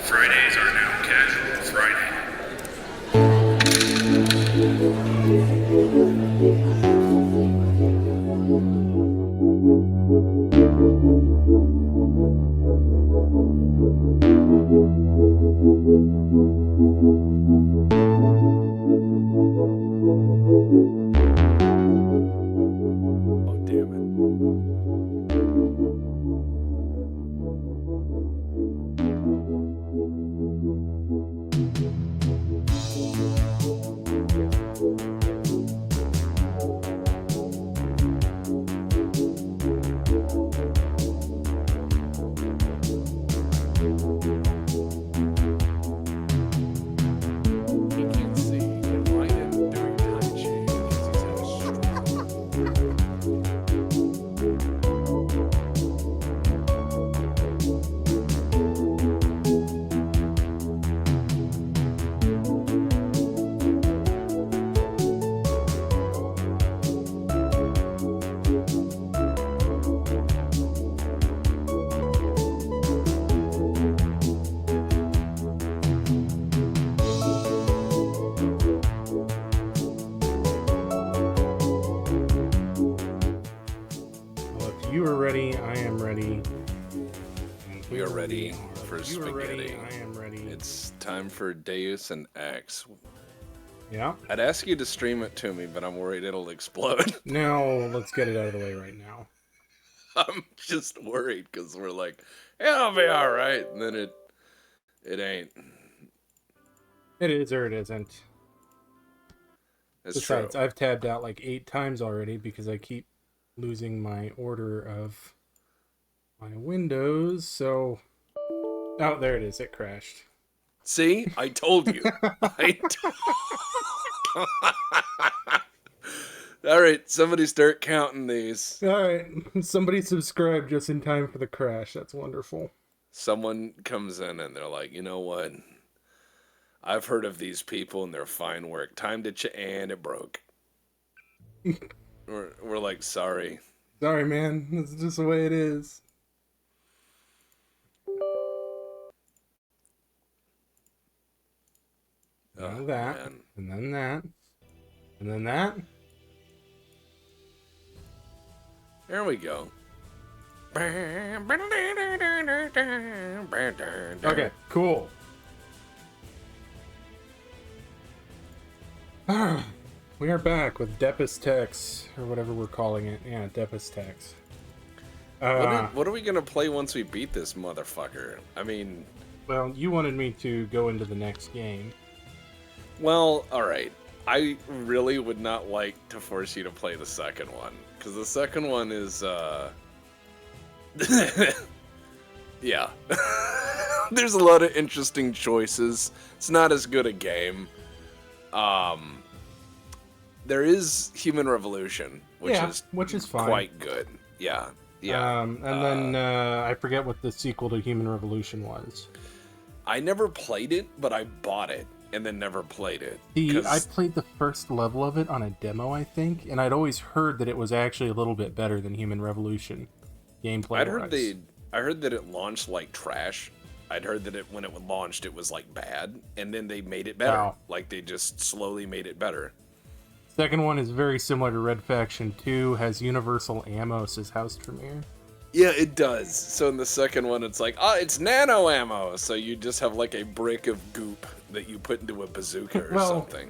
Fridays are now Casual Friday. Oh, damn it. He can't see. Blinded during time change because he's had a stroke. Well, if you are ready, I am ready. And We are here ready are. for If you are ready, spaghetti. I am ready. It's time for Deus Ex. Yeah. I'd ask you to stream it to me, but I'm worried it'll explode. Now let's get it out of the way right now. I'm just worried because we're like, yeah, I'll be all right, and then it ain't. It is or it isn't. It's Besides, true. I've tabbed out like 8 times already because I keep losing my order of my windows. So, oh, there it is. It crashed. See, I told you. All right, somebody start counting these. All right, somebody subscribed just in time for the crash. That's wonderful. Someone comes in and they're like, you know what? I've heard of these people and their fine work. Time to and it broke. we're like, sorry. Sorry, man. This is just the way it is. Oh, That, man. and then that, and then that. There we go. Okay, cool. We are back with Depus Tex, or whatever we're calling it. Yeah, Depus Tex. What are we gonna play once we beat this motherfucker? I mean, Well, you wanted me to go into the next game. well, alright. I really would not like to force you to play the second one. Because the second one is, yeah. There's a lot of interesting choices. It's not as good a game. There is Human Revolution, which is fine. quite good. Yeah, yeah. And then I forget what the sequel to Human Revolution was. I never played it, but I bought it and then never played it. I played the first level of it on a demo, I think, and I'd always heard that it was actually a little bit better than Human Revolution gameplay. I heard that it launched like trash. I'd heard that when it launched, it was like bad, and then they made it better. Wow. Like they just slowly made it better. Second one is very similar to Red Faction 2, has Universal Amos as house premiere. Yeah, it does. So in the second one, it's like, it's nano ammo. So you just have like a brick of goop that you put into a bazooka or Well, something.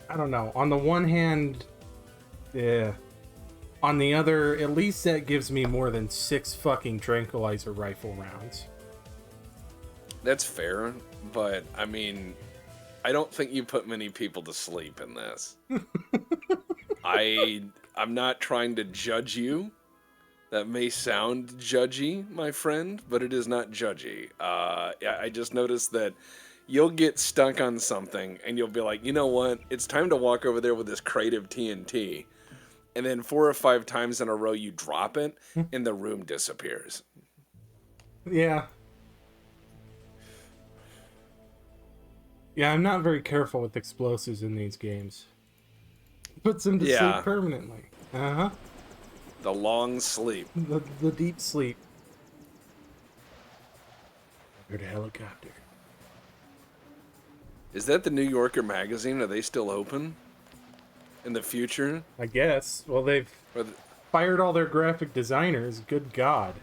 I don't know. On the one hand, yeah. On the other, at least that gives me more than 6 fucking tranquilizer rifle rounds. That's fair, but I mean, I don't think you put many people to sleep in this. I'm not trying to judge you. That may sound judgy, my friend, but it is not judgy. I just noticed that you'll get stuck on something and you'll be like, you know what? It's time to walk over there with this crate of TNT. And then 4 or 5 times in a row you drop it and the room disappears. Yeah. Yeah, I'm not very careful with explosives in these games. Puts them to sleep permanently. Uh-huh. The long sleep. The deep sleep. Heard a helicopter. Is that the New Yorker magazine? Are they still open in the future? I guess. Well, they've Or the, fired all their graphic designers. Good God.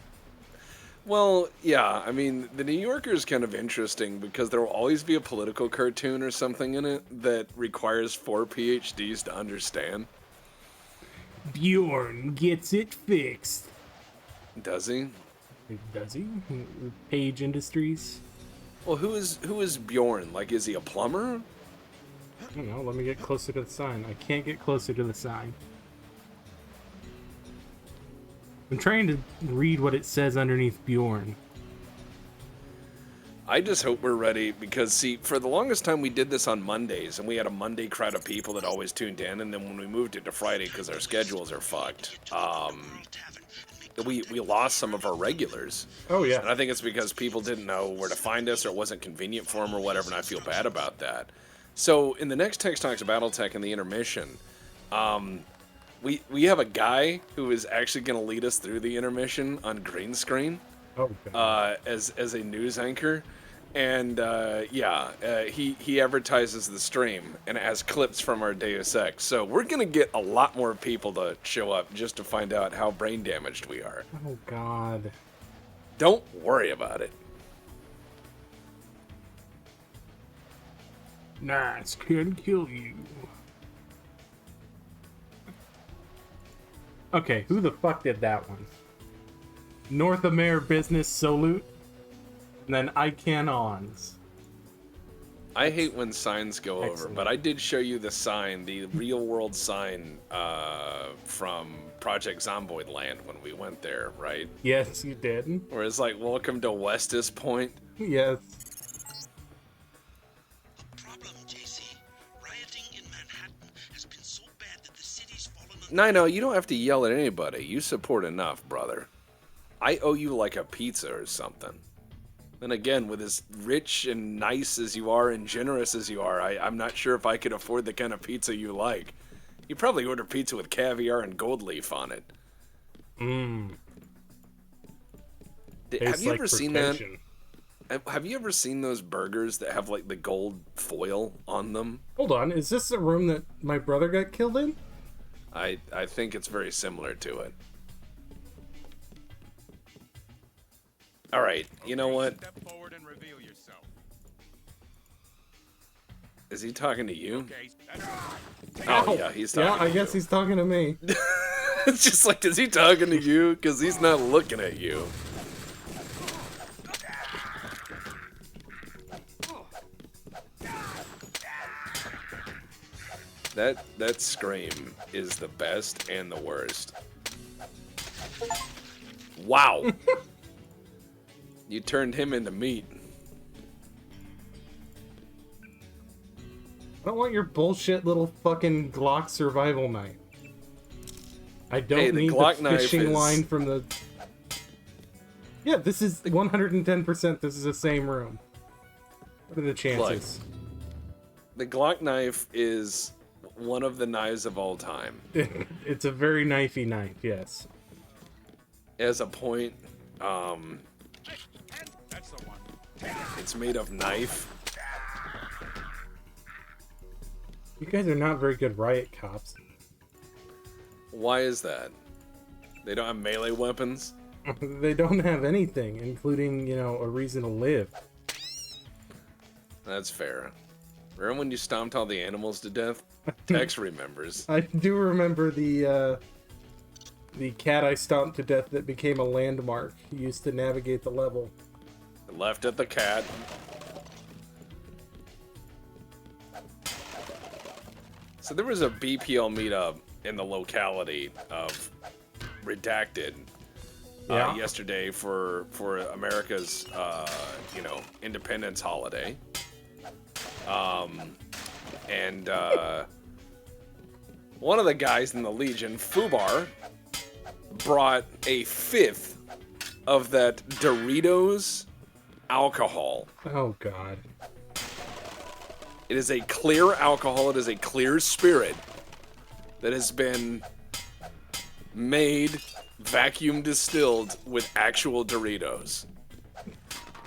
well, yeah. I mean, the New Yorker is kind of interesting because there will always be a political cartoon or something in it that requires 4 PhDs to understand. Bjorn gets it fixed. Does he? Does he? Page Industries? Well, who is Bjorn? Like, is he a plumber? I don't know. Let me get closer to the sign. I can't get closer to the sign. I'm trying to read what it says underneath Bjorn. I just hope we're ready because, see, for the longest time we did this on Mondays, and we had a Monday crowd of people that always tuned in, and then when we moved it to Friday because our schedules are fucked, we lost some of our regulars. Oh, yeah. And I think it's because people didn't know where to find us or it wasn't convenient for them or whatever, and I feel bad about that. So in the next Tex Talks Battletech in the intermission, we have a guy who is actually going to lead us through the intermission on green screen. Okay. As a news anchor, and he advertises the stream and has clips from our Deus Ex. So we're gonna get a lot more people to show up just to find out how brain damaged we are. Oh, God. Don't worry about it. Nice can kill you. Okay, who the fuck did that one? North Amer Business Salute, and then I Can Ons. I hate when signs go over, Excellent. but I did show you the sign, the real world sign from Project Zomboid Land when we went there, right? Yes, you did. Where it's like, welcome to Westus Point. Yes. Problem, JC. Rioting in Manhattan has been so bad that the city's fallen No, you don't have to yell at anybody. You support enough, brother. I owe you like a pizza or something. And again, with as rich and nice as you are and generous as you are, I'm not sure if I could afford the kind of pizza you like. You probably order pizza with caviar and gold leaf on it. Mmm. Have you ever seen that? Have you ever seen those burgers that have like the gold foil on them? Hold on, is this the room that my brother got killed in? I think it's very similar to it. All right, you know what? Step forward and reveal yourself. Is he talking to you? Okay. Oh, yeah, he's talking Yeah, I to guess you. he's talking to me. It's just like, is he talking to you? Because he's not looking at you. That scream is the best and the worst. Wow. You turned him into meat. I don't want your bullshit little fucking Glock survival knife. I don't Hey, the need Glock the knife fishing is- line from the... Yeah, this is 110%. This is the same room. What are the chances? The Glock knife is one of the knives of all time. It's a very knifey knife, yes. As a point, That's the one. it's made of knife. You guys are not very good riot cops. Why is that? They don't have melee weapons? They don't have anything, including, you know, a reason to live. That's fair. Remember when you stomped all the animals to death? Tex remembers. I do remember the cat I stomped to death that became a landmark used to navigate the level. Left at the cat. So there was a BPL meetup in the locality of Redacted Yeah. yesterday for America's Independence holiday. And one of the guys in the Legion, Fubar, brought a fifth of that Doritos alcohol. Oh, God. It is a clear alcohol. It is a clear spirit that has been made, vacuum distilled with actual Doritos.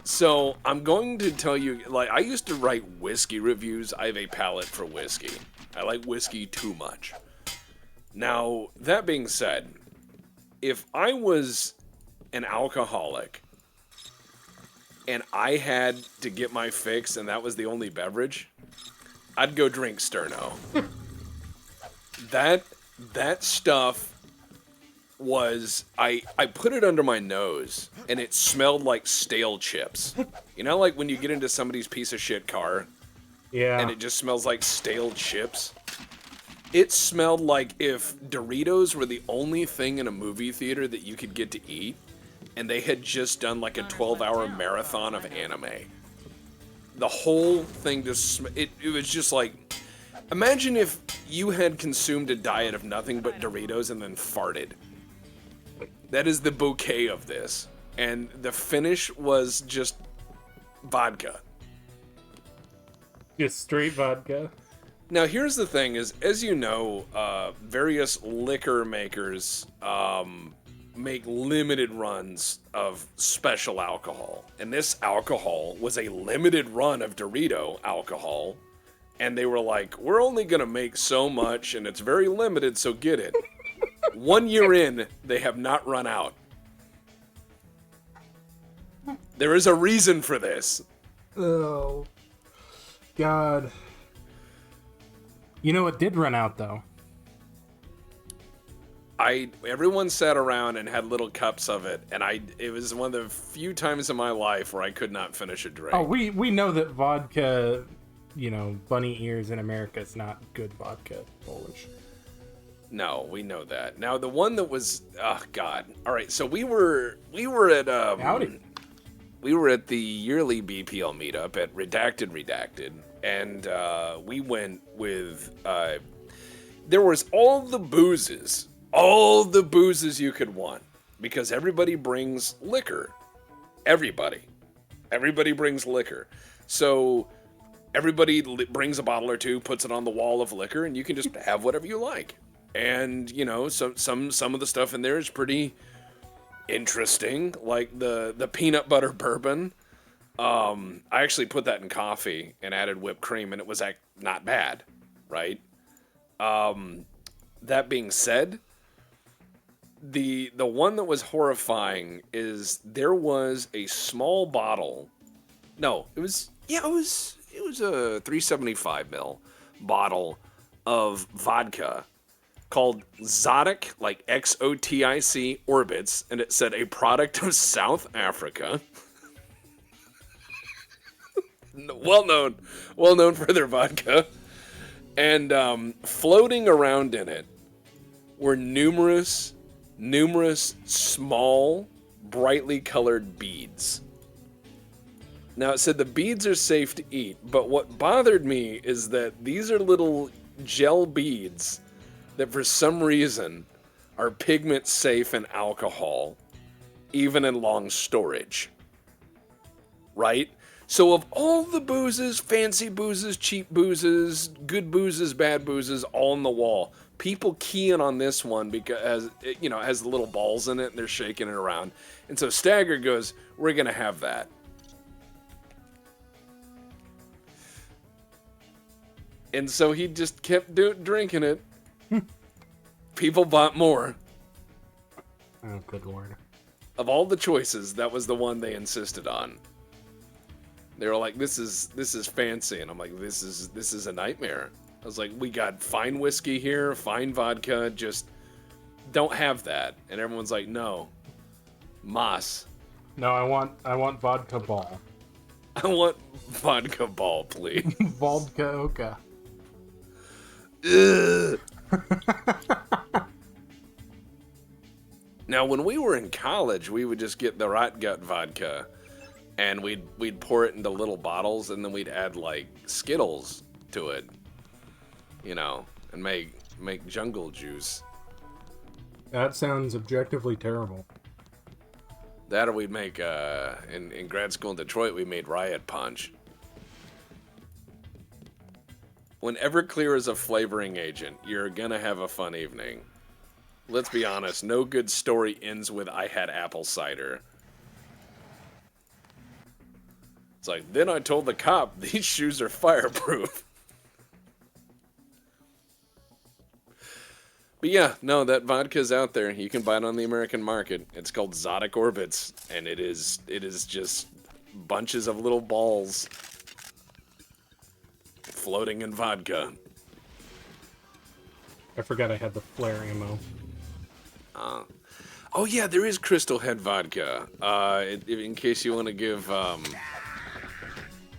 So I'm going to tell you, like, I used to write whiskey reviews. I have a palate for whiskey. I like whiskey too much. Now, that being said, if I was an alcoholic and I had to get my fix and that was the only beverage, I'd go drink Sterno. That stuff was, I put it under my nose and it smelled like stale chips. You know, like when you get into somebody's piece of shit car Yeah. and it just smells like stale chips? It smelled like if Doritos were the only thing in a movie theater that you could get to eat and they had just done like a 12-hour marathon of anime. The whole thing just, it was just like, imagine if you had consumed a diet of nothing but Doritos and then farted. That is the bouquet of this. And the finish was just vodka. Just straight vodka. Now, here's the thing is, as you know, various liquor makers make limited runs of special alcohol. And this alcohol was a limited run of Dorito alcohol. And they were like, we're only going to make so much, and it's very limited, so get it. 1 year in, they have not run out. There is a reason for this. Oh, God. You know, it did run out, though. Everyone sat around and had little cups of it, and it was one of the few times in my life where I could not finish a drink. Oh, we know that vodka, you know, bunny ears in America is not good vodka, Polish. No, we know that. Now, the one that was, oh, God. All right, so we were at, Howdy. we were at the yearly BPL meetup at Redacted, and we went with, there was all the boozes you could want, because everybody brings liquor. Everybody brings liquor. So everybody brings a bottle or two, puts it on the wall of liquor, and you can just have whatever you like. And, you know, some of the stuff in there is pretty interesting, like the peanut butter bourbon. I actually put that in coffee and added whipped cream, and it was not bad, right? That being said, the one that was horrifying is there was a small bottle. No, it was a 375 ml bottle of vodka called Zotic, like Xotic Orbits, and it said a product of South Africa. well known for their vodka. And floating around in it were numerous small, brightly colored beads. Now, it said the beads are safe to eat, but what bothered me is that these are little gel beads that for some reason are pigment safe in alcohol, even in long storage. Right? So of all the boozes, fancy boozes, cheap boozes, good boozes, bad boozes, all on the wall, people key in on this one because it, you know, it has the little balls in it and they're shaking it around. And so Stagger goes, we're going to have that. And so he just kept drinking it. People bought more. Oh, good lord. Of all the choices, that was the one they insisted on. They were like, this is fancy. And I'm like, this is a nightmare. I was like, we got fine whiskey here, fine vodka, just don't have that. And everyone's like, no. Mas. No, I want vodka ball. I want vodka ball, please. Vodka oka. Ugh. Now, when we were in college, we would just get the rot gut vodka, and we'd pour it into little bottles, and then we'd add like Skittles to it, you know, and make jungle juice. That sounds objectively terrible. That, or we'd make in grad school in Detroit, we made Riot Punch. When Everclear is a flavoring agent, you're gonna have a fun evening. Let's be honest, no good story ends with I had apple cider. It's like, then I told the cop these shoes are fireproof. But yeah, no, that vodka's out there. You can buy it on the American market. It's called Zodic Orbits, and it is just bunches of little balls floating in vodka. I forgot I had the flare ammo. Oh yeah, there is Crystal Head vodka. In case you want to give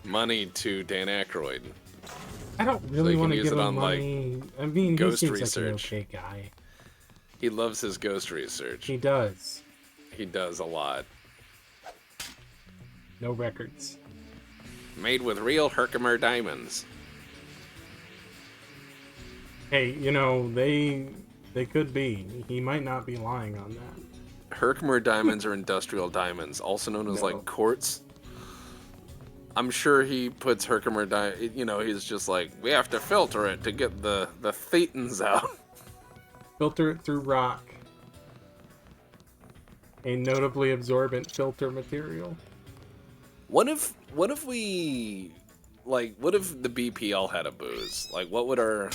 money to Dan Aykroyd. I don't really you want can to use give it him on, money. I mean, he Ghost seems Research. like an okay guy. He loves his ghost research. He does. He does a lot. No records. Made with real Herkimer diamonds. Hey, you know, they could be. He might not be lying on that. Herkimer diamonds are industrial diamonds, also known as No. like quartz. I'm sure he puts Herkimer he's just like, we have to filter it to get the thetans out. Filter it through rock. A notably absorbent filter material. What if we what if the BPL had a booze? Like what would our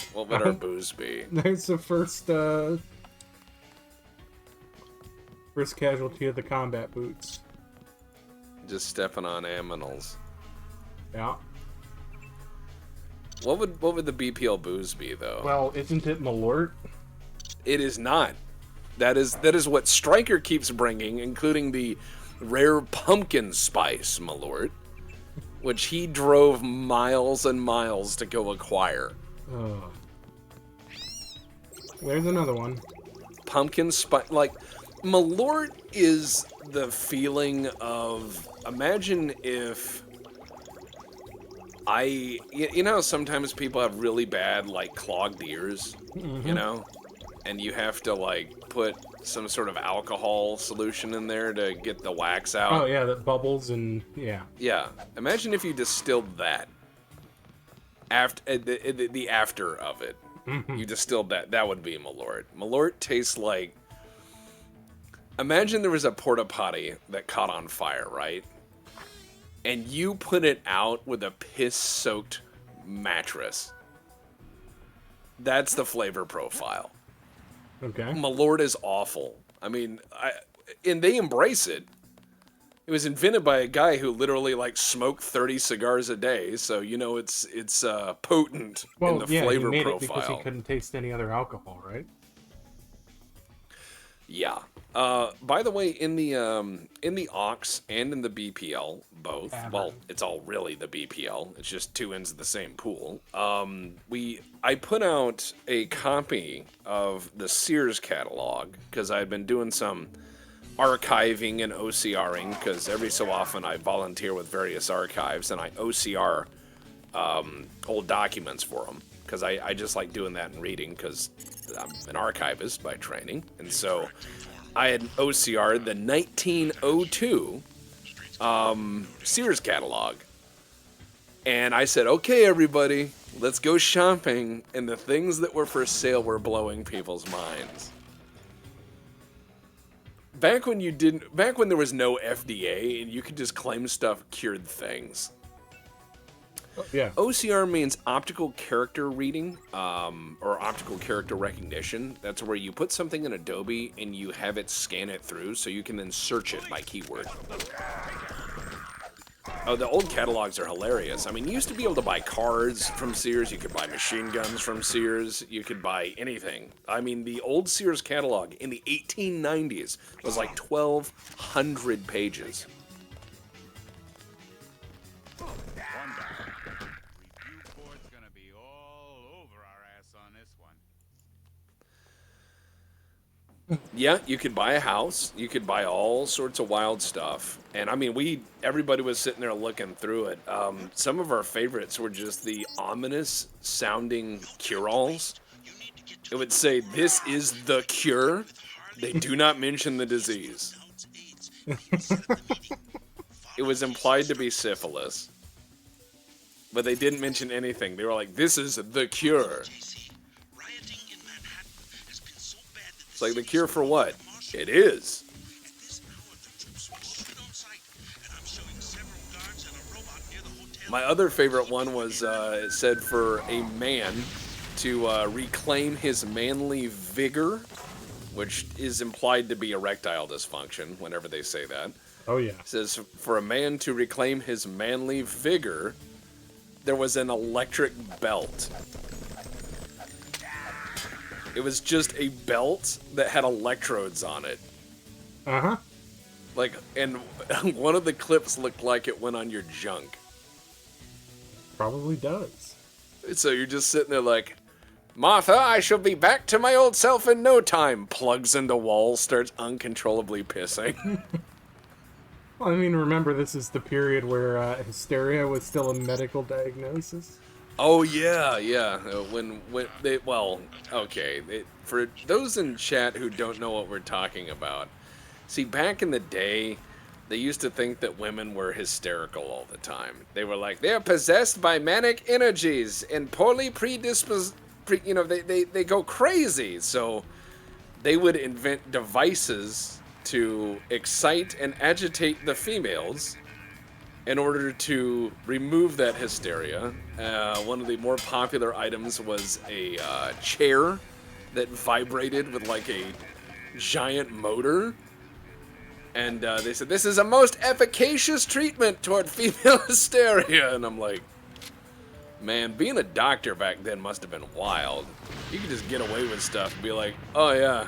booze be? There's the first casualty of the combat boots. Just stepping on aminals. Yeah. What would the BPL booze be though? Well, isn't it Malort? It is not. That is what Stryker keeps bringing, including the rare pumpkin spice Malort, which he drove miles and miles to go acquire. Oh. There's another one. Pumpkin spice, like Malort is the feeling of, imagine if you know, sometimes people have really bad like clogged ears, you know, and you have to like put some sort of alcohol solution in there to get the wax out. Oh yeah, that bubbles and yeah. Yeah. Imagine if you distilled that. After the after of it, you distilled that. That would be Malort. Malort tastes like. Imagine there was a porta potty that caught on fire, right? And you put it out with a piss-soaked mattress. That's the flavor profile. Okay. Malort is awful. I mean, and they embrace it. It was invented by a guy who literally like smoked 30 cigars a day, so you know it's potent in the flavor he made profile. it because he couldn't taste any other alcohol, right? Yeah. By the way, in the aux and in the BPL, both. Well, it's all really the BPL. It's just two ends of the same pool. I put out a copy of the Sears catalog because I've been doing some archiving and OCRing because every so often I volunteer with various archives and I OCR old documents for them because I just like doing that and reading because I'm an archivist by training, and so I had OCR'd the 1902 Sears catalog. And I said, okay, everybody, let's go shopping. And the things that were for sale were blowing people's minds. Back when there was no FDA and you could just claim stuff cured things. Yeah. OCR means optical character reading, or optical character recognition. That's where you put something in Adobe and you have it scan it through so you can then search it by keyword. Oh, the old catalogs are hilarious. I mean, you used to be able to buy cards from Sears. You could buy machine guns from Sears. You could buy anything. I mean, the old Sears catalog in the 1890s was like 1,200 pages. Review board's gonna be all over our ass on this one. Yeah, you could buy a house. You could buy all sorts of wild stuff. And I mean, everybody was sitting there looking through it. Some of our favorites were just the ominous sounding cure-alls. It would say, "This is the cure." They do not mention the disease. It was implied to be syphilis. But they didn't mention anything. They were like, "This is the cure." It's like, the cure for what? It is. My other favorite one was it said for a man to reclaim his manly vigor, which is implied to be erectile dysfunction whenever they say that. Oh, yeah. It says for a man to reclaim his manly vigor, there was an electric belt. It was just a belt that had electrodes on it. Uh-huh. Like, and one of the clips looked like it went on your junk. Probably does. So you're just sitting there like, Martha, I shall be back to my old self in no time. Plugs into walls, starts uncontrollably pissing. Well, I mean, remember, this is the period where hysteria was still a medical diagnosis. Oh, yeah. When they, well, okay. For those in chat who don't know what we're talking about, see, back in the day, they used to think that women were hysterical all the time. They were like, they're possessed by manic energies and poorly predisposed, they go crazy. So they would invent devices to excite and agitate the females in order to remove that hysteria. One of the more popular items was a chair that vibrated with like a giant motor. And they said, this is a most efficacious treatment toward female hysteria. And I'm like, man, being a doctor back then must have been wild. You could just get away with stuff and be like, oh yeah,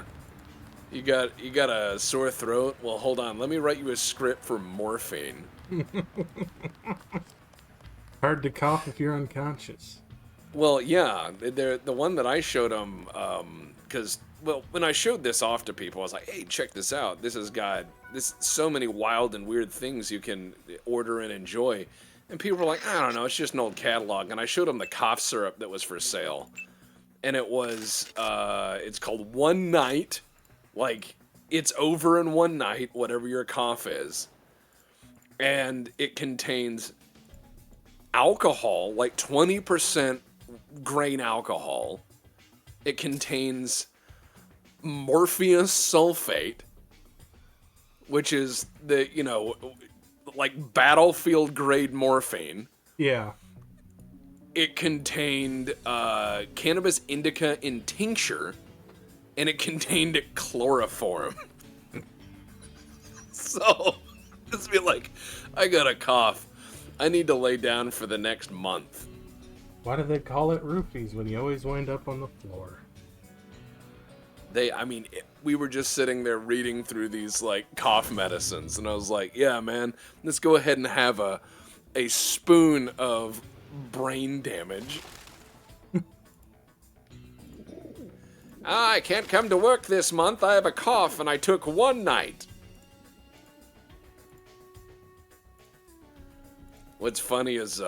you got a sore throat? Well, hold on, let me write you a script for morphine. Hard to cough if you're unconscious. Well, yeah, the one that I showed them, because, well, when I showed this off to people, I was like, hey, check this out. This has got so many wild and weird things you can order and enjoy. And people were like, I don't know, it's just an old catalog. And I showed them the cough syrup that was for sale. And it was, it's called One Night. Like, it's over in one night, whatever your cough is. And it contains alcohol, like 20% grain alcohol. It contains morpheus sulfate, which is the, like battlefield grade morphine. Yeah. It contained cannabis indica in tincture, and it contained chloroform. So, just be like, I got a cough. I need to lay down for the next month. Why do they call it roofies when you always wind up on the floor? We were just sitting there reading through these, like, cough medicines, and I was like, yeah, man, let's go ahead and have a spoon of brain damage. I can't come to work this month. I have a cough, and I took one night. What's funny is,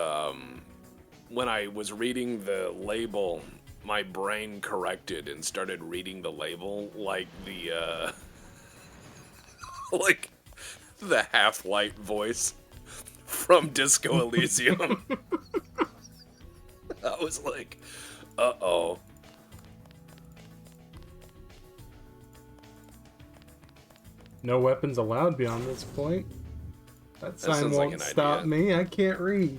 when I was reading the label, my brain corrected and started reading the label like the, like the Half-Light voice from Disco Elysium. I was like, uh-oh. No weapons allowed beyond this point. That sign sounds like won't an stop idea. me. I can't read.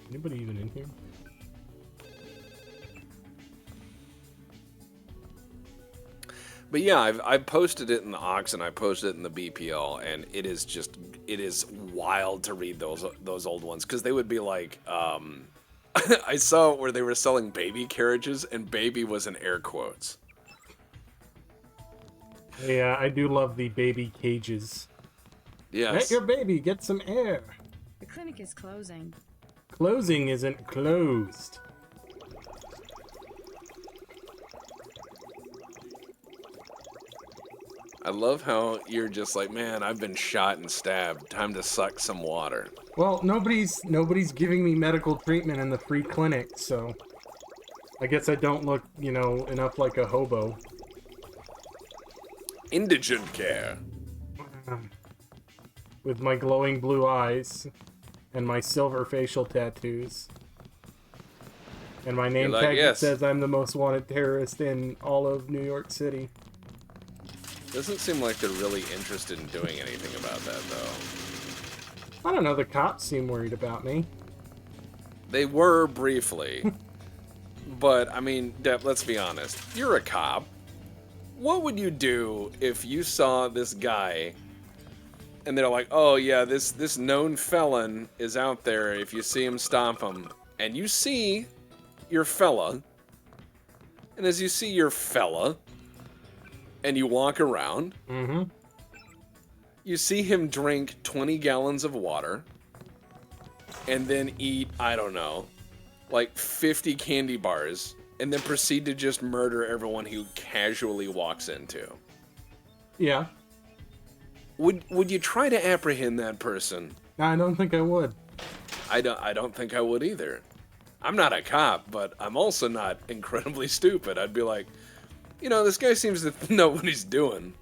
Anybody even in here? But yeah, I've posted it in the Ox and I posted it in the BPL, and it is wild to read those old ones, because they would be like, I saw where they were selling baby carriages, and baby was in air quotes. Yeah, I do love the baby cages. Yes. Let your baby get some air. The clinic is closing. Closing isn't closed. I love how you're just like, man, I've been shot and stabbed. Time to suck some water. Well, nobody's giving me medical treatment in the free clinic, so I guess I don't look, enough like a hobo. Indigent care. With my glowing blue eyes and my silver facial tattoos. And my name You're like, tag that yes. says I'm the most wanted terrorist in all of New York City. Doesn't seem like they're really interested in doing anything about that, though. I don't know, the cops seem worried about me. They were briefly. But, I mean, Depp, let's be honest. You're a cop. What would you do if you saw this guy and they're like, oh yeah, this known felon is out there. If you see him, stop him. And you see your fella. And as you see your fella, and you walk around, you see him drink 20 gallons of water, and then eat, I don't know, like 50 candy bars, and then proceed to just murder everyone he casually walks into. Yeah. Would you try to apprehend that person? I don't think I would. I don't think I would either. I'm not a cop, but I'm also not incredibly stupid. I'd be like, you know, this guy seems to know what he's doing.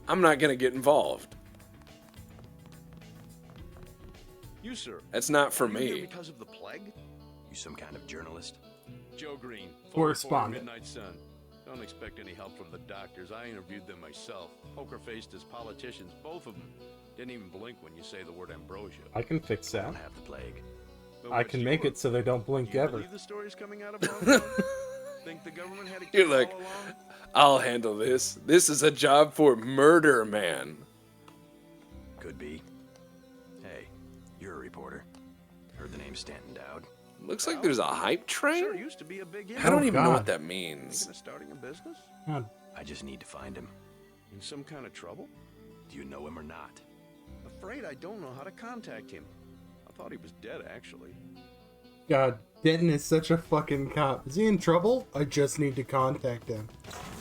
I'm not gonna get involved. You, sir. That's not for Are you here me. because of the plague? You some kind of journalist? Joe Green, Correspondent. Midnight Sun. Don't expect any help from the doctors. I interviewed them myself. Poker-faced as politicians, both of them. Didn't even blink when you say the word ambrosia. I can fix I that. don't have the plague. But I what's can make yours? it so they don't blink Do you ever. believe the stories coming out of Hong Kong? Think the government had a You're key like, all along? I'll handle this. This is a job for Murder Man. Could be. Hey, you're a reporter. Heard the name Stanton Dowd. Looks like there's a hype Sure train? used to be a big hit. I don't Oh, even know what God. that means. Thinking of starting a business? God, I just need to find him. In some kind of trouble? Do you know him or not? Afraid I don't know how to contact him. I thought he was dead, actually. God, Denton is such a fucking cop. Is he in trouble? I just need to contact him.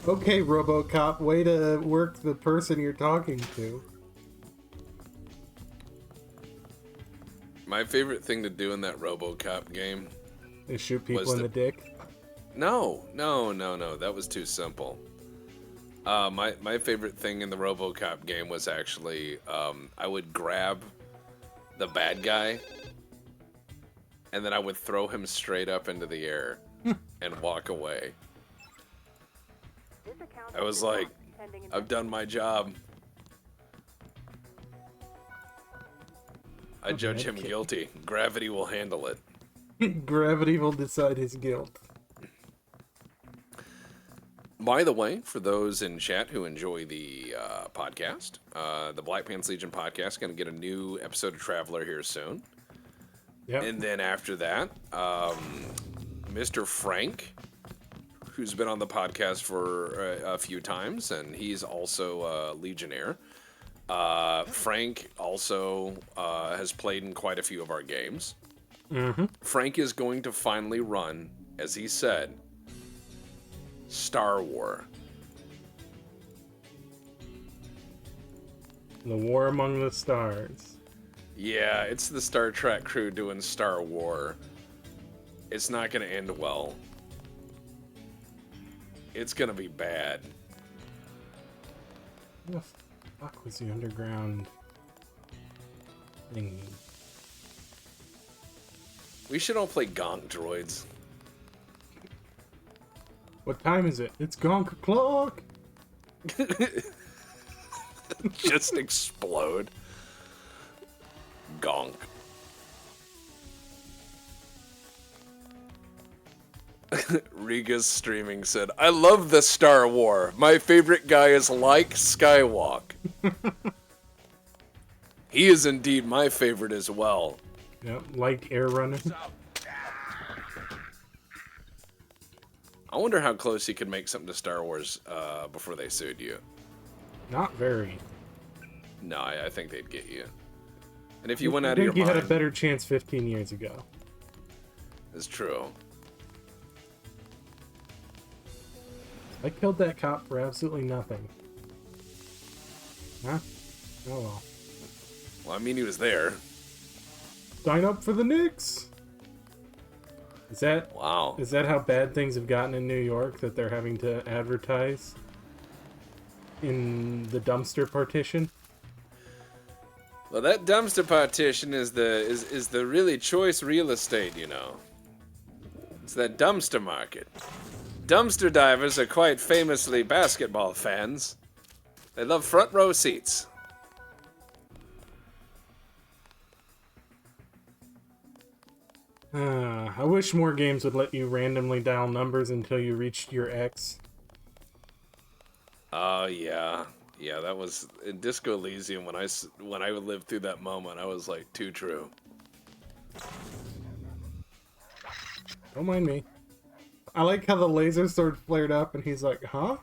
Okay, RoboCop, way to work the person you're talking to. My favorite thing to do in that RoboCop game. They shoot people Was in the- the dick. No. That was too simple. My favorite thing in the RoboCop game was actually I would grab the bad guy and then I would throw him straight up into the air and walk away. I was like, I've done my job. I judge him guilty. Gravity will handle it. Gravity will decide his guilt. By the way, for those in chat who enjoy the podcast, the Black Pants Legion podcast is going to get a new episode of Traveler here soon. Yep. And then after that, Mr. Frank, who's been on the podcast for a few times, and he's also a Legionnaire. Frank also has played in quite a few of our games. Frank is going to finally run, as he said, Star War. The War Among the Stars. Yeah, it's the Star Trek crew doing Star War. It's not going to end well. It's going to be bad. What the fuck was the underground thingy? We should all play Gonk Droids. What time is it? It's gonk o'clock! Just explode. Gonk. Riga's streaming said, I love the Star War. My favorite guy is like Skywalk. He is indeed my favorite as well. Yep, like Air Runner. I wonder how close you could make something to Star Wars before they sued you. Not very. No, I think they'd get you. And if you I went out of think your you mind, had a better chance 15 years ago. it's true. I killed that cop for absolutely nothing. Huh? Oh well. Well, I mean, he was there. Sign up for the Knicks! Is that Wow. how bad things have gotten in New York that they're having to advertise in the dumpster partition? Well, that dumpster partition is the really choice real estate, you know. It's that dumpster market. Dumpster divers are quite famously basketball fans. They love front row seats. I wish more games would let you randomly dial numbers until you reached your X. Oh, yeah. Yeah, that was in Disco Elysium when I lived through that moment. I was like, too true. Don't mind me. I like how the laser sword flared up and he's like, huh?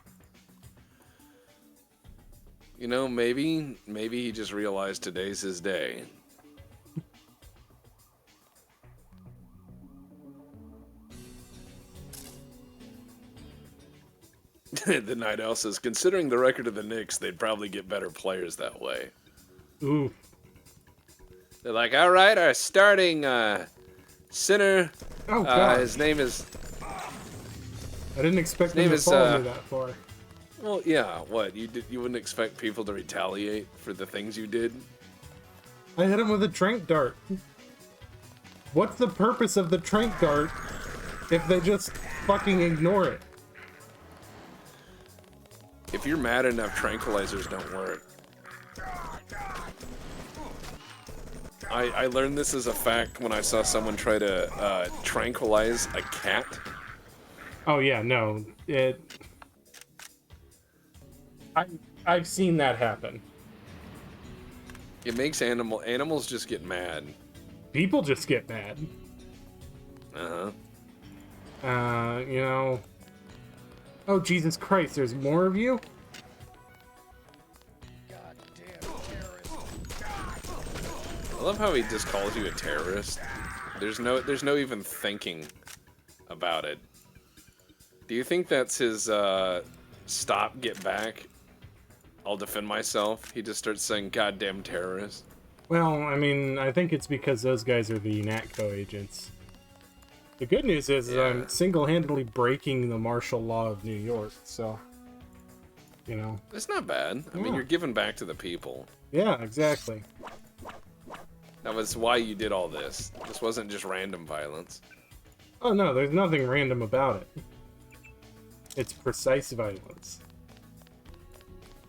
You know, maybe he just realized today's his day. The Night Owl says, considering the record of the Knicks, they'd probably get better players that way. Ooh. They're like, all right, our starting center. Oh, God. His name is. I didn't expect His name him to is, follow me that far. Well, yeah. What you wouldn't expect people to retaliate for the things you did. I hit him with a trank dart. What's the purpose of the trank dart if they just fucking ignore it? If you're mad enough, tranquilizers don't work. I learned this as a fact when I saw someone try to tranquilize a cat. Oh yeah, no. I've seen that happen. It makes animals just get mad. People just get mad. You know. Oh, Jesus Christ, there's more of you? I love how he just calls you a terrorist. There's no even thinking about it. Do you think that's his stop, get back, I'll defend myself? He just starts saying goddamn terrorist. Well, I mean, I think it's because those guys are the NATCO agents. The good news is I'm single-handedly breaking the martial law of New York, so, you know. It's not bad. I mean, you're giving back to the people. Yeah, exactly. That was why you did all this. This wasn't just random violence. Oh no, there's nothing random about it. It's precise violence.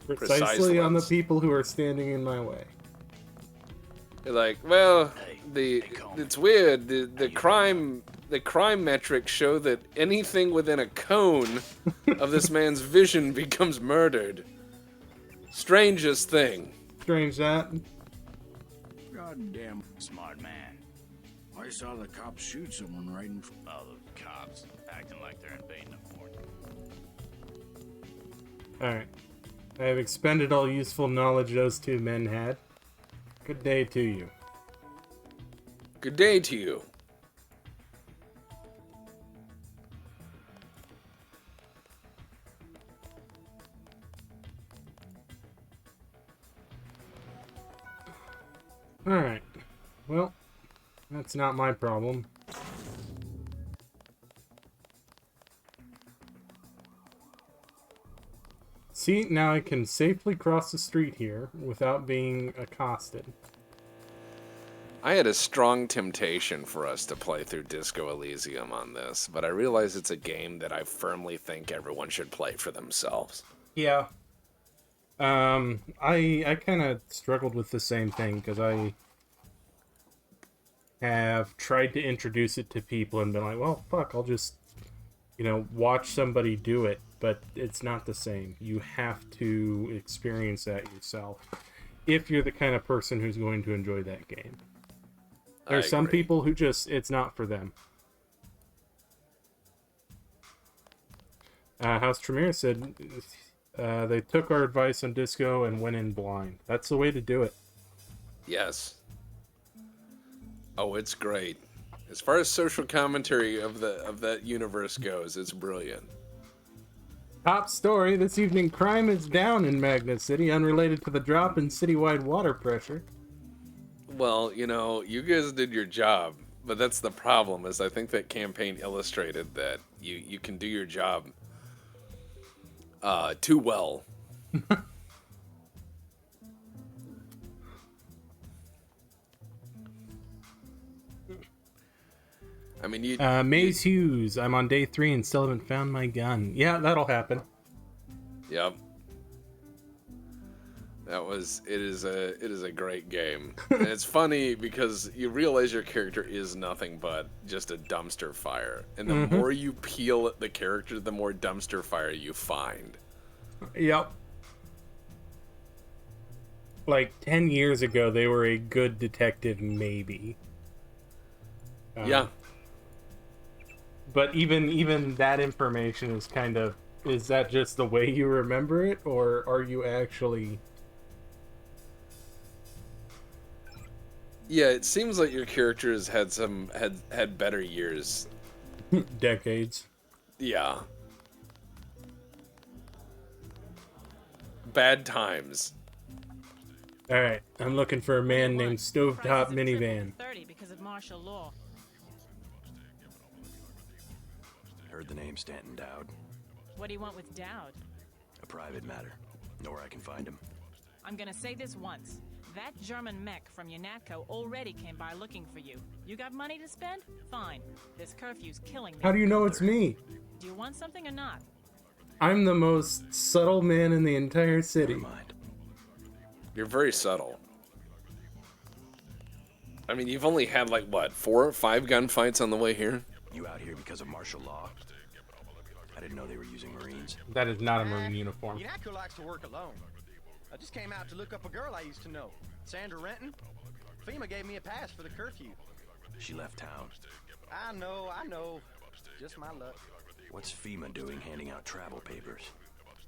Precisely on the people who are standing in my way. You're like, well, it's weird. The crime metrics show that anything within a cone of this man's vision becomes murdered. Strangest thing. Strange that. Goddamn smart man. I saw the cops shoot someone right in front. Oh, the cops acting like they're invading a fort. Alright. I have expended all useful knowledge those two men had. Good day to you. Good day to you. Alright. Well, that's not my problem. See, now I can safely cross the street here without being accosted. I had a strong temptation for us to play through Disco Elysium on this, but I realize it's a game that I firmly think everyone should play for themselves. Yeah. I kind of struggled with the same thing, because I have tried to introduce it to people and been like, well, fuck, I'll just, watch somebody do it, but it's not the same. You have to experience that yourself if you're the kind of person who's going to enjoy that game. There's some people who just, it's not for them. House Tremere said they took our advice on Disco and went in blind. That's the way to do it. Yes. Oh, it's great. As far as social commentary of that universe goes, it's brilliant. Top story this evening: crime is down in Magnet City, unrelated to the drop in citywide water pressure. Well, you guys did your job, but that's the problem. Is I think that campaign illustrated that you can do your job too well. I mean, Maze Hughes, I'm on day 3 and still haven't found my gun. Yeah, that'll happen. Yep. it is a great game. And it's funny because you realize your character is nothing but just a dumpster fire. And the more you peel at the character, the more dumpster fire you find. Yep. Like 10 years ago, they were a good detective, maybe. Yeah. But even that information is kind of... Is that just the way you remember it, or are you actually... Yeah, it seems like your characters had better years. Decades. Yeah. Bad times. Alright, I'm looking for a man named Stovetop Minivan. 30 because of martial law. Heard the name Stanton Dowd. What do you want with Dowd? A private matter. Know where I can find him. I'm gonna say this once. That German mech from UNATCO already came by looking for you. You got money to spend? Fine. This curfew's killing me. How do you know it's me? Do you want something or not? I'm the most subtle man in the entire city. Never mind. You're very subtle. I mean, you've only had, like, what, 4 or 5 gunfights on the way here? You out here because of martial law? I didn't know they were using Marines. That is not a Marine uniform. UNATCO likes to work alone. I just came out to look up a girl I used to know, Sandra Renton. FEMA gave me a pass for the curfew. She left town. I know. Just my luck. What's FEMA doing handing out travel papers?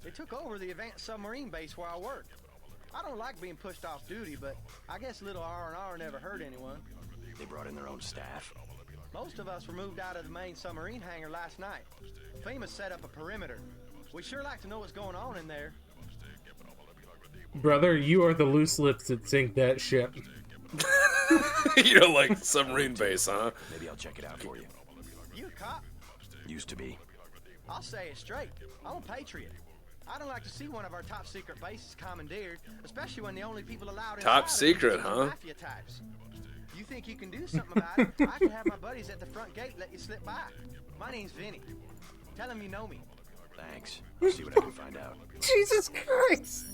They took over the advanced submarine base where I work. I don't like being pushed off duty, but I guess little R&R never hurt anyone. They brought in their own staff. Most of us were moved out of the main submarine hangar last night. FEMA set up a perimeter. We sure like to know what's going on in there. Brother, you are the loose lips that sink that ship. You're like submarine base, huh? Maybe I'll check it out for you. You a cop? Used to be. I'll say it straight. I'm a patriot. I don't like to see one of our top secret bases commandeered, especially when the only people allowed inside Top are secret, these huh? mafia types. You think you can do something about it? I can have my buddies at the front gate let you slip by. My name's Vinny. Tell them you know me. Thanks. I'll see what I can find out. Jesus Christ!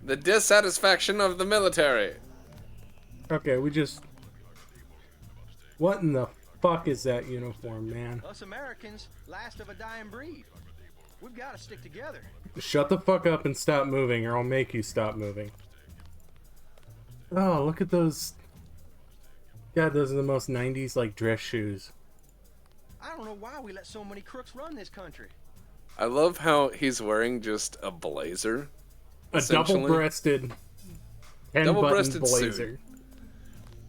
The dissatisfaction of the military. Okay, we just... What in the fuck is that uniform, man? Us Americans, last of a dying breed. We've got to stick together. Shut the fuck up and stop moving, or I'll make you stop moving. Oh, look at those... God, those are the most 90s, like, dress shoes. I don't know why we let so many crooks run this country. I love how he's wearing just a blazer. A double-breasted, 10-button blazer. suit.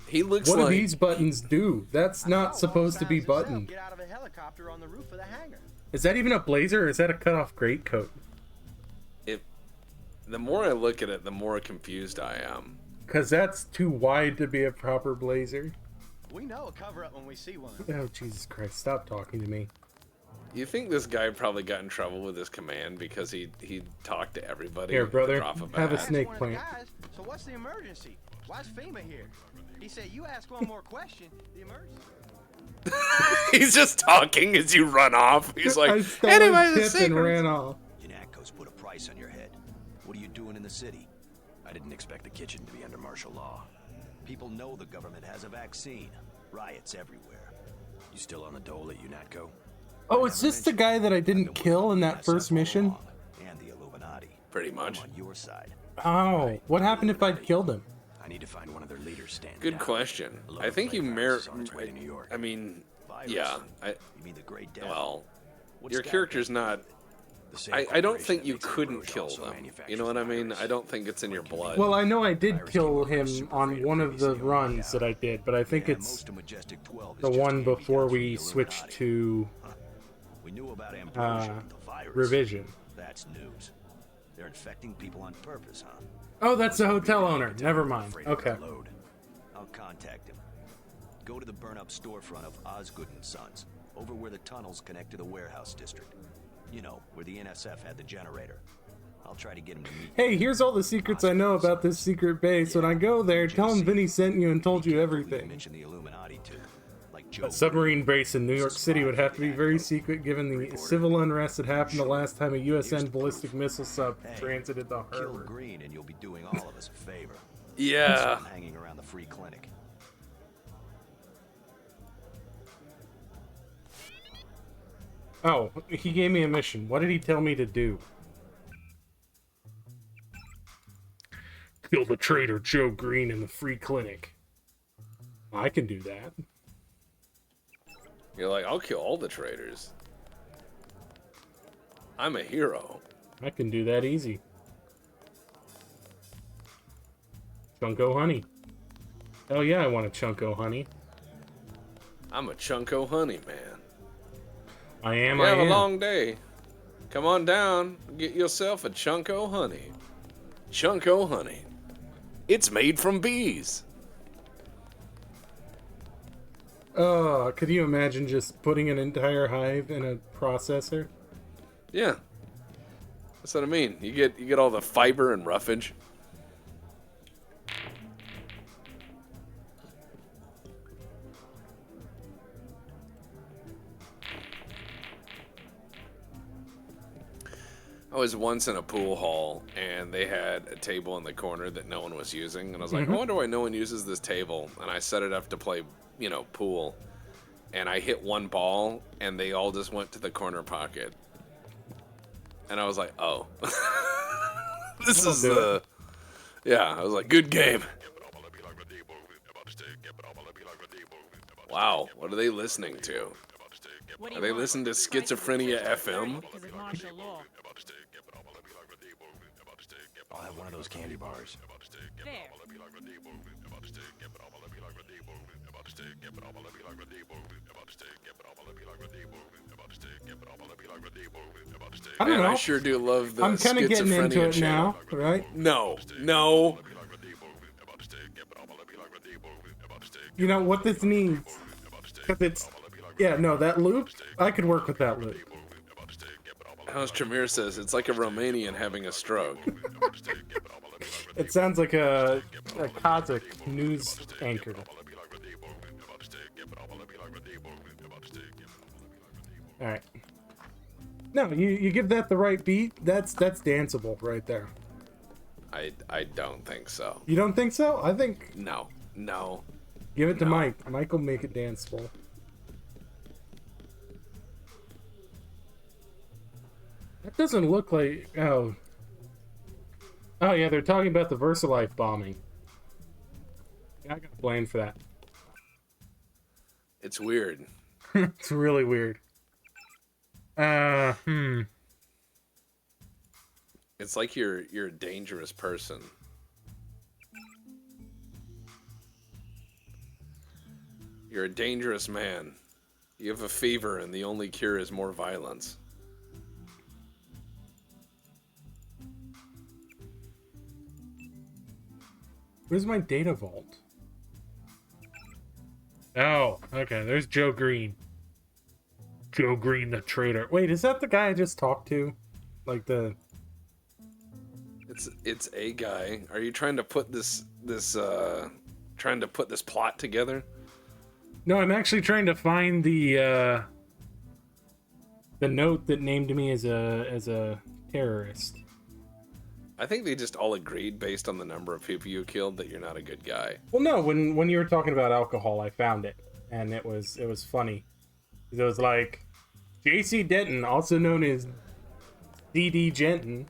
He looks What like... do these buttons do? That's not supposed to be buttoned. Get out of a helicopter on the roof of the hangar. Is that even a blazer, or is that a cut-off greatcoat? The more I look at it, the more confused I am. Because that's too wide to be a proper blazer. We know a cover-up when we see one. Oh, Jesus Christ, stop talking to me. You think this guy probably got in trouble with his command because he talked to everybody? Here, at the brother, drop of have a hat? snake That's one of the plant. guys. So what's the emergency? Why's FEMA here? He said, you ask one more question, the emergency. He's just talking as you run off. He's I like, stole anyway, the his tip and secret. ran off. UNATCO's put a price on your head. What are you doing in the city? I didn't expect the kitchen to be under martial law. People know the government has a vaccine. Riots everywhere. You still on the dole at UNATCO? Oh, is this the guy that I didn't kill in that first mission? And the Illuminati. Pretty much. I'm on your side. Oh, what happened if I'd killed him? I need to find one of their leaders standing Good down. question. A load I of think you plane merit. virus on its way to New York. I mean, Virus? yeah. You mean the Great Death? Well, What's your that character's got? not. The same I don't corporation think that you makes couldn't Roche kill also them. manufactures You know what I mean? virus. I don't think it's in your blood. Well, I know I did Virus kill came from a him super on freighter one of the previously on runs the that I did, but I think Yeah, it's most of Majestic 12 is the just one hand-me-downs before from we the switched Illuminati. to We knew about ambrosia, the virus. revision. That's news. They're infecting people on purpose, huh? Oh, that's the hotel owner. Never I'm mind. afraid of Okay. the load. I'll contact him. Go to the burn-up storefront of Osgood and Sons, over where the tunnels connect to the warehouse district. You know, where the NSF had the generator. I'll try to get him to meet. Hey, here's all the secrets I know about this secret base. When I go there, tell him Vinny sent you and told you You everything. mention the Illuminati too, like A submarine base in New York City would have to be very secret given the civil unrest that happened the last time a USN ballistic missile sub transited the Kill harbor. Green and you'll be doing all of us a favor. Yeah. Stop hanging around the free clinic. Oh, he gave me a mission. What did he tell me to do? Kill the traitor Joe Green in the free clinic. I can do that. You're like, I'll kill all the traitors. I'm a hero. I can do that easy. Chunko honey. Hell yeah, I want a Chunko honey. I'm a Chunko honey man. I am. You have a long day. Come on down, get yourself a Chunko honey. Chunko honey. It's made from bees. Could you imagine just putting an entire hive in a processor? Yeah. That's what I mean. You get all the fiber and roughage. I was once in a pool hall, and they had a table in the corner that no one was using. And I was like, I wonder why no one uses this table. And I set it up to play, pool. And I hit one ball, and they all just went to the corner pocket. And I was like, oh. This is the... Yeah, I was like, good game. Wow, what are they listening to? Are they listening to Schizophrenia FM? Because of martial law. I'll have one of those candy bars. There. I don't know. I sure do love the I'm kind of getting into it channel. now, right? No. You know what this needs? Because it's... Yeah, no, that loop, I could work with that loop. House Tremere says, it's like a Romanian having a stroke. It sounds like a Kazakh news anchor. Alright. No, you give that the right beat, that's danceable right there. I don't think so. You don't think so? I think... No. Give it to Mike. Mike will make it danceable. That doesn't look like... Oh, yeah, they're talking about the VersaLife bombing. Yeah, I got blamed for that. It's weird. It's really weird. It's like you're a dangerous person. You're a dangerous man. You have a fever and the only cure is more violence. Where's my data vault? Oh, okay, there's Joe Green. Joe Green the traitor. Wait, is that the guy I just talked to? Like the... It's a guy. Are you trying to put this plot together? No, I'm actually trying to find the note that named me as a terrorist. I think they just all agreed based on the number of people you killed that you're not a good guy. Well, no, when you were talking about alcohol, I found it, and it was funny. It was like J.C. Denton, also known as D.D. Jenton.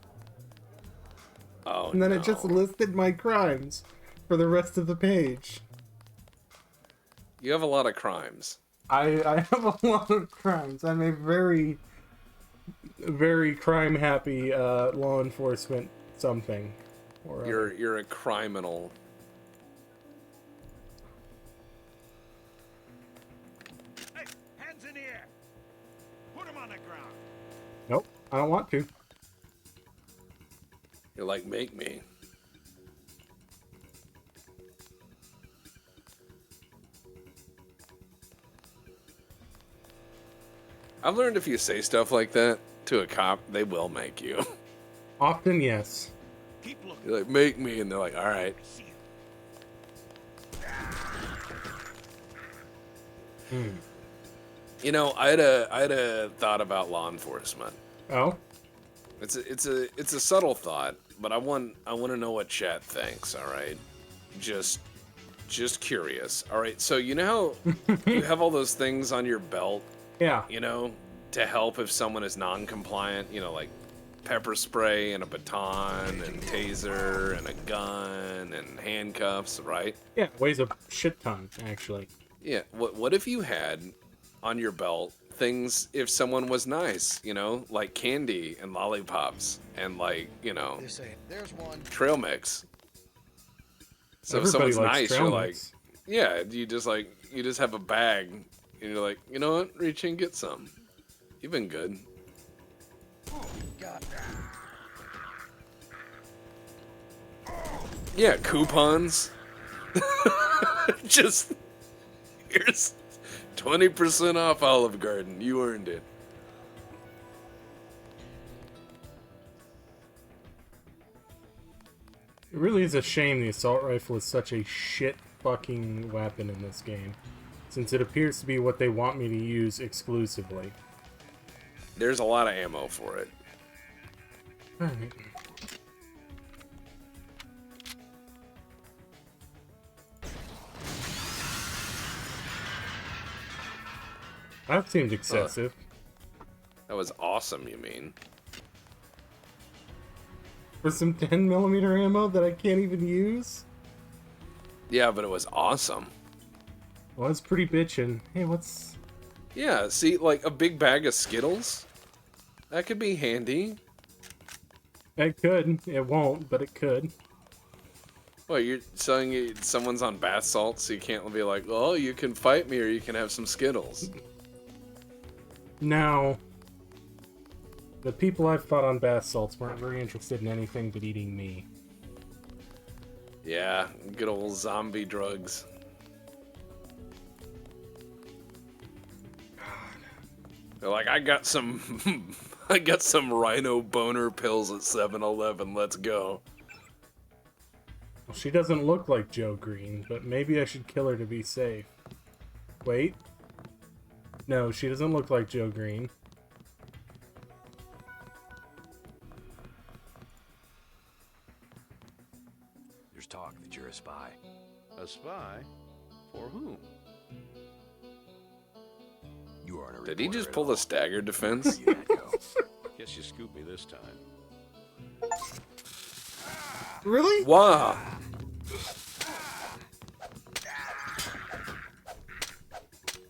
Oh, and then it just listed my crimes for the rest of the page. You have a lot of crimes. I have a lot of crimes. I'm a very, very crime-happy law enforcement something. Or you're a criminal. Hey, hands in the air. Put him on the ground. Nope, I don't want to. You're like, make me. I've learned if you say stuff like that to a cop, they will make you. Often, yes. Keep looking. You're like, make me, and they're like, all right. You know, I had a thought about law enforcement. Oh? It's a subtle thought, but I want to know what chat thinks. All right, just curious. All right, so you know how you have all those things on your belt, Yeah. you know, to help if someone is non-compliant. You know, like pepper spray and a baton and taser and a gun and handcuffs, right? Yeah, it weighs a shit ton, actually. Yeah. What if you had on your belt things if someone was nice, you know, like candy and lollipops and like, you know, There's one. trail mix. So if Everybody someone's likes nice, trail you're like, mix. yeah, you just have a bag and you're like, you know what, reach in and get some. You've been good. God. Yeah, coupons. Just here's 20% off Olive Garden. You earned it. It really is a shame the assault rifle is such a shit fucking weapon in this game, since it appears to be what they want me to use exclusively. There's a lot of ammo for it. Alright. That seemed excessive. That was awesome, you mean? For some 10mm ammo that I can't even use? Yeah, but it was awesome. Well, that's pretty bitchin'. Hey, what's... Yeah, see, like a big bag of Skittles? That could be handy. It could. It won't, but it could. Well, you're saying someone's on bath salts, so you can't be like, oh, you can fight me or you can have some Skittles. Now, the people I've fought on bath salts weren't very interested in anything but eating me. Yeah, good old zombie drugs. They're like, I got some rhino boner pills at 7-Eleven, let's go. Well, she doesn't look like Joe Green, but maybe I should kill her to be safe. Wait. No, she doesn't look like Joe Green. There's talk that you're a spy. A spy? For whom? You aren't a Did he reporter just at pull all. the stagger defense? You can't go. Guess you scooped me this time. Really? Wow.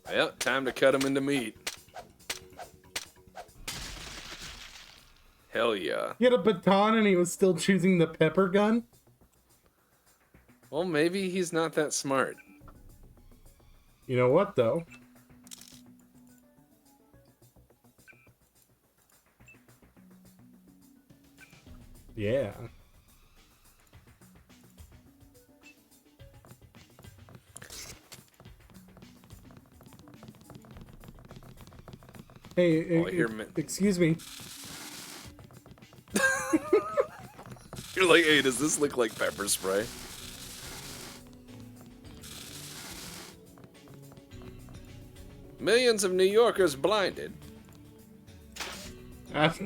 Well, time to cut him into meat. Hell yeah. He had a baton and he was still choosing the pepper gun? Well, maybe he's not that smart. You know what, though? Yeah. Hey, Oh, I hear excuse me. You're like, hey, does this look like pepper spray? Millions of New Yorkers blinded. After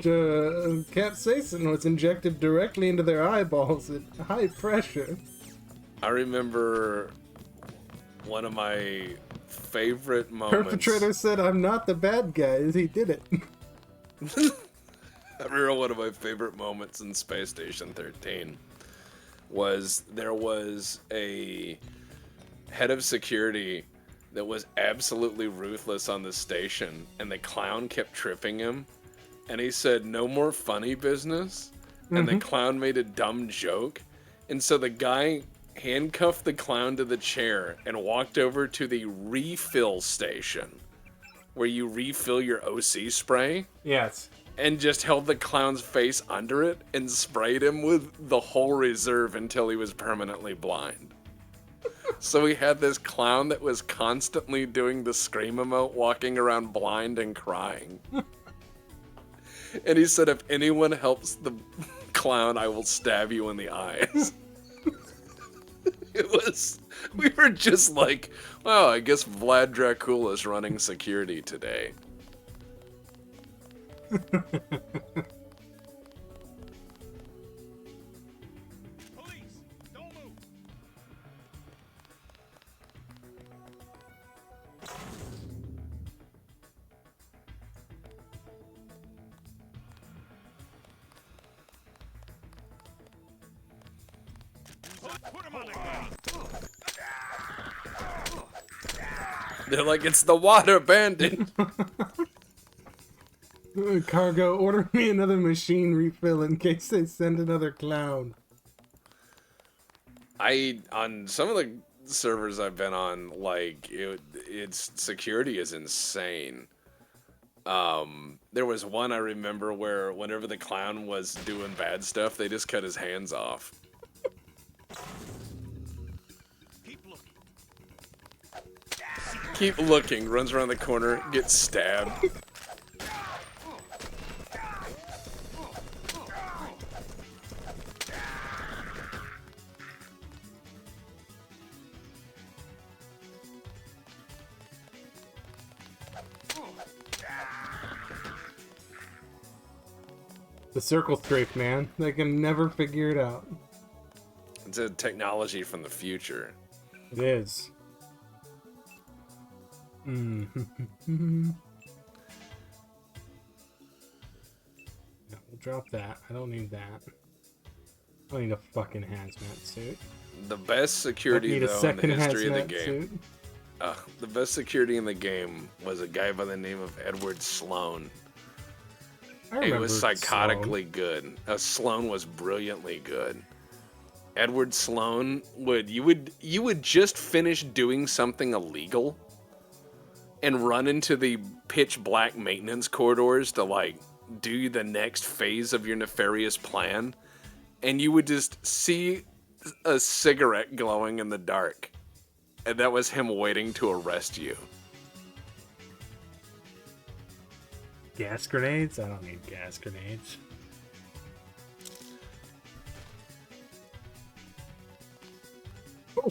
capsaicin was injected directly into their eyeballs at high pressure. I remember one of my favorite moments. Perpetrator said, "I'm not the bad guy." He did it. I remember one of my favorite moments in Space Station 13 was there was a head of security that was absolutely ruthless on the station, and the clown kept tripping him, and he said, "No more funny business," and the clown made a dumb joke, and so the guy handcuffed the clown to the chair and walked over to the refill station where you refill your OC spray. Yes. And just held the clown's face under it and sprayed him with the whole reserve until he was permanently blind. So we had this clown that was constantly doing the scream emote, walking around blind and crying. And he said, if anyone helps the clown, I will stab you in the eyes. It was We were just like, well, I guess Vlad Dracula's running security today. Police, don't move. Put him on the ground. They're like, it's the water bandit. Cargo, order me another machine refill in case they send another clown. On some of the servers I've been on, like, its security is insane. There was one I remember where whenever the clown was doing bad stuff, they just cut his hands off. Keep looking, runs around the corner, gets stabbed. The circle strafe, man. They can never figure it out. It's a technology from the future. It is. Yeah, we'll drop that. I don't need that. I don't need a fucking hazmat suit. The best security, need a though, in the second history of the hazmat game. The best security in the game was a guy by the name of Edward Sloan. He was psychotically good. Sloan was brilliantly good. Edward Sloan you would just finish doing something illegal and run into the pitch black maintenance corridors to like do the next phase of your nefarious plan, and you would just see a cigarette glowing in the dark, and that was him waiting to arrest you. Gas grenades? I don't need gas grenades.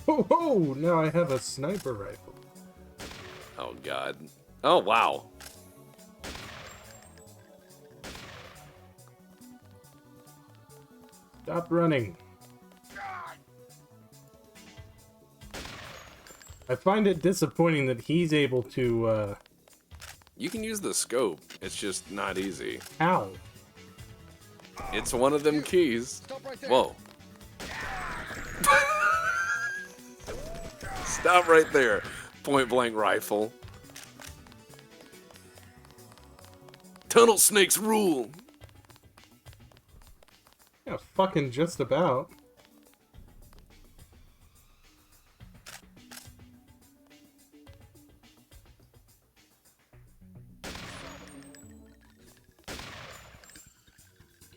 Oh, now I have a sniper rifle. Oh, God. Oh, wow. Stop running. I find it disappointing that he's able to, You can use the scope. It's just not easy. How? It's one of them keys. Whoa. Stop right there. Point blank rifle. Tunnel snakes rule. Yeah, fucking just about.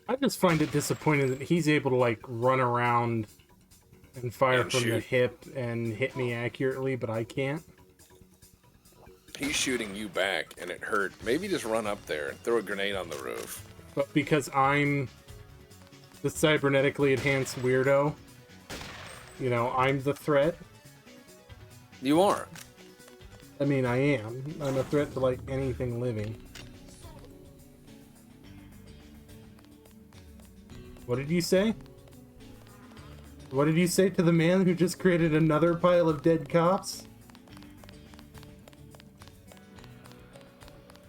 I just find it disappointing that he's able to like run around and fire And from the shoot. hip and hit me accurately, but I can't. He's shooting you back, and it hurt. Maybe just run up there and throw a grenade on the roof. But because I'm the cybernetically enhanced weirdo, you know, I'm the threat. You are. I mean, I am. I'm a threat to like anything living. What did you say? What did you say to the man who just created another pile of dead cops?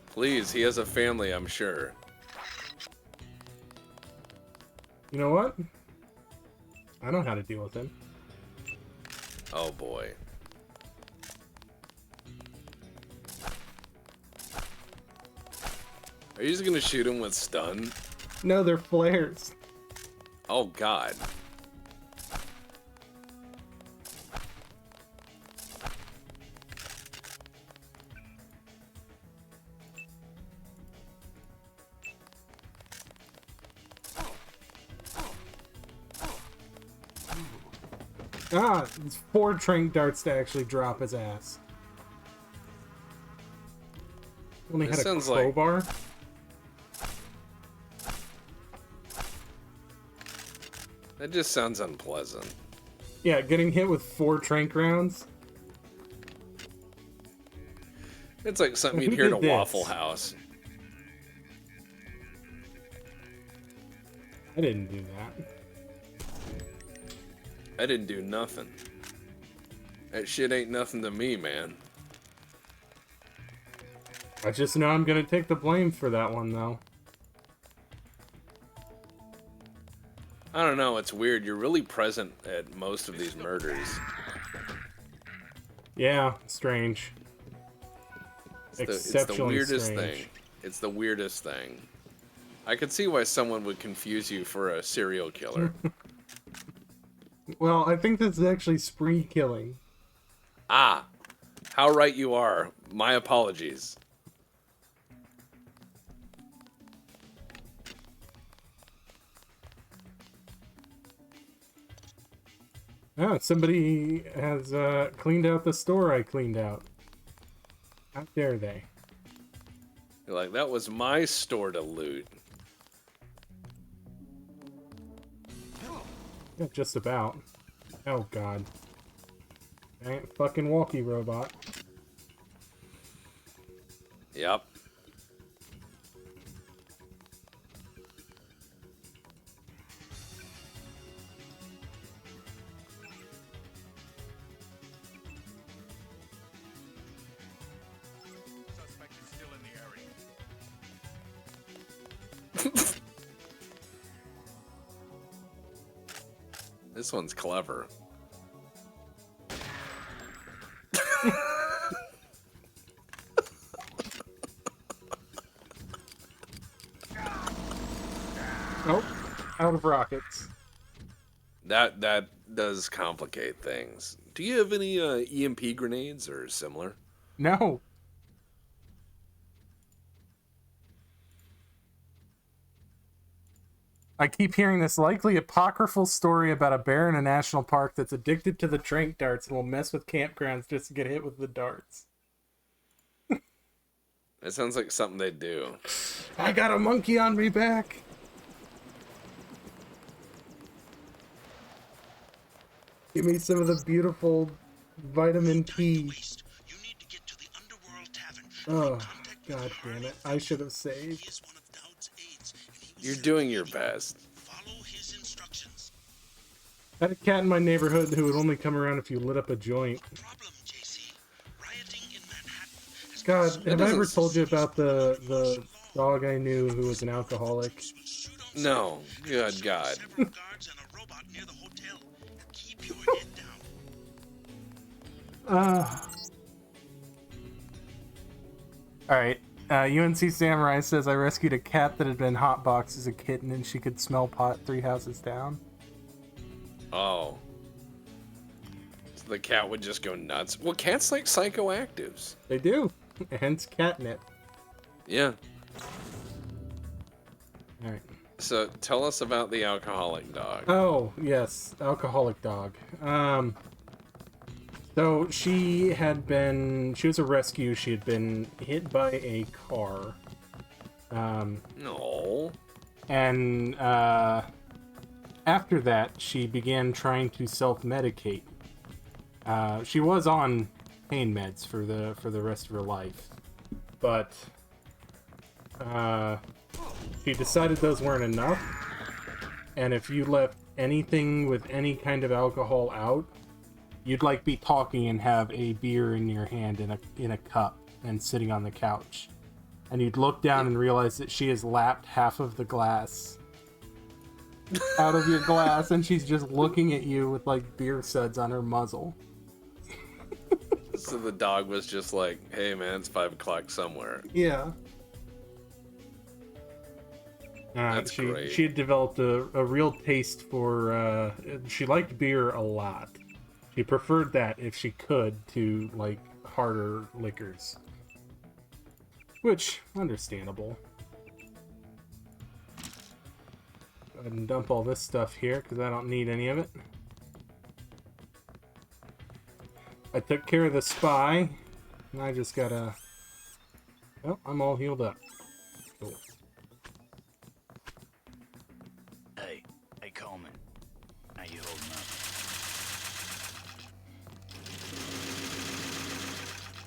Please, he has a family, I'm sure. You know what? I know how to deal with him. Oh boy. Are you just gonna shoot him with stun? No, they're flares. Oh god. Ah, it's 4 trank darts to actually drop his ass. Only This had a sounds like- crowbar. That just sounds unpleasant. Yeah, getting hit with 4 trank rounds. It's like something you'd Who hear at a did this? Waffle House. I didn't do that. I didn't do nothing. That shit ain't nothing to me, man. I just know I'm gonna take the blame for that one, though. I don't know, it's weird. You're really present at most of these murders. Yeah, strange. It's the weirdest strange. thing. It's the weirdest thing. I could see why someone would confuse you for a serial killer. Well, I think this is actually spree killing. Ah, how right you are. My apologies. Oh, somebody has cleaned out the store I cleaned out. How dare they? You're like, that was my store to loot. Yeah, just about. Oh, God. Ain't fucking walkie robot. Yep. Suspect is still in the area. This one's clever. Oh, out of rockets. That does complicate things. Do you have any EMP grenades or similar? No. I keep hearing this likely apocryphal story about a bear in a national park that's addicted to the trank darts and will mess with campgrounds just to get hit with the darts. It sounds like something they do. I got a monkey on me back. Give me some of the beautiful vitamin P. Oh, god damn it. I should have saved. You're doing your best. I had a cat in my neighborhood who would only come around if you lit up a joint. God, have I ever told you about the dog I knew who was an alcoholic? No. Good God. Alright. UNC Samurai says, I rescued a cat that had been hotboxed as a kitten and she could smell pot 3 houses down. Oh. So the cat would just go nuts. Well, cats like psychoactives. They do. Hence catnip. Yeah. Alright. So tell us about the alcoholic dog. Oh, yes. Alcoholic dog. So she was a rescue. She had been hit by a car. No. And after that, she began trying to self-medicate. She was on pain meds for the rest of her life, but she decided those weren't enough. And if you left anything with any kind of alcohol out, you'd like be talking and have a beer in your hand in a cup and sitting on the couch, and you'd look down and realize that she has lapped half of the glass out of your glass, and she's just looking at you with like beer suds on her muzzle. So the dog was just like, hey man, it's 5 o'clock somewhere. Yeah. That's great. She had developed a real taste for, she liked beer a lot. She preferred that, if she could, to, like, harder liquors. Which, understandable. Go ahead and dump all this stuff here, because I don't need any of it. I took care of the spy, and I just gotta... Oh, I'm all healed up. Cool. Hey Coleman. How you holding up?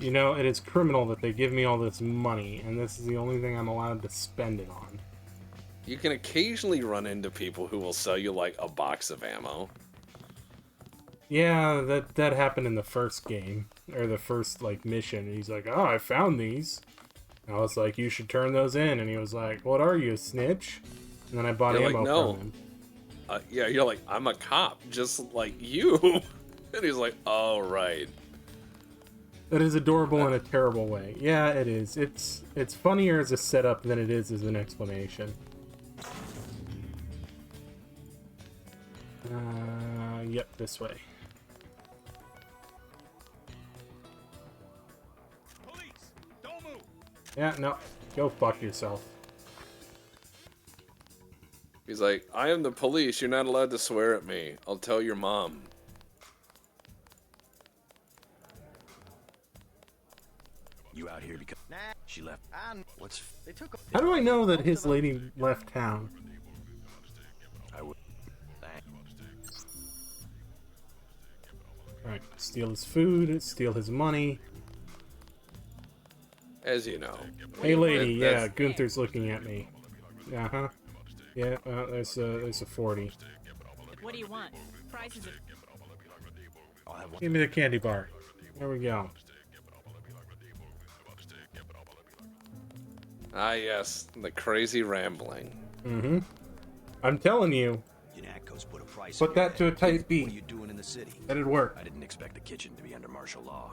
You know, it is criminal that they give me all this money, and this is the only thing I'm allowed to spend it on. You can occasionally run into people who will sell you, like, a box of ammo. Yeah, that happened in the first game, or the first, like, mission. He's like, oh, I found these. And I was like, you should turn those in. And he was like, what are you, a snitch? And then I bought You're ammo like, no. from him. Yeah, you're like, I'm a cop, just like you. And he's like, oh, right. That is adorable in a terrible way. Yeah, it is. It's funnier as a setup than it is as an explanation. Yep, this way. Police, don't move. Yeah, no. Go fuck yourself. He's like, I am the police. You're not allowed to swear at me. I'll tell your mom. You out here because Nah, she left. What's they took a... How do I know that his lady left town? I would. Alright, steal his food, steal his money. As you know. Hey lady, That's- yeah, Gunther's looking at me. Uh-huh. Yeah, there's a 40. What do you want? Prices are... I'll have one. Give me the candy bar. There we go. Ah, yes, the crazy rambling. Mm-hmm. I'm telling you, Unatco's put a price put on your that to a head. tight What are beat. you doing in the city? That'd work. I didn't expect the kitchen to be under martial law.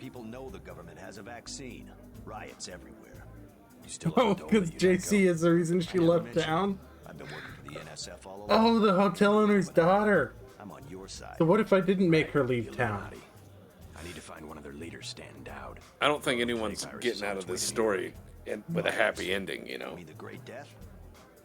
People know the government has a vaccine. Riots everywhere. You still Oh, on the dole because at JC Unatco? is the reason I she never left mentioned town? I've been working for the NSF all along. Oh, the hotel owner's daughter. I'm on your side. So what if I didn't make her leave The town? Illuminati. I need to find one of their leaders standing down. I don't think anyone's getting out of this story with a happy ending, you know. Me the Great Death?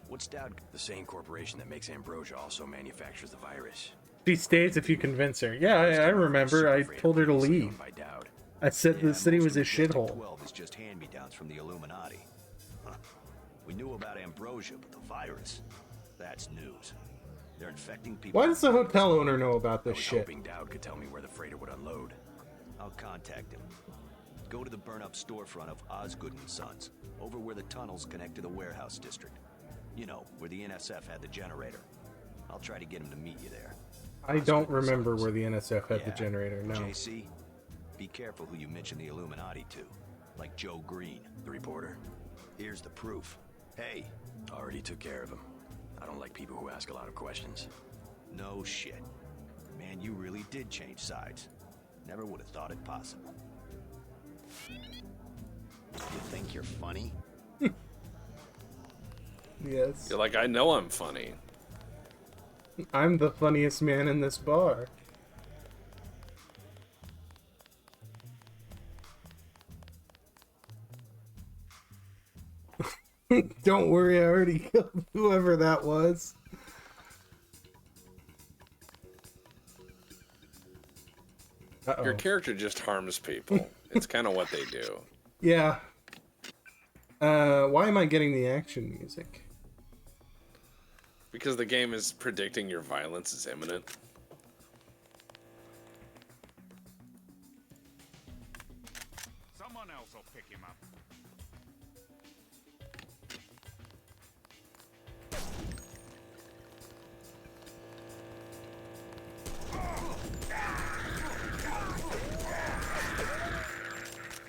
What's Dowd? The same corporation that makes ambrosia also manufactures the virus. She stays if you convince her. Yeah, I remember. I told her to leave. By Dowd. I said the city most was a of District shithole. 12 is just hand-me-downs from the Illuminati. Huh. We knew about ambrosia, but the virus, that's news. They're infecting people. Why does the hotel owner know about I this was shit? hoping Dowd could tell me where the freighter would unload. I'll contact him. Go to the burn-up storefront of Osgood and Sons, over where the tunnels connect to the warehouse district. You know, where the NSF had the generator. I'll try to get him to meet you there. I don't remember where the NSF had the Yeah. generator, no. JC, be careful who you mention the Illuminati to. Like Joe Green, the reporter. Here's the proof. Hey, already took care of him. I don't like people who ask a lot of questions. No shit. Man, you really did change sides. Never would have thought it possible. You think you're funny? Yes. You're like, I know I'm funny. I'm the funniest man in this bar. Don't worry, I already killed whoever that was. Uh-oh. Your character just harms people. It's kind of what they do. Yeah. Why am I getting the action music? Because the game is predicting your violence is imminent. Someone else will pick him up.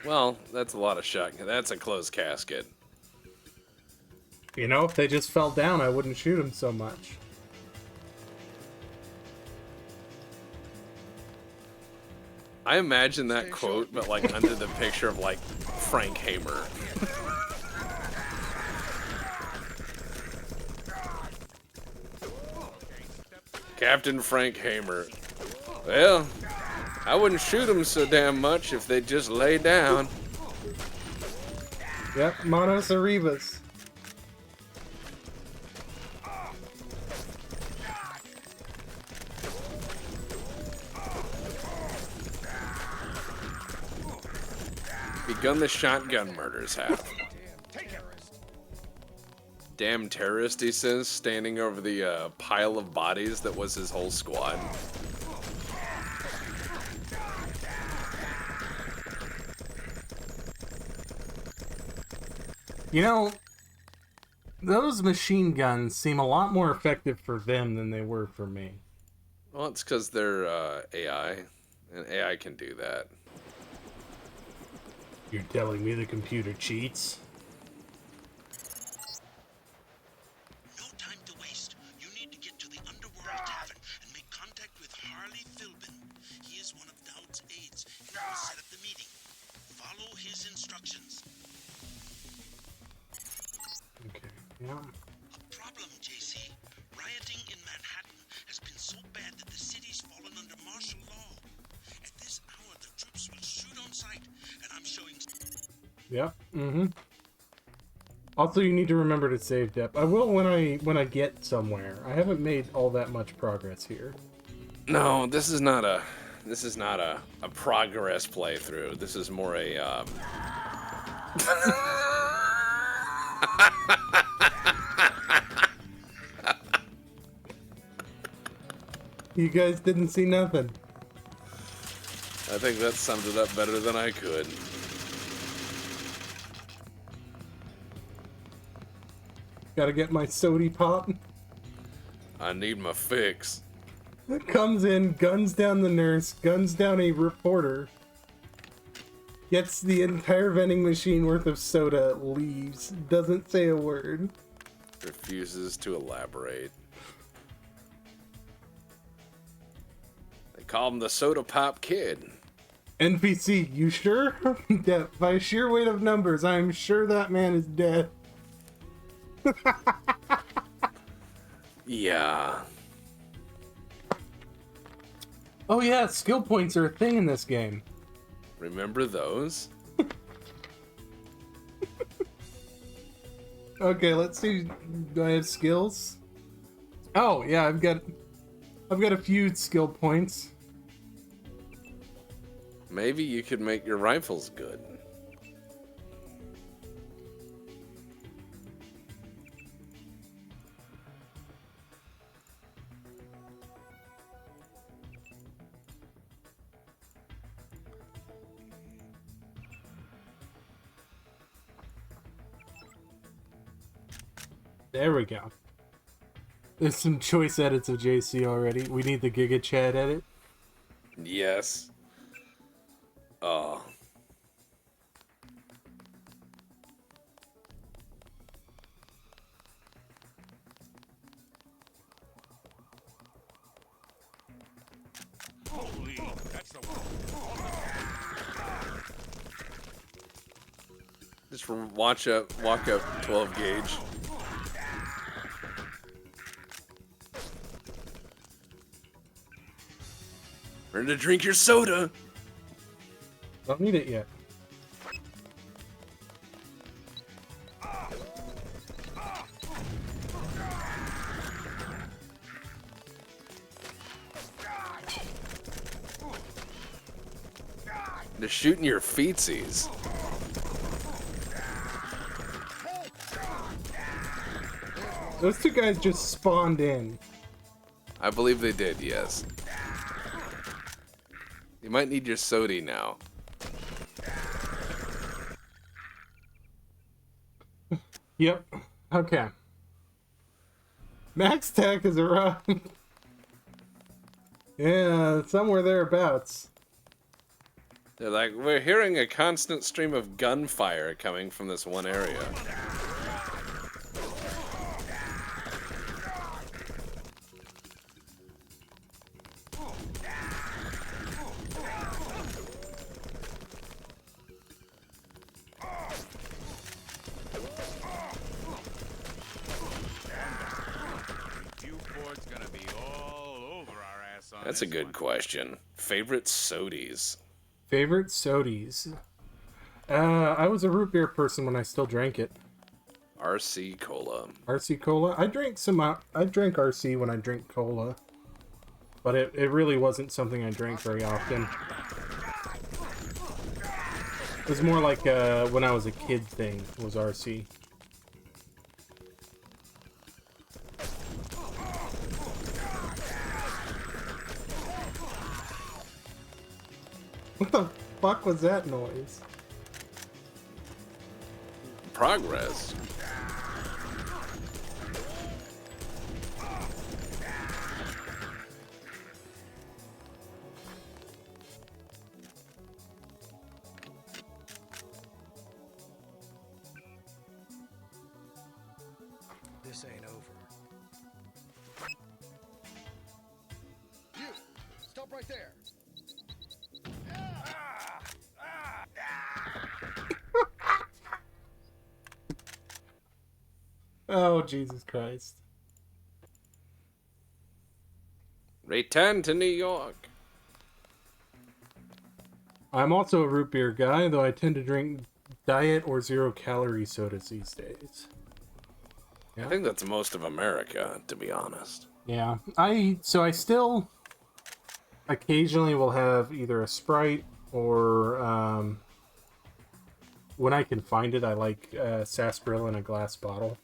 Well, that's a lot of shotgun. That's a closed casket. You know, if they just fell down, I wouldn't shoot them so much. I imagine that quote, but like under the picture of like Frank Hamer. Captain Frank Hamer. Well, I wouldn't shoot them so damn much if they'd just lay down. Yep, Manos Arribas. Begun the shotgun murders have. Damn terrorist, he says, standing over the pile of bodies that was his whole squad. You know, those machine guns seem a lot more effective for them than they were for me. Well, it's because they're AI, and AI can do that. You're telling me the computer cheats? No time to waste. You need to get to the Underworld Tavern and make contact with Harley Philbin. He is one of Dowd's aides and will set up the meeting. Follow his instructions. Okay, yeah. A problem, JC. Rioting in Manhattan has been so bad that the city's fallen under martial law. At this hour, the troops will shoot on sight, and I'm showing... Yep. Mm-hmm. Also, you need to remember to save Dep. I will when I get somewhere. I haven't made all that much progress here. No, this is not a progress playthrough. This is more a You guys didn't see nothing. I think that summed it up better than I could. Gotta get my sody pop. I need my fix. Comes in, guns down the nurse, guns down a reporter. Gets the entire vending machine worth of soda, leaves, doesn't say a word. Refuses to elaborate. They call him the Soda Pop Kid. NPC, you sure? Dep, by sheer weight of numbers, I am sure that man is dead. Yeah. Oh yeah, skill points are a thing in this game. Remember those? Okay, let's see. Do I have skills? Oh yeah, I've got a few skill points. Maybe you could make your rifles good. There we go. There's some choice edits of JC already. We need the Giga Chad edit. Yes. Oh. Holy, that's the one. Just walk up 12 gauge. Learn to drink your soda. Don't need it yet. They're shooting your feetsies. Those two guys just spawned in. I believe they did, yes. You might need your sody now. Yep. Okay. Max Tech has arrived. Yeah, somewhere thereabouts. They're like, we're hearing a constant stream of gunfire coming from this one area. That's a good question. Favorite sodies? Favorite sodies? I was a root beer person when I still drank it. RC Cola. RC Cola? I drank RC when I drank cola. But it really wasn't something I drank very often. It was more like when I was a kid thing, was RC. What the fuck was that noise? progress. This ain't over. You! Stop right there! Oh, Jesus Christ. Return to New York. I'm also a root beer guy, though I tend to drink diet or 0-calorie sodas these days. I think that's most of America, to be honest. Yeah, I still occasionally will have either a Sprite or when I can find it, I like sarsaparilla in a glass bottle.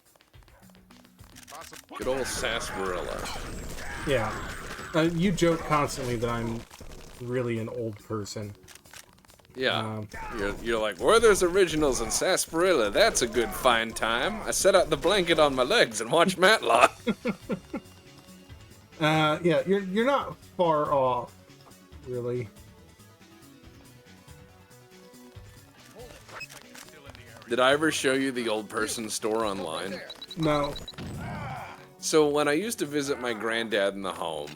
Good old sarsaparilla. Yeah, you joke constantly that I'm really an old person. Yeah, you're like, Werther's Originals and sarsaparilla, that's a good fine time. I set out the blanket on my legs and watch Matlock. Yeah, you're not far off, really. Did I ever show you the old person store online? No. So when I used to visit my granddad in the home,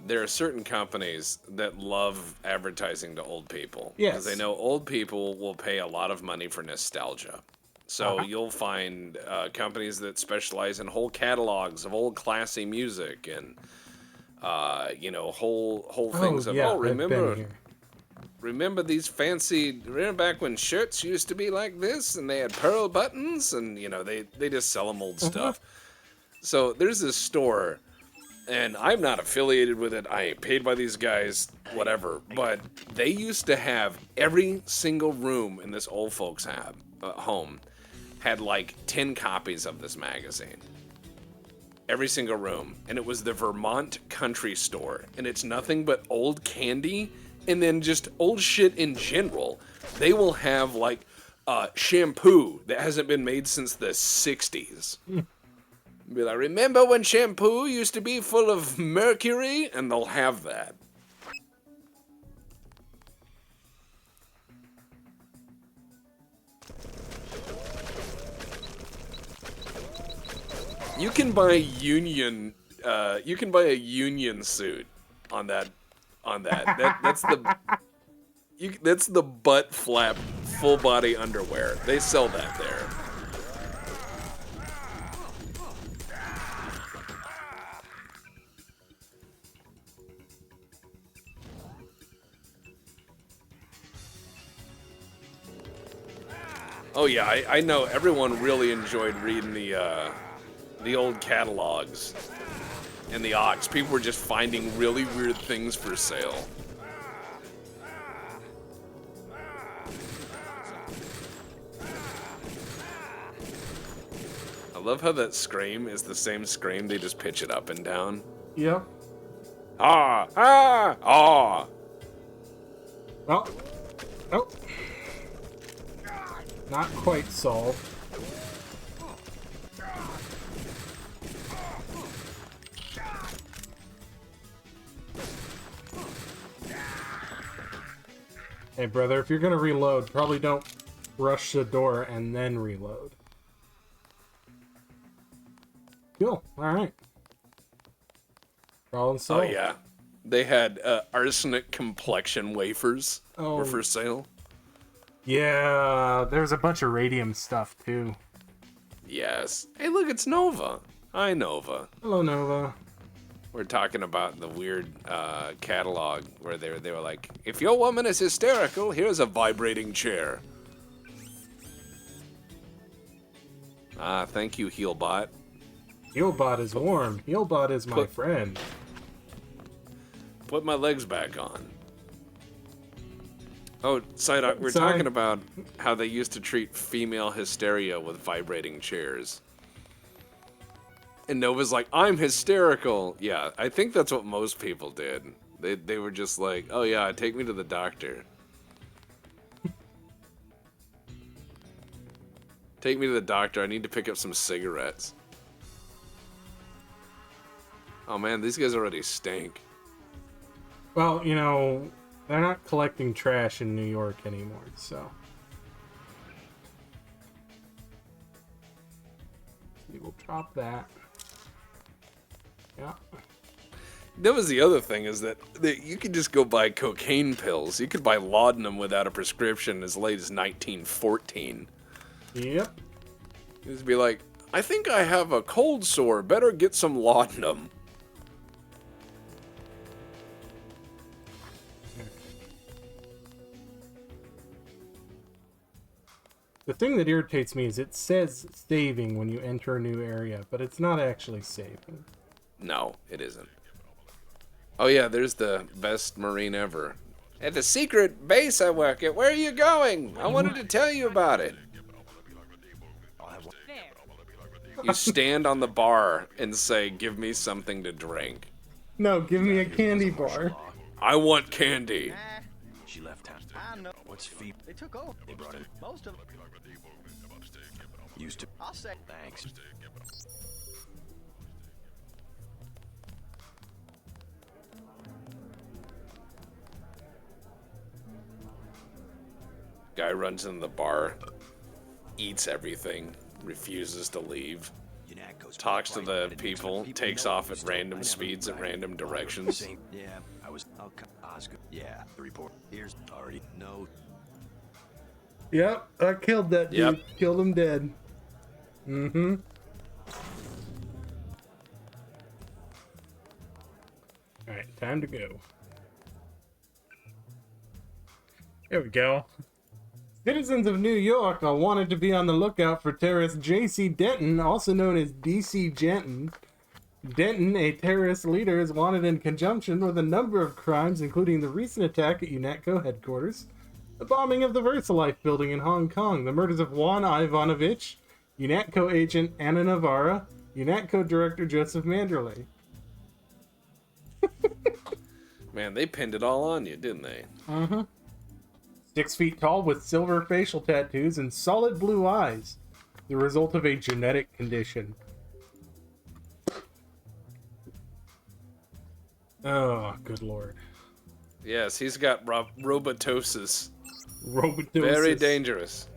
there are certain companies that love advertising to old people. Yes. Because they know old people will pay a lot of money for nostalgia. So you'll find companies that specialize in whole catalogs of old classy music and, whole things of, remember these fancy, remember back when shirts used to be like this and they had pearl buttons and, they just sell them old stuff. So there's this store, and I'm not affiliated with it. I ain't paid by these guys, whatever. But they used to have every single room in this old folks' home had like 10 copies of this magazine. Every single room. And it was the Vermont Country Store. And it's nothing but old candy and then just old shit in general. They will have like shampoo that hasn't been made since the 60s. Be like, remember when shampoo used to be full of mercury? And they'll have that. You can buy a union suit on that. That's the butt flap full body underwear. They sell that there. Oh yeah, I know everyone really enjoyed reading the old catalogs and the Ox. People were just finding really weird things for sale. I love how that scream is the same scream, they just pitch it up and down. Yeah. Ah! Ah! Ah! Well. Oh. Not quite solved. Hey, brother, if you're gonna reload, probably don't rush the door and then reload. Cool. Alright. Problem solved. Oh, yeah. They had arsenic complexion wafers were for sale. Yeah, there's a bunch of radium stuff, too. Yes. Hey, look, it's Nova. Hi, Nova. Hello, Nova. We're talking about the weird catalog where they were like, if your woman is hysterical, here's a vibrating chair. Ah, thank you, Healbot. Healbot is warm. Healbot is my friend. Put my legs back on. Oh, Psyduck, we're talking about how they used to treat female hysteria with vibrating chairs. And Nova's like, I'm hysterical. Yeah, I think that's what most people did. They were just like, oh yeah, take me to the doctor. Take me to the doctor. I need to pick up some cigarettes. Oh man, these guys already stink. Well, you know, they're not collecting trash in New York anymore, so. We will drop that. Yeah. That was the other thing, is that you could just go buy cocaine pills. You could buy laudanum without a prescription as late as 1914. Yep. Just be like, I think I have a cold sore. Better get some laudanum. The thing that irritates me is it says saving when you enter a new area, but it's not actually saving. No, it isn't. Oh yeah, there's the best Marine ever. At the secret base I work at. Where are you going? I wanted to tell you about it. There. You stand on the bar and say, give me something to drink. No, give me a candy bar. I want candy. She left town. I know. What's fee? They took over. They brought in. Most of them. Used to. I'll say. Thanks. Guy runs in the bar, eats everything, refuses to leave, talks to the people, takes off at random speeds at random directions. Yeah, I was. Oscar. Yeah, the report. Here's already no. Yep, I killed that dude. Yep. Killed him dead. Mm-hmm. Alright, time to go. There we go. Citizens of New York are wanted to be on the lookout for terrorist J.C. Denton, also known as D.C. Jenton. Denton, a terrorist leader, is wanted in conjunction with a number of crimes, including the recent attack at UNATCO headquarters, the bombing of the VersaLife building in Hong Kong, the murders of Juan Ivanovich, UNATCO agent Anna Navarra, UNATCO director Joseph Manderley. Man, they pinned it all on you, didn't they? Mm-hmm. 6 feet tall with silver facial tattoos and solid blue eyes, the result of a genetic condition. Oh, good lord. Yes, he's got robotosis. Robotosis. Very dangerous.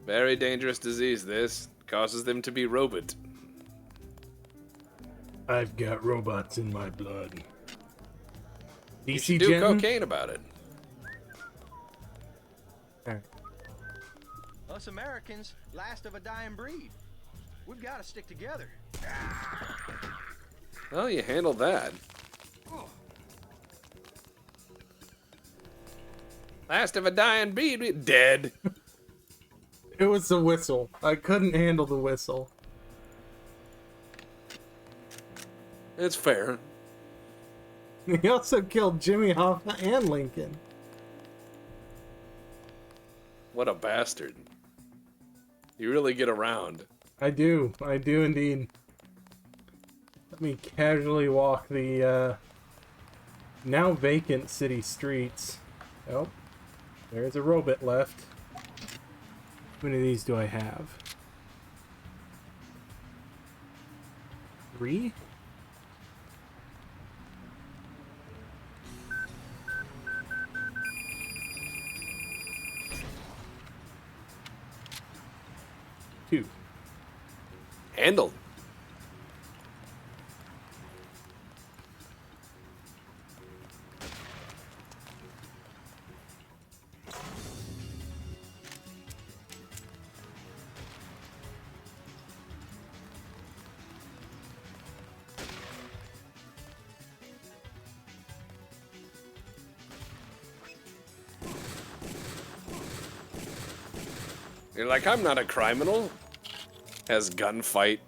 Very dangerous disease, this. Causes them to be robot. I've got robots in my blood. You should do cocaine about it. Us Americans, last of a dying breed. We've got to stick together. Well, you handled that. Last of a dying breed, dead. It was the whistle. I couldn't handle the whistle. It's fair. He also killed Jimmy Hoffa and Lincoln. What a bastard. You really get around. I do indeed. Let me casually walk the now vacant city streets. Oh, there's a robot left. How many of these do I have? 3? Two. Handled. You're like, I'm not a criminal. Has gunfight.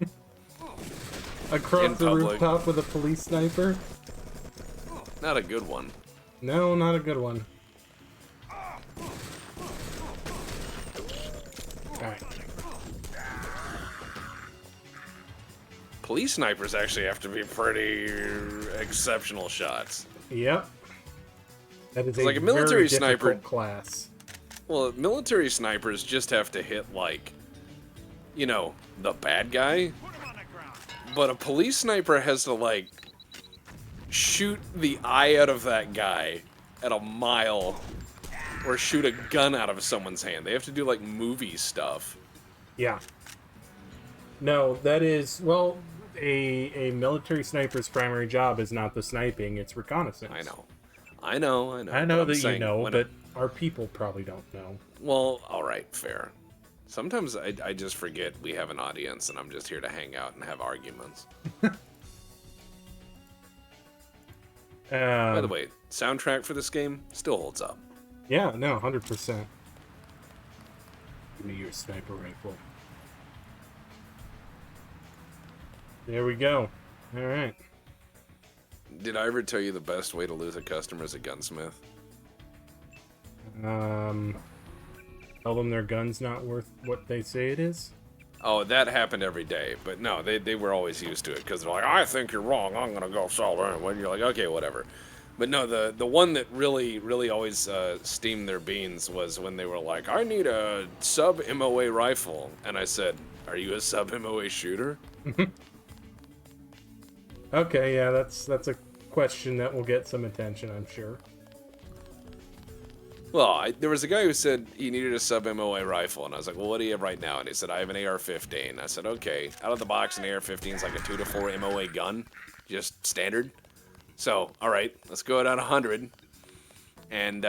Across the rooftop with a police sniper? Not a good one. No, not a good one. Alright. Police snipers actually have to be pretty exceptional shots. Yep. That is like a military very sniper class. Well, military snipers just have to hit, like, you know, the bad guy. But a police sniper has to, like, shoot the eye out of that guy at a mile or shoot a gun out of someone's hand. They have to do, like, movie stuff. Yeah. No, that is, well, a military sniper's primary job is not the sniping, it's reconnaissance. I know. I know. I know that saying, you know, but our people probably don't know. Well, all right, fair. Sometimes I just forget we have an audience and I'm just here to hang out and have arguments. By the way, soundtrack for this game still holds up. Yeah, no, 100%. Give me your sniper rifle. There we go. All right. Did I ever tell you the best way to lose a customer is a gunsmith? Tell them their gun's not worth what they say it is? Oh, that happened every day. But no, they were always used to it because they're like, I think you're wrong. I'm going to go sell it anyway. And you're like, okay, whatever. But no, the one that really always steamed their beans was when they were like, I need a sub-MOA rifle. And I said, are you a sub-MOA shooter? Okay, yeah, that's a question that will get some attention, I'm sure. Well, there was a guy who said he needed a sub-MOA rifle, and I was like, well, what do you have right now? And he said, I have an AR-15. I said, okay, out of the box, an AR-15 is like a 2 to 4 MOA gun, just standard. So, all right, let's go at 100, and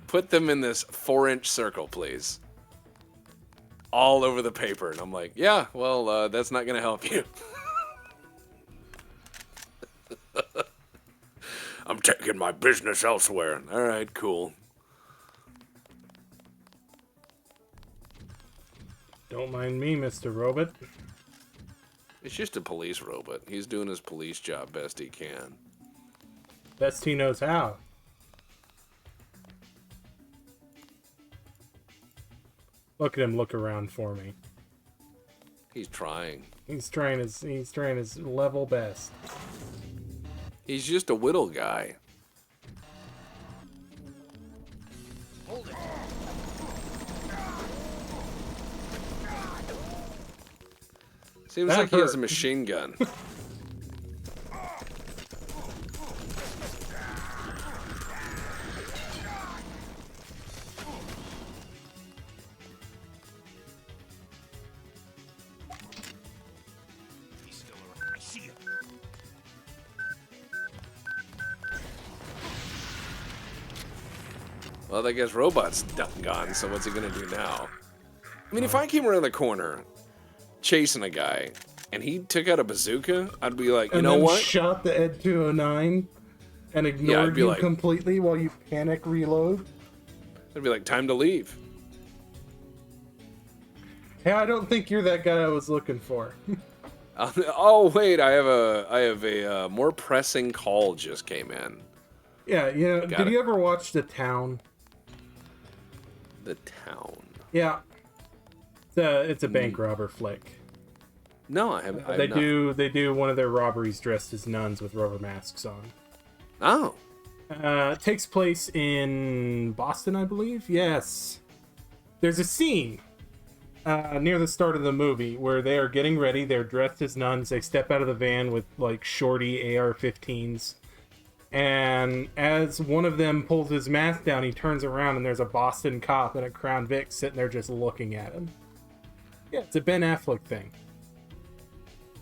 put them in this 4-inch circle, please. All over the paper, and I'm like, yeah, well, that's not going to help you. I'm taking my business elsewhere. All right, cool. Don't mind me, Mr. Robot. It's just a police robot. He's doing his police job best he can. Best he knows how. Look at him look around for me. He's trying. He's trying his level best. He's just a whittle guy. Hold it. Seems That like he has a hurt. machine gun. He's still around. I see him. Well, I guess robot's gone, so what's he gonna do now? I mean, if I came around the corner chasing a guy and he took out a bazooka, I'd be like, you And know then what? shot the Ed 209 and I'd ignored be you like- completely while you panic reload. I'd be like, time to leave. Hey, I don't think you're that guy I was looking for. Oh wait, I have a more pressing call just came in. Yeah, you know, Got did it. you ever watch The Town? The Town. Yeah. It's a bank robber flick. No, I haven't. They do one of their robberies dressed as nuns with rubber masks on. Oh. It takes place in Boston, I believe. Yes. There's a scene near the start of the movie where they are getting ready. They're dressed as nuns. They step out of the van with like shorty AR-15s. And as one of them pulls his mask down, he turns around and there's a Boston cop and a Crown Vic sitting there just looking at him. Yeah, it's a Ben Affleck thing.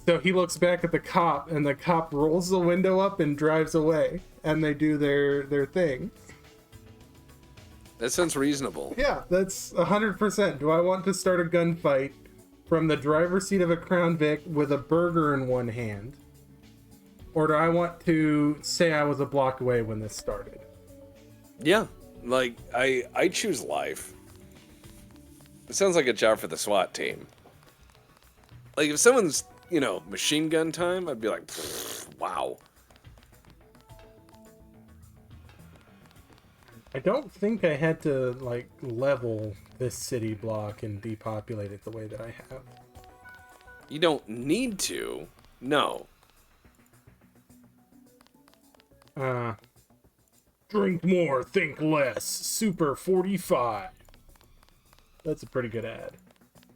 So he looks back at the cop, and the cop rolls the window up and drives away, and they do their thing. That sounds reasonable. Yeah, that's 100%. Do I want to start a gunfight from the driver's seat of a Crown Vic with a burger in one hand? Or do I want to say I was a block away when this started? Yeah, like I choose life. It sounds like a job for the SWAT team. Like if someone's, you know, machine gun time, I'd be like, wow. I don't think I had to like level this city block and depopulate it the way that I have. You don't need to. No. Drink more, think less. Super 45. That's a pretty good ad.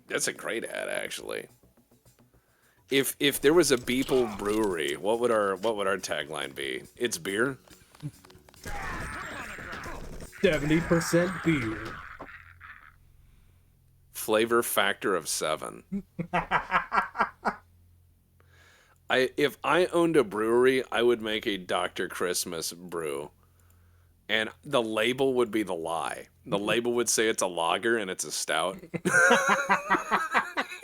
That's a great ad, actually. If there was a Beeple brewery, what would our tagline be? It's beer? 70% beer. Flavor factor of 7. If I owned a brewery, I would make a Dr. Christmas brew. And the label would be the lie. The label would say it's a lager and it's a stout.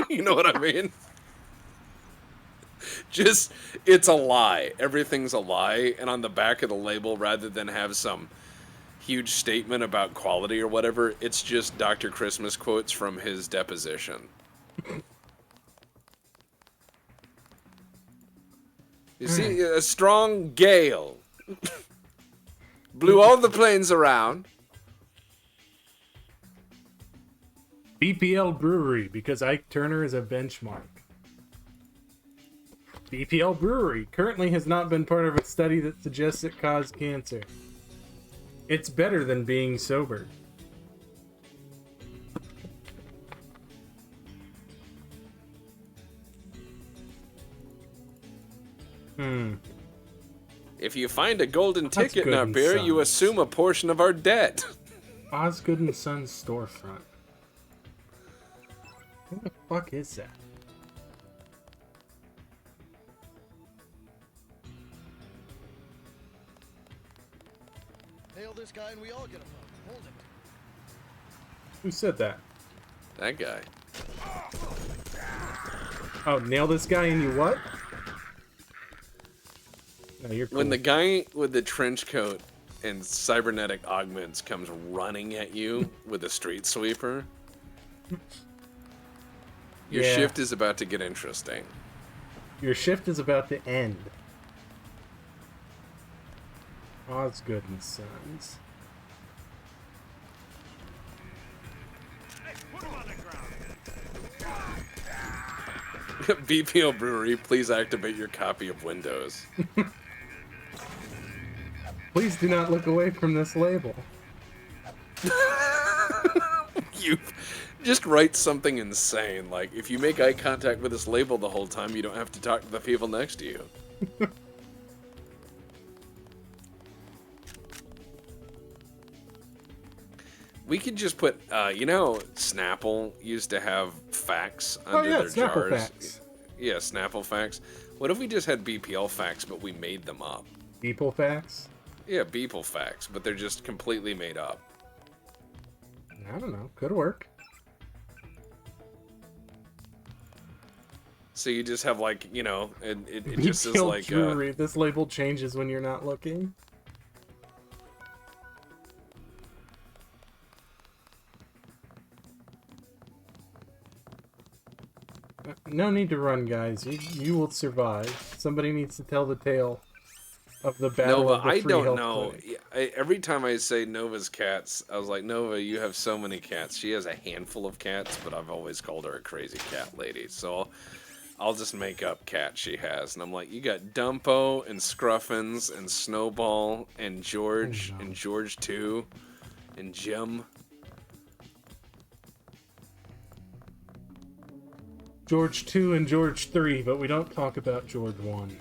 You know what I mean? Just, it's a lie. Everything's a lie. And on the back of the label, rather than have some huge statement about quality or whatever, it's just Dr. Christmas quotes from his deposition. You see, a strong gale blew all the planes around. BPL Brewery, because Ike Turner is a benchmark. BPL Brewery currently has not been part of a study that suggests it caused cancer. It's better than being sober. If you find a golden That's ticket in our Good beer, and you Sons. assume a portion of our debt. Osgood and Sons storefront. What the fuck is that? Nail this guy and we all get a phone. Hold it. Who said that? That guy. Oh, nail this guy and you what? No, you're cool. When the guy with the trench coat and cybernetic augments comes running at you with a street sweeper, your Yeah. shift is about to get interesting. Your shift is about to end. Osgood and Sons. Hey, put him on the ground. BPL Brewery, please activate your copy of Windows. Please do not look away from this label. You just write something insane, like, if you make eye contact with this label the whole time, you don't have to talk to the people next to you. We could just put, Snapple used to have facts under their Snapple jars. facts. Yeah, Snapple facts. What if we just had BPL facts, but we made them up? People facts? Yeah, Beeple facts, but they're just completely made up. I don't know. Could work. So you just have it just says BPL like Jewelry. This label changes when you're not looking. No need to run, guys. You will survive. Somebody needs to tell the tale of the battle Nova. of the I free don't health know. clinic. Every time I say Nova's cats, I was like, Nova, you have so many cats. She has a handful of cats, but I've always called her a crazy cat lady. So I'll just make up cats she has, and I'm like, you got Dumpo and Scruffins and Snowball and George and George 2 and Jim. George 2 and George 3, but we don't talk about George 1.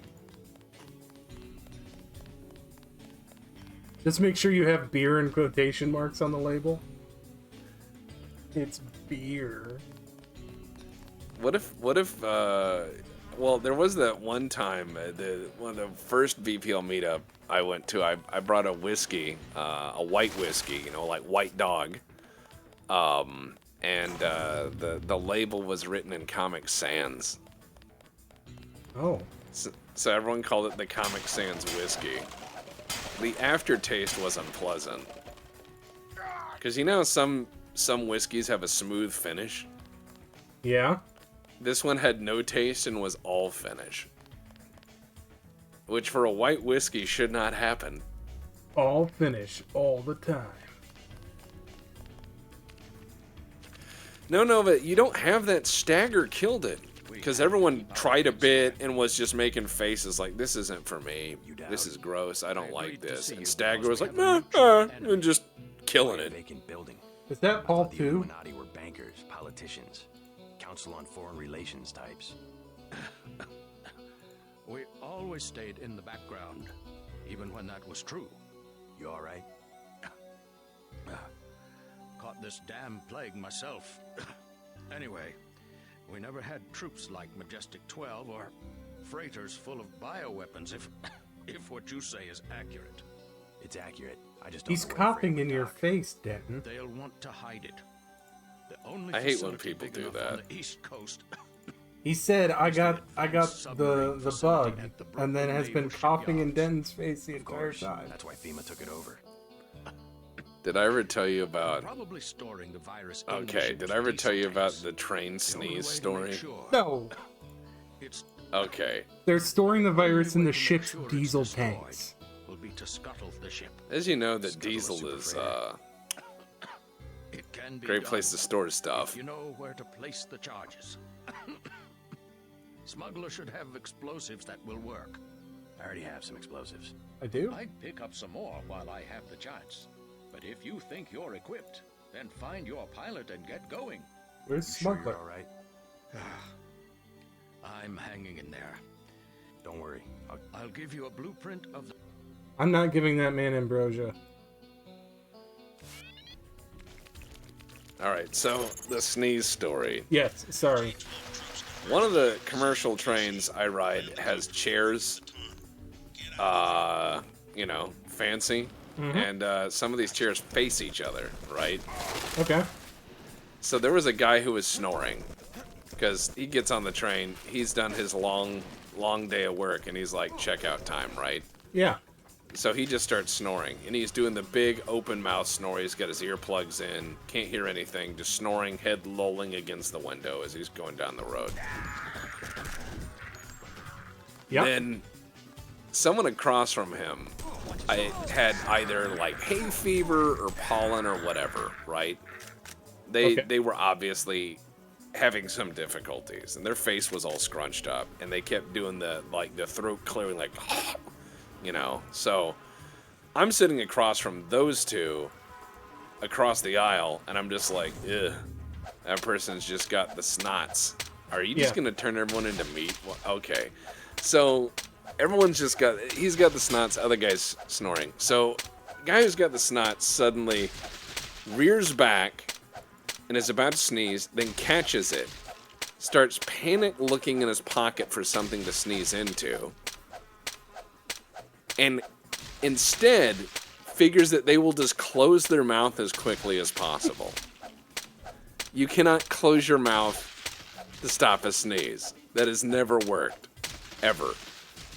Just make sure you have beer in quotation marks on the label. It's beer. What if well, there was that one time, one of the first BPL meetup I went to, I brought a whiskey, a white whiskey, like White Dog. And the label was written in Comic Sans. Oh. So everyone called it the Comic Sans whiskey. The aftertaste was unpleasant. Because some whiskeys have a smooth finish. Yeah? This one had no taste and was all finish. Which for a white whiskey should not happen. All finish, all the time. No, but you don't have that. Stagger killed it. Because everyone tried a bit and was just making faces like, this isn't for me. This is gross. I don't like this. And Stagger was like, and just killing it. Is that Paul 2? doctors, politicians, Council on Foreign Relations types. We always stayed in the background, even when that was true. You all right? Caught this damn plague myself. Anyway, we never had troops like Majestic 12 or freighters full of bioweapons, if what you say is accurate. It's accurate. I just don't He's know where coughing Frank in your Doc. face, Denton. They'll want to hide it. The only I hate when facility people big do enough that. on the East Coast. He said, I got the Submarine bug, facility at the and then Brooklyn has been Naval coughing in Shipyards. Denton's face the Of entire course. time. That's why FEMA took it over. Did I ever tell you about... Probably storing the virus in the Okay, ship's did I ever tell you diesel about tanks. the train The only way sneeze to make story? sure No, it's Okay. they're storing the virus in only the way to make ship's sure it's diesel destroyed tanks. will be to scuttle the ship. As you know, that Scuttle a Diesel super is freighter. It can be great done place to store if stuff. you know where to place the charges. Smuggler should have explosives that will work. I already have some explosives. I do? I'd pick up some more while I have the chance. But if you think you're equipped, then find your pilot and get going. Where's Sure Smuggler? you're all right? I'm hanging in there. Don't worry. I'll give you a blueprint of the... I'm not giving that man ambrosia. Alright, so the sneeze story. Yes, sorry. One of the commercial trains I ride has chairs, you know, fancy. And some of these chairs face each other, right? Okay. So there was a guy who was snoring because he gets on the train. He's done his long day of work, and he's like checkout time, right? Yeah. So he just starts snoring, and he's doing the big open mouth snore. He's got his earplugs in, can't hear anything, just snoring, head lolling against the window as he's going down the road. Yep. Then someone across from him I had either like hay fever or pollen or whatever, right? They were obviously having some difficulties, and their face was all scrunched up, and they kept doing the throat clearing, like, you know. So I'm sitting across from those two across the aisle, and I'm just like, ugh, that person's just got the snots. Are you just gonna turn everyone into meat? Well, okay. So everyone's just he's got the snots, other guy's snoring. So guy who's got the snots suddenly rears back and is about to sneeze, then catches it, starts panic looking in his pocket for something to sneeze into, and instead figures that they will just close their mouth as quickly as possible. You cannot close your mouth to stop a sneeze. That has never worked. Ever.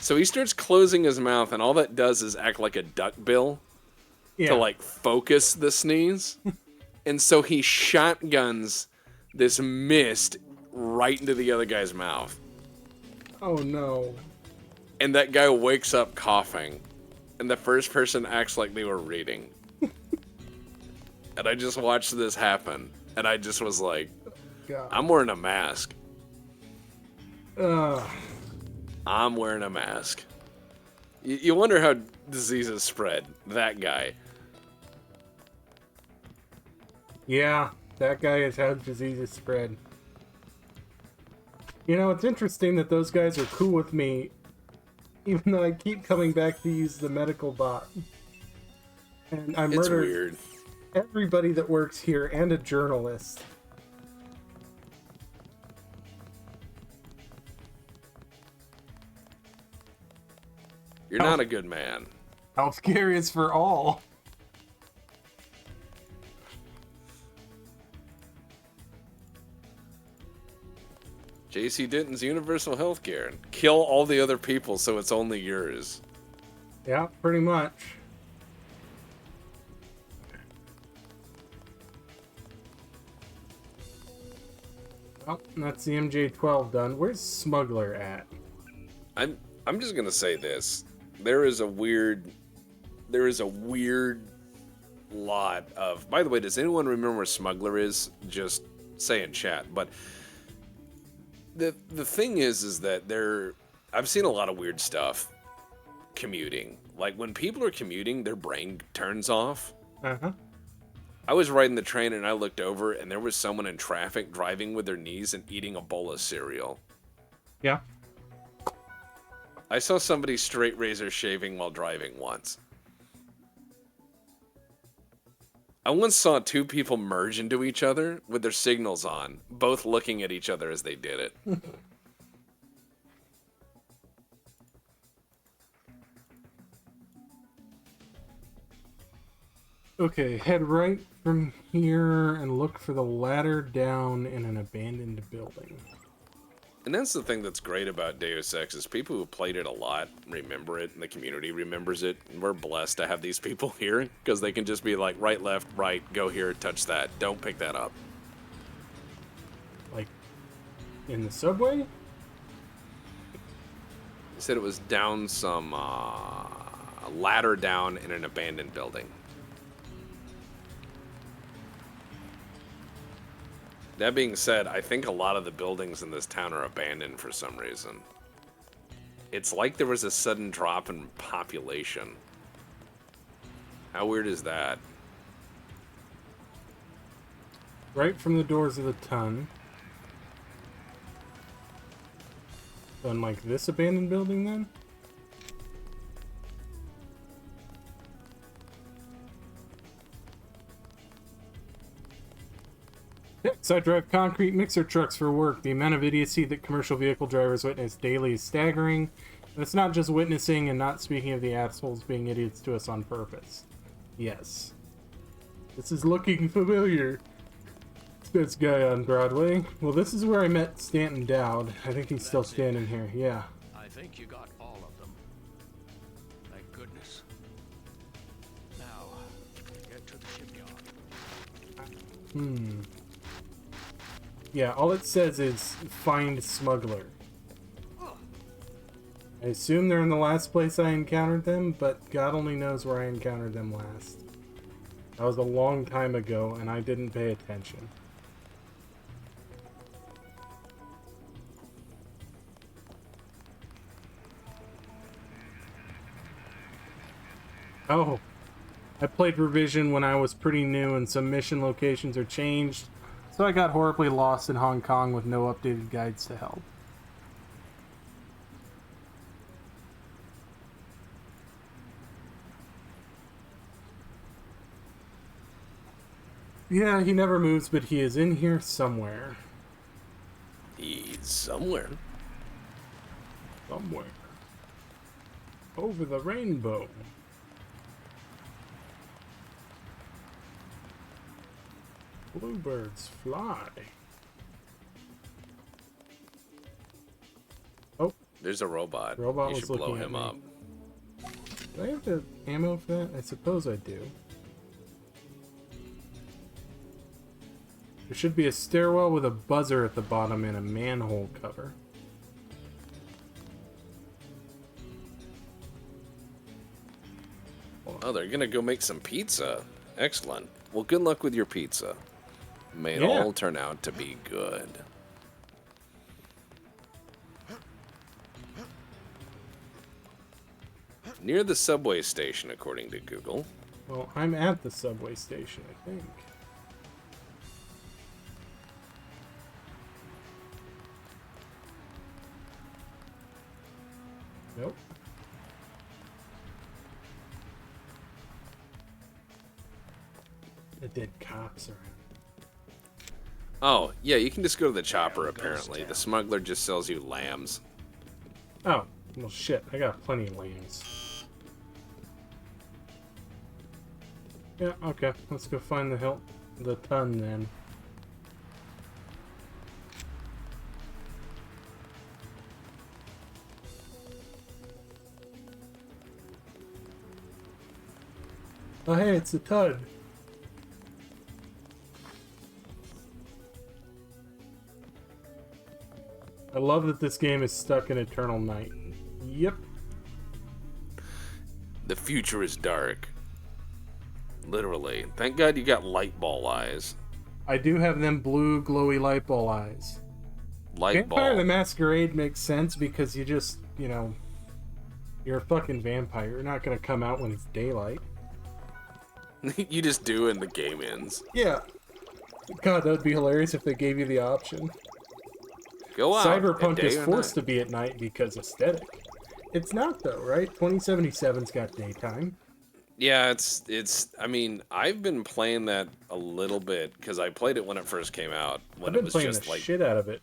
So he starts closing his mouth, and all that does is act like a duck bill to, like, focus the sneeze. And so he shotguns this mist right into the other guy's mouth. Oh, no. And that guy wakes up coughing, and the first person acts like they were reading. And I just watched this happen, and I just was like, God. I'm wearing a mask. Ugh. I'm wearing a mask. You wonder how diseases spread. That guy. Yeah, that guy has how diseases spread. You know, it's interesting that those guys are cool with me, even though I keep coming back to use the medical bot. And I It's murdered weird. everybody that works here and a journalist. You're not a good man. Healthcare is for all. J.C. Denton's universal healthcare. Kill all the other people so it's only yours. Yeah, pretty much. Well, that's the MJ-12 done. Where's Smuggler at? I'm just gonna say this. There is a weird lot of. By the way, does anyone remember where Smuggler is? Just say in chat. But the thing is that I've seen a lot of weird stuff commuting. Like when people are commuting, their brain turns off. Uh-huh. I was riding the train and I looked over and there was someone in traffic driving with their knees and eating a bowl of cereal. Yeah. I saw somebody straight razor shaving while driving once. I once saw two people merge into each other with their signals on, both looking at each other as they did it. Okay, head right from here and look for the ladder down in an abandoned building. And that's the thing that's great about Deus Ex is people who played it a lot remember it, and the community remembers it. And we're blessed to have these people here because they can just be like, right, left, right, go here, touch that. Don't pick that up. Like, in the subway? They said it was down some ladder down in an abandoned building. That being said, I think a lot of the buildings in this town are abandoned for some reason. It's like there was a sudden drop in population. How weird is that? Right from the doors of the ton. Unlike this abandoned building, then? Yes, I drive concrete mixer trucks for work. The amount of idiocy that commercial vehicle drivers witness daily is staggering. And it's not just witnessing and not speaking of the assholes being idiots to us on purpose. Yes. This is looking familiar. It's this guy on Broadway. Well, this is where I met Stanton Dowd. I think he's still standing here. Yeah. I think you got all of them. Thank goodness. Now, get to the shipyard. Yeah, all it says is find smuggler. I assume they're in the last place I encountered them, but God only knows where I encountered them last. That was a long time ago, and I didn't pay attention. Oh, I played Revision when I was pretty new, and some mission locations are changed. So I got horribly lost in Hong Kong with no updated guides to help. Yeah, he never moves, but he is in here somewhere. He's somewhere. Somewhere. Over the rainbow. Bluebirds fly. Oh, there's a robot. Robot you was should blow looking at him me. up. Do I have the ammo for that? I suppose I do. There should be a stairwell with a buzzer at the bottom and a manhole cover. Oh, they're gonna go make some pizza. Excellent. Well, good luck with your pizza. May it Yeah. all turn out to be good. Near the subway station, according to Google. Well, I'm at the subway station, I think. Nope. The dead cops around. Oh, yeah, you can just go to the chopper, apparently. The smuggler just sells you lambs. Oh, well shit, I got plenty of lambs. Yeah, okay, let's go find the ton then. Oh hey, it's a ton. I love that this game is stuck in eternal night. Yep. The future is dark. Literally. Thank God you got light ball eyes. I do have them blue, glowy light ball eyes. Vampire the Masquerade makes sense because you just, you know, you're a fucking vampire. You're not gonna come out when it's daylight. You just do and the game ends. Yeah. God, that would be hilarious if they gave you the option. Go out. Cyberpunk day is or forced night. to be at night because aesthetic. It's not though, right? 2077's got daytime. Yeah, I mean, I've been playing that a little bit because I played it when it first came out. When I've it been was playing just the like, shit out of it.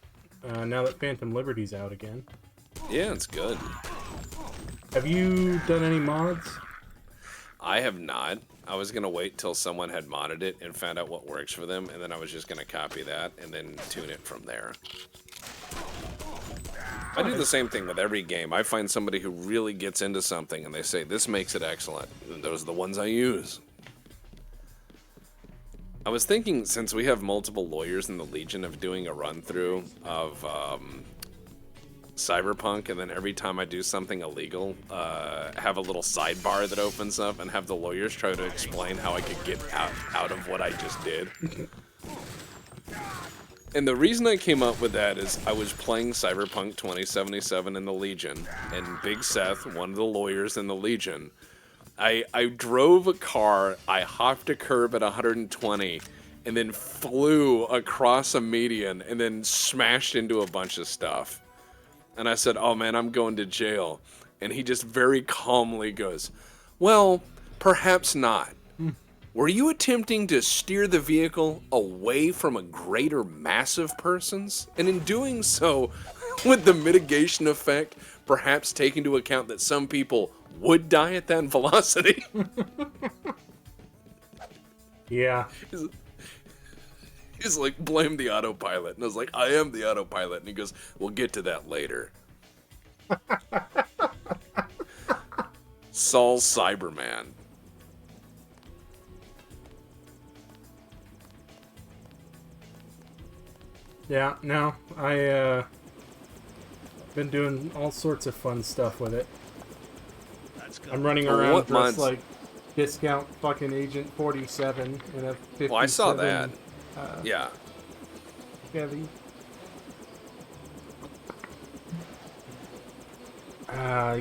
Now that Phantom Liberty's out again. yeah, it's good. Have you done any mods? I have not. I was gonna wait till someone had modded it and found out what works for them, and then I was just gonna copy that and then tune it from there. I do the same thing with every game. I find somebody who really gets into something and they say, this makes it excellent. And those are the ones I use. I was thinking, since we have multiple lawyers in the Legion, of doing a run-through of Cyberpunk, and then every time I do something illegal, have a little sidebar that opens up and have the lawyers try to explain how I could get out of what I just did. And the reason I came up with that is I was playing Cyberpunk 2077 in the Legion, and Big Seth, one of the lawyers in the Legion, I drove a car, I hopped a curb at 120, and then flew across a median, and then smashed into a bunch of stuff. And I said, oh man, I'm going to jail. And he just very calmly goes, well, perhaps not. Were you attempting to steer the vehicle away from a greater mass of persons? And in doing so, with the mitigation effect, perhaps take into account that some people would die at that velocity? Yeah. He's like, blame the autopilot. And I was like, I am the autopilot. And he goes, we'll get to that later. Saul Cyberman. Yeah, no, I been doing all sorts of fun stuff with it. I'm running Well, around what dressed mods- like discount fucking Agent 47 in a 57. Well, I saw that. Yeah. Chevy.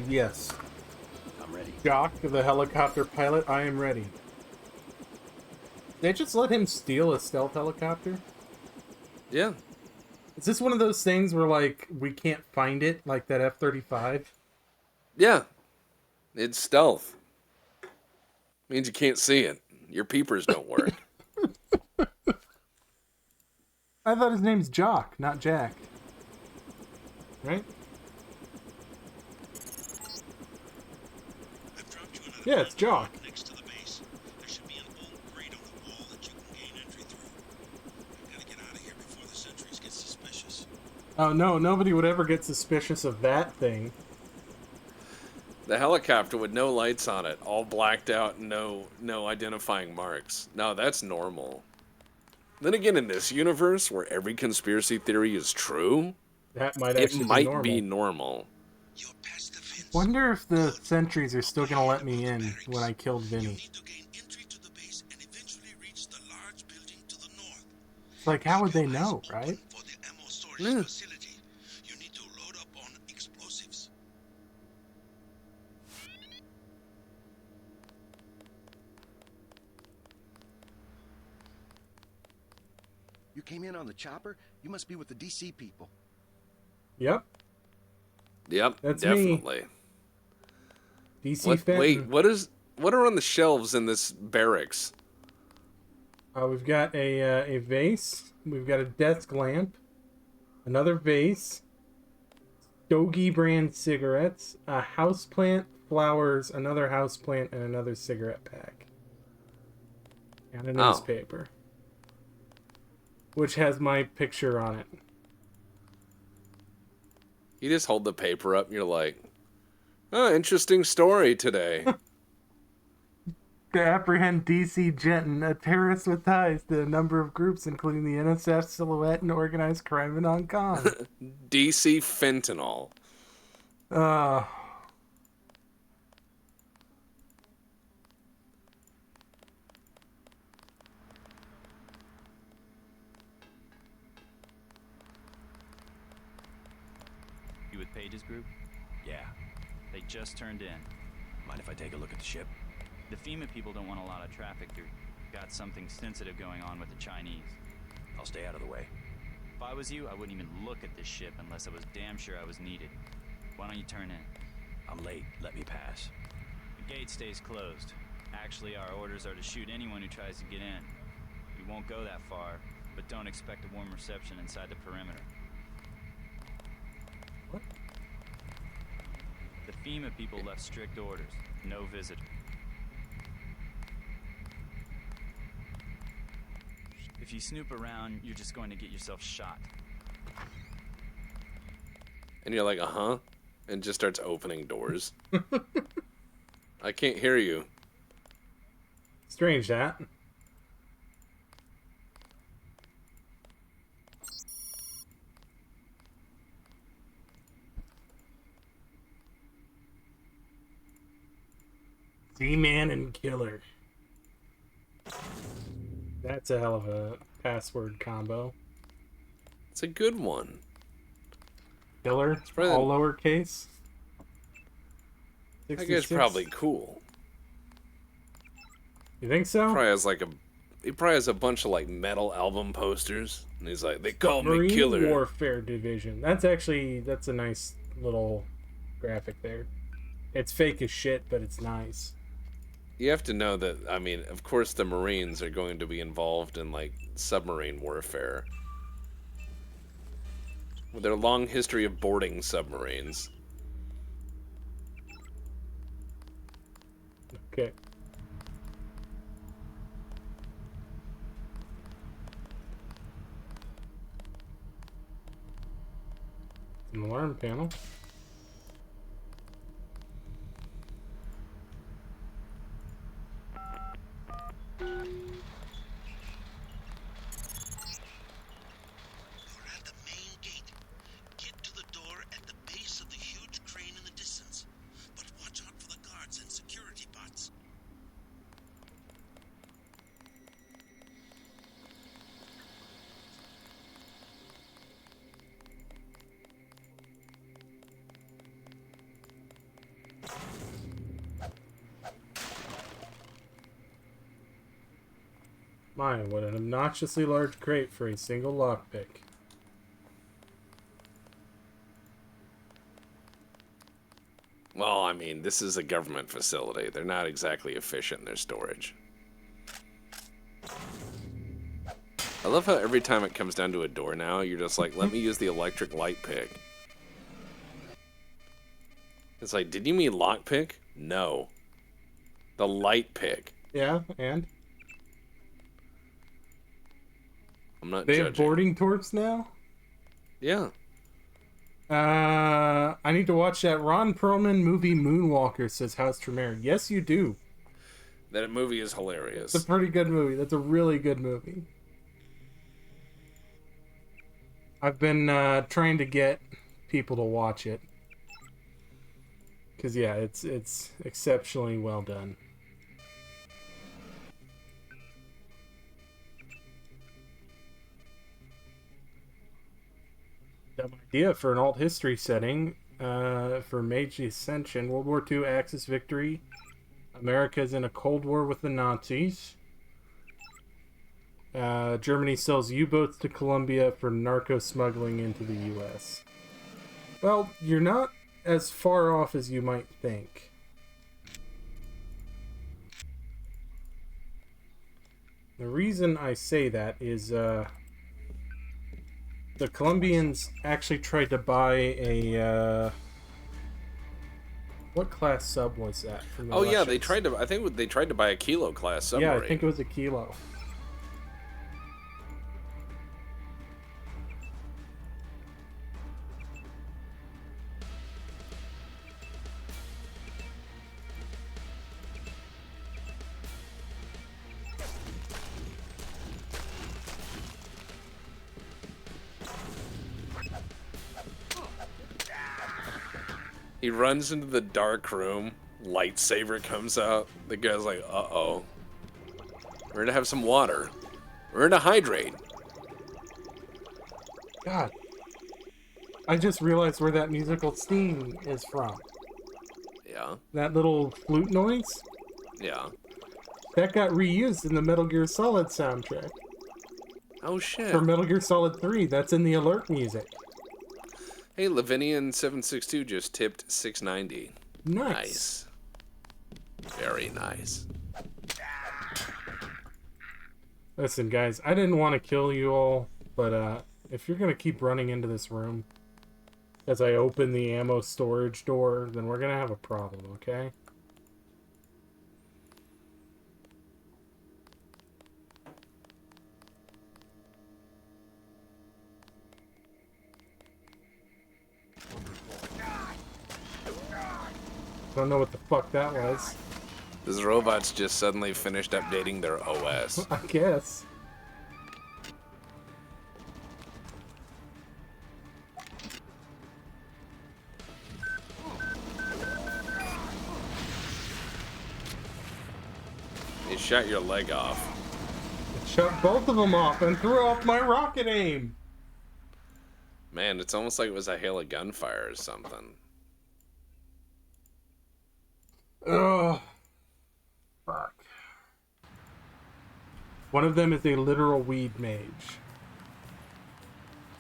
Yes. I'm ready. Jock, the helicopter pilot, I am ready. They just let him steal a stealth helicopter? Yeah. Is this one of those things where, like, we can't find it, like that F-35? Yeah. It's stealth. Means you can't see it. Your peepers don't work. I thought his name's Jock, not Jack. Right? Yeah, it's Jock. Next to the base, there should be an old grate on the wall that you can gain entry through. I've got to get out of here before the sentries get suspicious. Oh no, nobody would ever get suspicious of that thing. The helicopter with no lights on it, all blacked out, no identifying marks. No, that's normal. Then again, in this universe, where every conspiracy theory is true, That might it actually might be be normal. normal. Wonder if the sentries are still gonna let me in when I killed Vinny. It's like, how would they know, right? Yeah. You need to load up on explosives. You came in on the chopper? You must be with the DC people. Yep. Yep, That's definitely. DC What, Fenton. wait, what are on the shelves in this barracks? We've got a vase. We've got a desk lamp. Another vase. Stogie brand cigarettes. A houseplant, flowers, another houseplant, and another cigarette pack. And a Oh. newspaper. Which has my picture on it. You just hold the paper up and you're like, oh, interesting story today. To apprehend DC Jenton, a terrorist with ties to a number of groups, including the NSF, Silhouette, and organized crime in Hong Kong. DC fentanyl. You with Page's group? Yeah. They just turned in. Mind if I take a look at the ship? The FEMA people don't want a lot of traffic through. Got something sensitive going on with the Chinese. I'll stay out of the way. If I was you, I wouldn't even look at this ship unless I was damn sure I was needed. Why don't you turn in? I'm late. Let me pass. The gate stays closed. Actually, our orders are to shoot anyone who tries to get in. We won't go that far, but don't expect a warm reception inside the perimeter. What? The FEMA people left strict orders. No visitor. If you snoop around, you're just going to get yourself shot. And you're like, uh-huh, and just starts opening doors. I can't hear you. Strange that. Z-Man and Killer. That's a hell of a password combo. It's a good one. Killer, all lowercase. I guess probably cool. You think so? He probably has a bunch of like metal album posters, and he's like, they call me Killer. Submarine Warfare Division. That's a nice little graphic there. It's fake as shit, but it's nice. You have to know that, I mean, of course the Marines are going to be involved in like submarine warfare. With their long history of boarding submarines. Okay. An alarm panel. My, what an obnoxiously large crate for a single lockpick. Well, I mean, this is a government facility. They're not exactly efficient in their storage. I love how every time it comes down to a door now, you're just like, let me use the electric light pick. It's like, did you mean lockpick? No. The light pick. Yeah, and? I'm not They judging. have boarding torps now? Yeah. I need to watch that Ron Perlman movie Moonwalker, says House Tremere. Yes, you do. That movie is hilarious. It's a pretty good movie. That's a really good movie. I've been trying to get people to watch it. Because, yeah, it's exceptionally well done. Dumb idea for an alt history setting for Meiji Ascension. World War II Axis victory. America's in a Cold War with the Nazis. Germany sells U-boats to Colombia for narco smuggling into the U.S. Well, you're not as far off as you might think. The reason I say that is the Colombians actually tried to buy a what class sub was that? From the Oh yeah, Russians? they tried to. I think they tried to buy a Kilo class submarine. Yeah, I think it was a Kilo. He runs into the dark room. Lightsaber comes out. The guy's like, uh-oh. We're gonna have some water. We're gonna hydrate. God. I just realized where that musical theme is from. Yeah. That little flute noise? Yeah. That got reused in the Metal Gear Solid soundtrack. Oh shit. For Metal Gear Solid 3, that's in the alert music. Hey, Lavinian762 just tipped $6.90. Nice. Very nice. Listen, guys, I didn't want to kill you all, but if you're gonna keep running into this room as I open the ammo storage door, then we're gonna have a problem, okay? Don't know what the fuck that was. These robots just suddenly finished updating their OS. I guess. You shot your leg off. It shot both of them off and threw off my rocket aim. Man, it's almost like it was a hail of gunfire or something. Ugh. Fuck. One of them is a literal weed mage.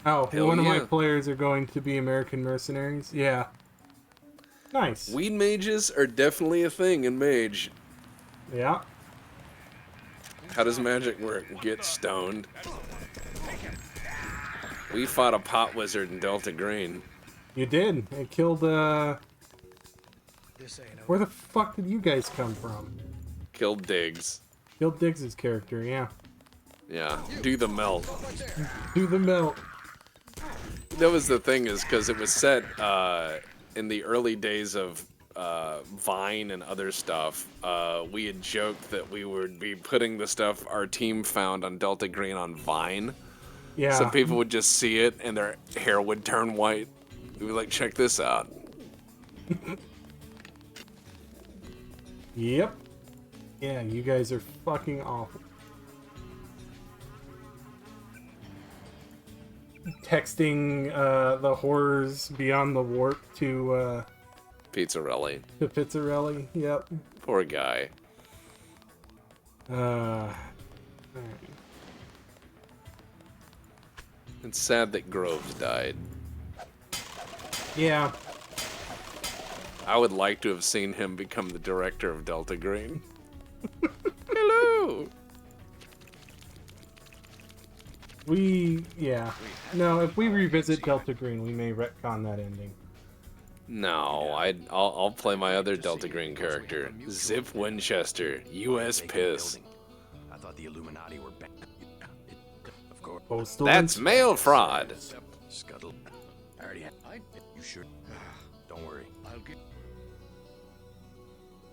Oh, Hell one of my yeah. players are going to be American mercenaries? Yeah. Nice. Weed mages are definitely a thing in Mage. Yeah. How does magic work? Get stoned. We fought a pot wizard in Delta Green. You did. It killed, Where the fuck did you guys come from? Killed Diggs. Killed Diggs' character, yeah. Yeah. Do the melt. Do the melt. That was the thing, is because it was set in the early days of Vine and other stuff. We had joked that we would be putting the stuff our team found on Delta Green on Vine. Yeah. So people would just see it and their hair would turn white. We'd be like, check this out. Yep. Yeah, you guys are fucking awful. Texting the horrors beyond the warp to Pizzarelli. Pizzarelli. Yep. Poor guy. Alright. It's sad that Groves died. Yeah. I would like to have seen him become the director of Delta Green. Hello! Yeah. No, if we revisit Delta Green, we may retcon that ending. No, I'll play my other Delta Green character, Zip Winchester, U.S. Piss. I thought the Illuminati were bad. Of course. Postal That's mail fraud. Scuttle. I already had. You sure? Don't worry. I'll get.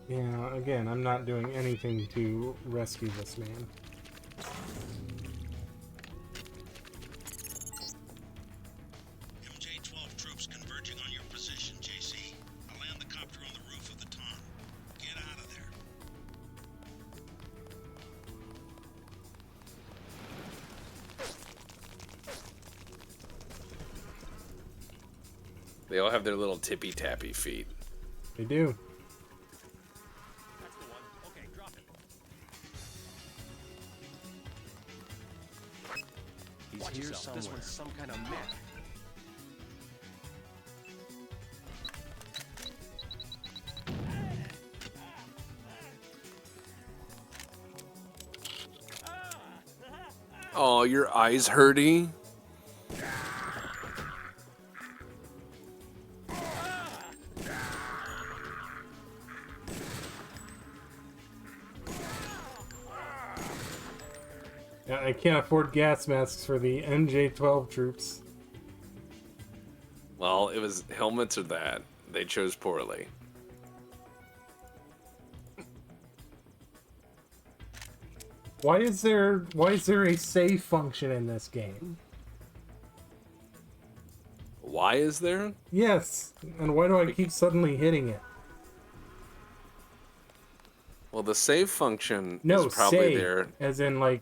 Yeah, again, I'm not doing anything to rescue this man. MJ-12 troops converging on your position, JC. I'll land the copter on the roof of the Tom. Get out of there. They all have their little tippy-tappy feet. They do. That's the one. Okay, drop it. He's Watch here yourself. somewhere. This one's some kind of mech. Oh, your eyes hurty? Yeah, I can't afford gas masks for the MJ-12 troops. Well, it was helmets or that. They chose poorly. Why is there a save function in this game? Why is there? Yes, and why do I keep suddenly hitting it? Well, the save function No, is probably save, there. as in like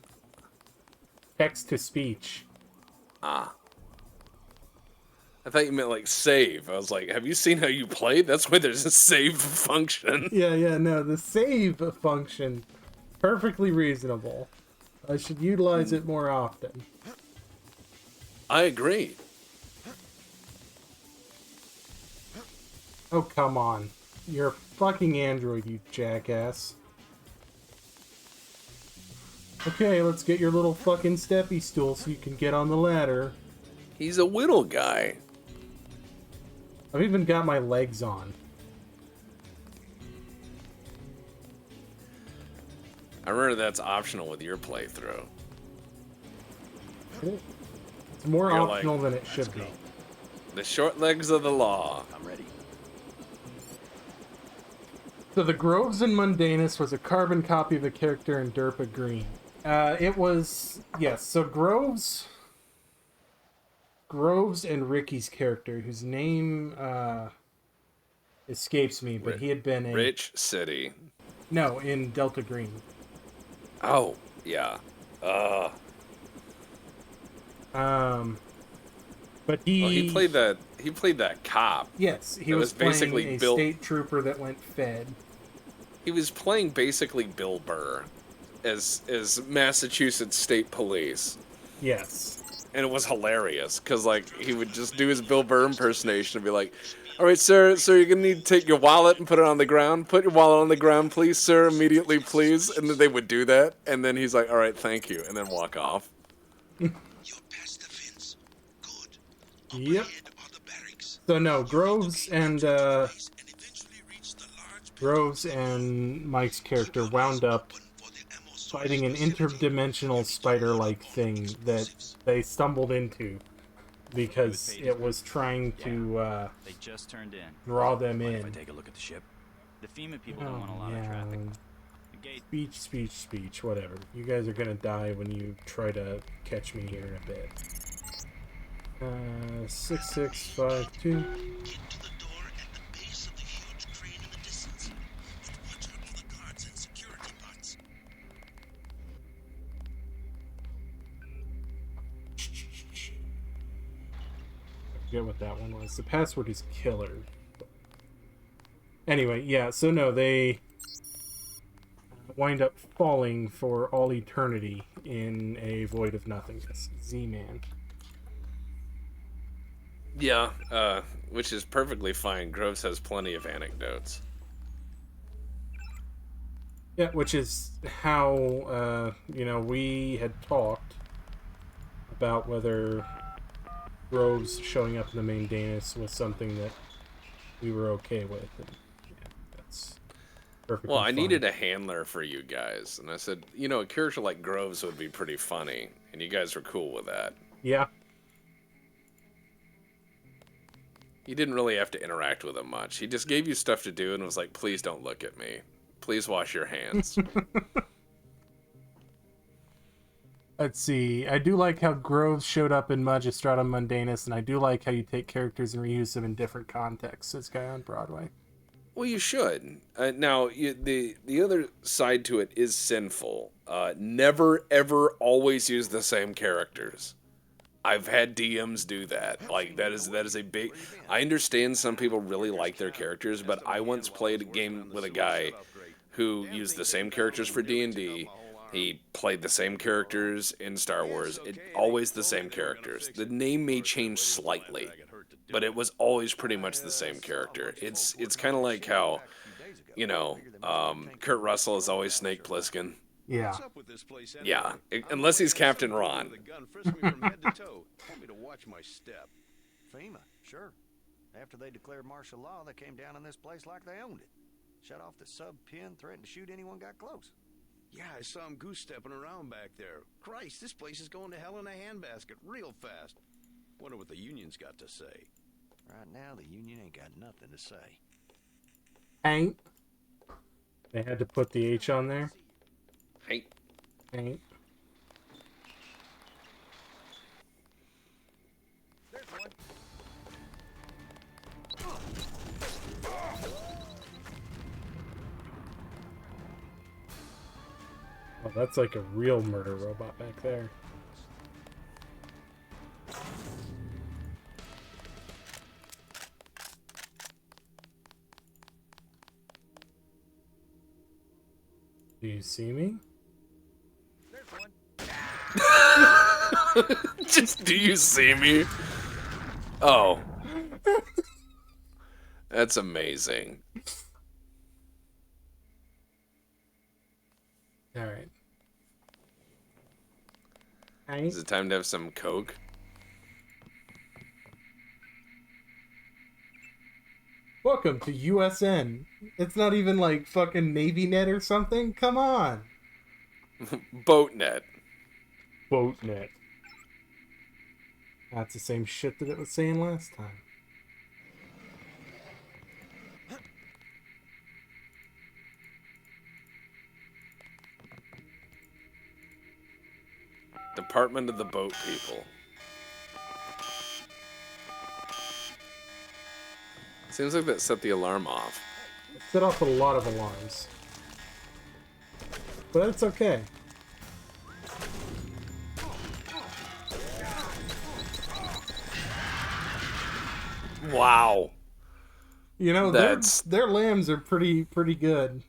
text to speech. Ah. I thought you meant like save. I was like, have you seen how you played? That's why there's a save function. Yeah, no, the save function, perfectly reasonable. I should utilize it more often. I agree. Oh, come on. You're a fucking android, you jackass. Okay, let's get your little fucking steppy stool so you can get on the ladder. He's a whittle guy. I've even got my legs on. I remember that's optional with your playthrough. It's more You're optional like, than it should be. The short legs of the law. I'm ready. So the Groves and Mundanus was a carbon copy of a character in Derpa Green. It was, yes, so Groves and Ricky's character, whose name escapes me, but he had been in... Rich City. No, in Delta Green. Oh, yeah. But he played that cop. Yes, he that was playing basically a state trooper that went fed. He was playing basically Bill Burr as Massachusetts State Police. Yes. And it was hilarious, because, like, he would just do his Bill Burr impersonation and be like, all right, sir, you're going to need to take your wallet and put it on the ground. Put your wallet on the ground, please, sir, immediately, please. And then they would do that, and then he's like, all right, thank you, and then walk off. Yep. So no, Groves and Mike's character wound up fighting an interdimensional spider-like thing that they stumbled into because it was trying to they just turned in. draw them in. If I take a look at the ship. The FEMA people don't want a lot of traffic. The gate. Speech, whatever. You guys are gonna die when you try to catch me here in a bit. 6652. I forget what that one was. The password is killer. Anyway, yeah, so no, they wind up falling for all eternity in a void of nothingness. Z-Man. Yeah, which is perfectly fine. Groves has plenty of anecdotes. Yeah, which is how, we had talked about whether Groves showing up in the main Danis was something that we were okay with. And, yeah, that's perfectly Well, I fine. needed a handler for you guys, and I said, a character like Groves would be pretty funny, and you guys were cool with that. Yeah. You didn't really have to interact with him much. He just gave you stuff to do and was like, please don't look at me. Please wash your hands. Let's see. I do like how Groves showed up in Magistrata Mundanus, and I do like how you take characters and reuse them in different contexts. This guy on Broadway. Well, you should. Now, the other side to it is sinful. Never, ever, always use the same characters. I've had DMs do that. Like, that is a big... I understand some people really like their characters, but I once played a game with a guy who used the same characters for D&D. He played the same characters in Star Wars. Always the same characters. The name may change slightly, but it was always pretty much the same character. It's kind of like how, Kurt Russell is always Snake Plissken. Yeah. Yeah, unless he's Captain Ron. Told me to watch my step. FEMA, sure. After they declared martial law, they came down on this place like they owned it. Shut off the sub-pin, threatened to shoot anyone got close. Yeah, I saw him goose-stepping around back there. Christ, this place is going to hell in a handbasket real fast. Wonder what the union's got to say. Right now, the union ain't got nothing to say. Ain't. They had to put the H on there. Ain't. Oh, that's like a real murder robot back there. Do you see me? Just, do you see me? Oh. That's amazing. Alright. Is it time to have some Coke? Welcome to USN. It's not even like fucking Navy Net or something? Come on. Boatnet. Boatnet. That's the same shit that it was saying last time. Department of the Boat People. Seems like that set the alarm off. It set off a lot of alarms. But it's okay. Wow. You know, their lambs are pretty good.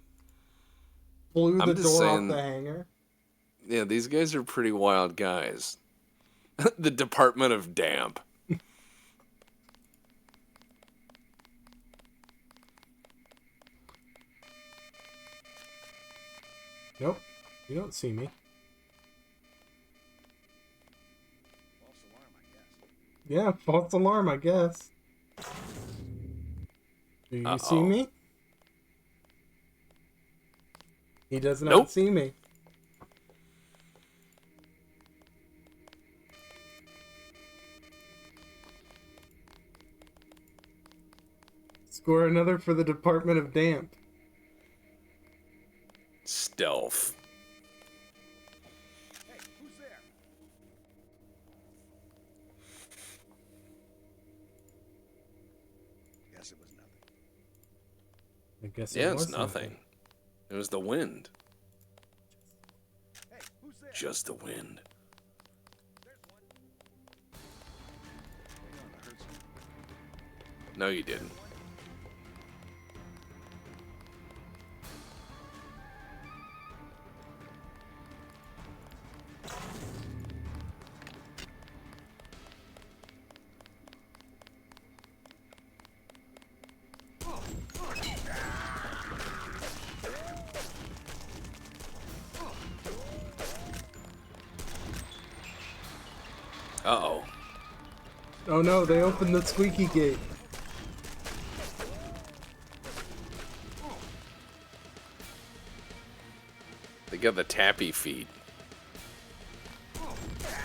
Blew the door off the hangar. Yeah, these guys are pretty wild guys. The Department of Damp. Nope. You don't see me. Yeah, false alarm, I guess. Do you see me? He does not see me. Score another for the Department of Damp. Stealth. Hey, who's there? Guess it was nothing. I guess Yeah, it's nothing. It was the wind. Hey, who's there? Just the wind. No, you didn't. Uh-oh. Oh no, they opened the squeaky gate. They got the tappy feet.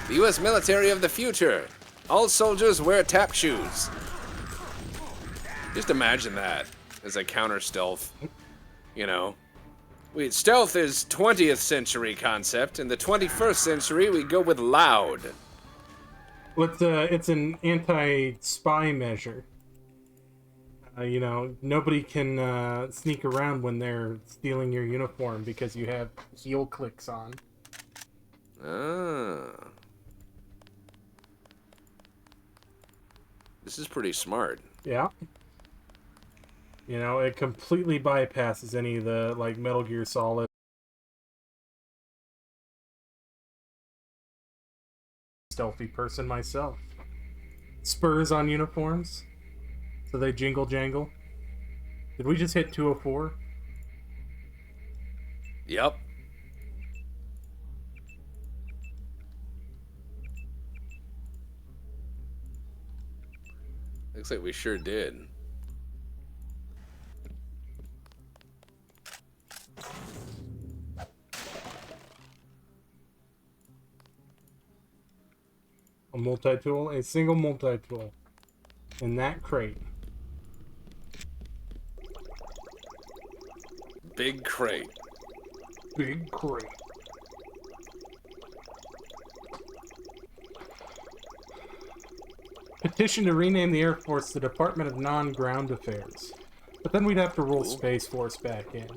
The U.S. military of the future. All soldiers wear tap shoes. Just imagine that as a counter stealth. You know, stealth is 20th century concept. In the 21st century, we go with loud. Well, it's an anti-spy measure. You know, nobody can sneak around when they're stealing your uniform because you have heel clicks on. Ah. This is pretty smart. Yeah. You know, it completely bypasses any of the, like, Metal Gear Solid. Stealthy person myself. Spurs on uniforms. So they jingle jangle. Did we just hit 204? Yep. Looks like we sure did. A multi-tool? A single multi-tool. In that crate. Big crate. Big crate. Petition to rename the Air Force the Department of Non-Ground Affairs. But then we'd have to roll Space Force back in.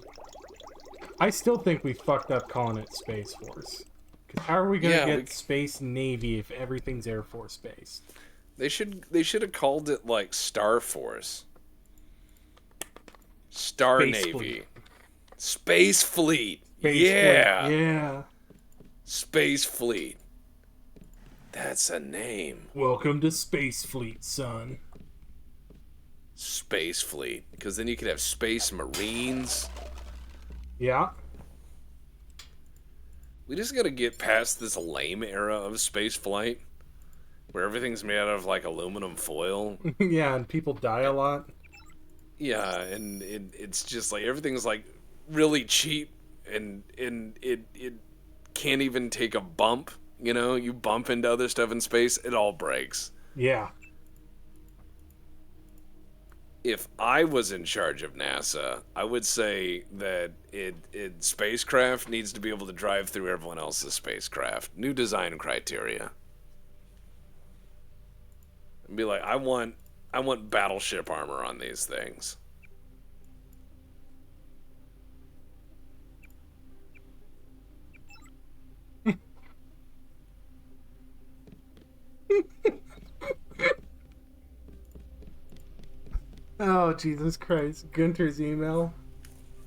I still think we fucked up calling it Space Force. Because how are we going to get Space Navy if everything's Air Force based? They should have called it like Star Force. Star Space Navy. Fleet. Space Fleet. Yeah. Fleet. Yeah. Space Fleet. That's a name. Welcome to Space Fleet, son. Space Fleet. Because then you could have Space Marines. Yeah. We just gotta get past this lame era of space flight where everything's made out of like aluminum foil. Yeah, and people die a lot. Yeah, and it's just like everything's like really cheap and it can't even take a bump. You know, you bump into other stuff in space, it all breaks. Yeah. If I was in charge of NASA, I would say that it spacecraft needs to be able to drive through everyone else's spacecraft. New design criteria. And be like, I want battleship armor on these things. Oh, Jesus Christ. Gunter's email.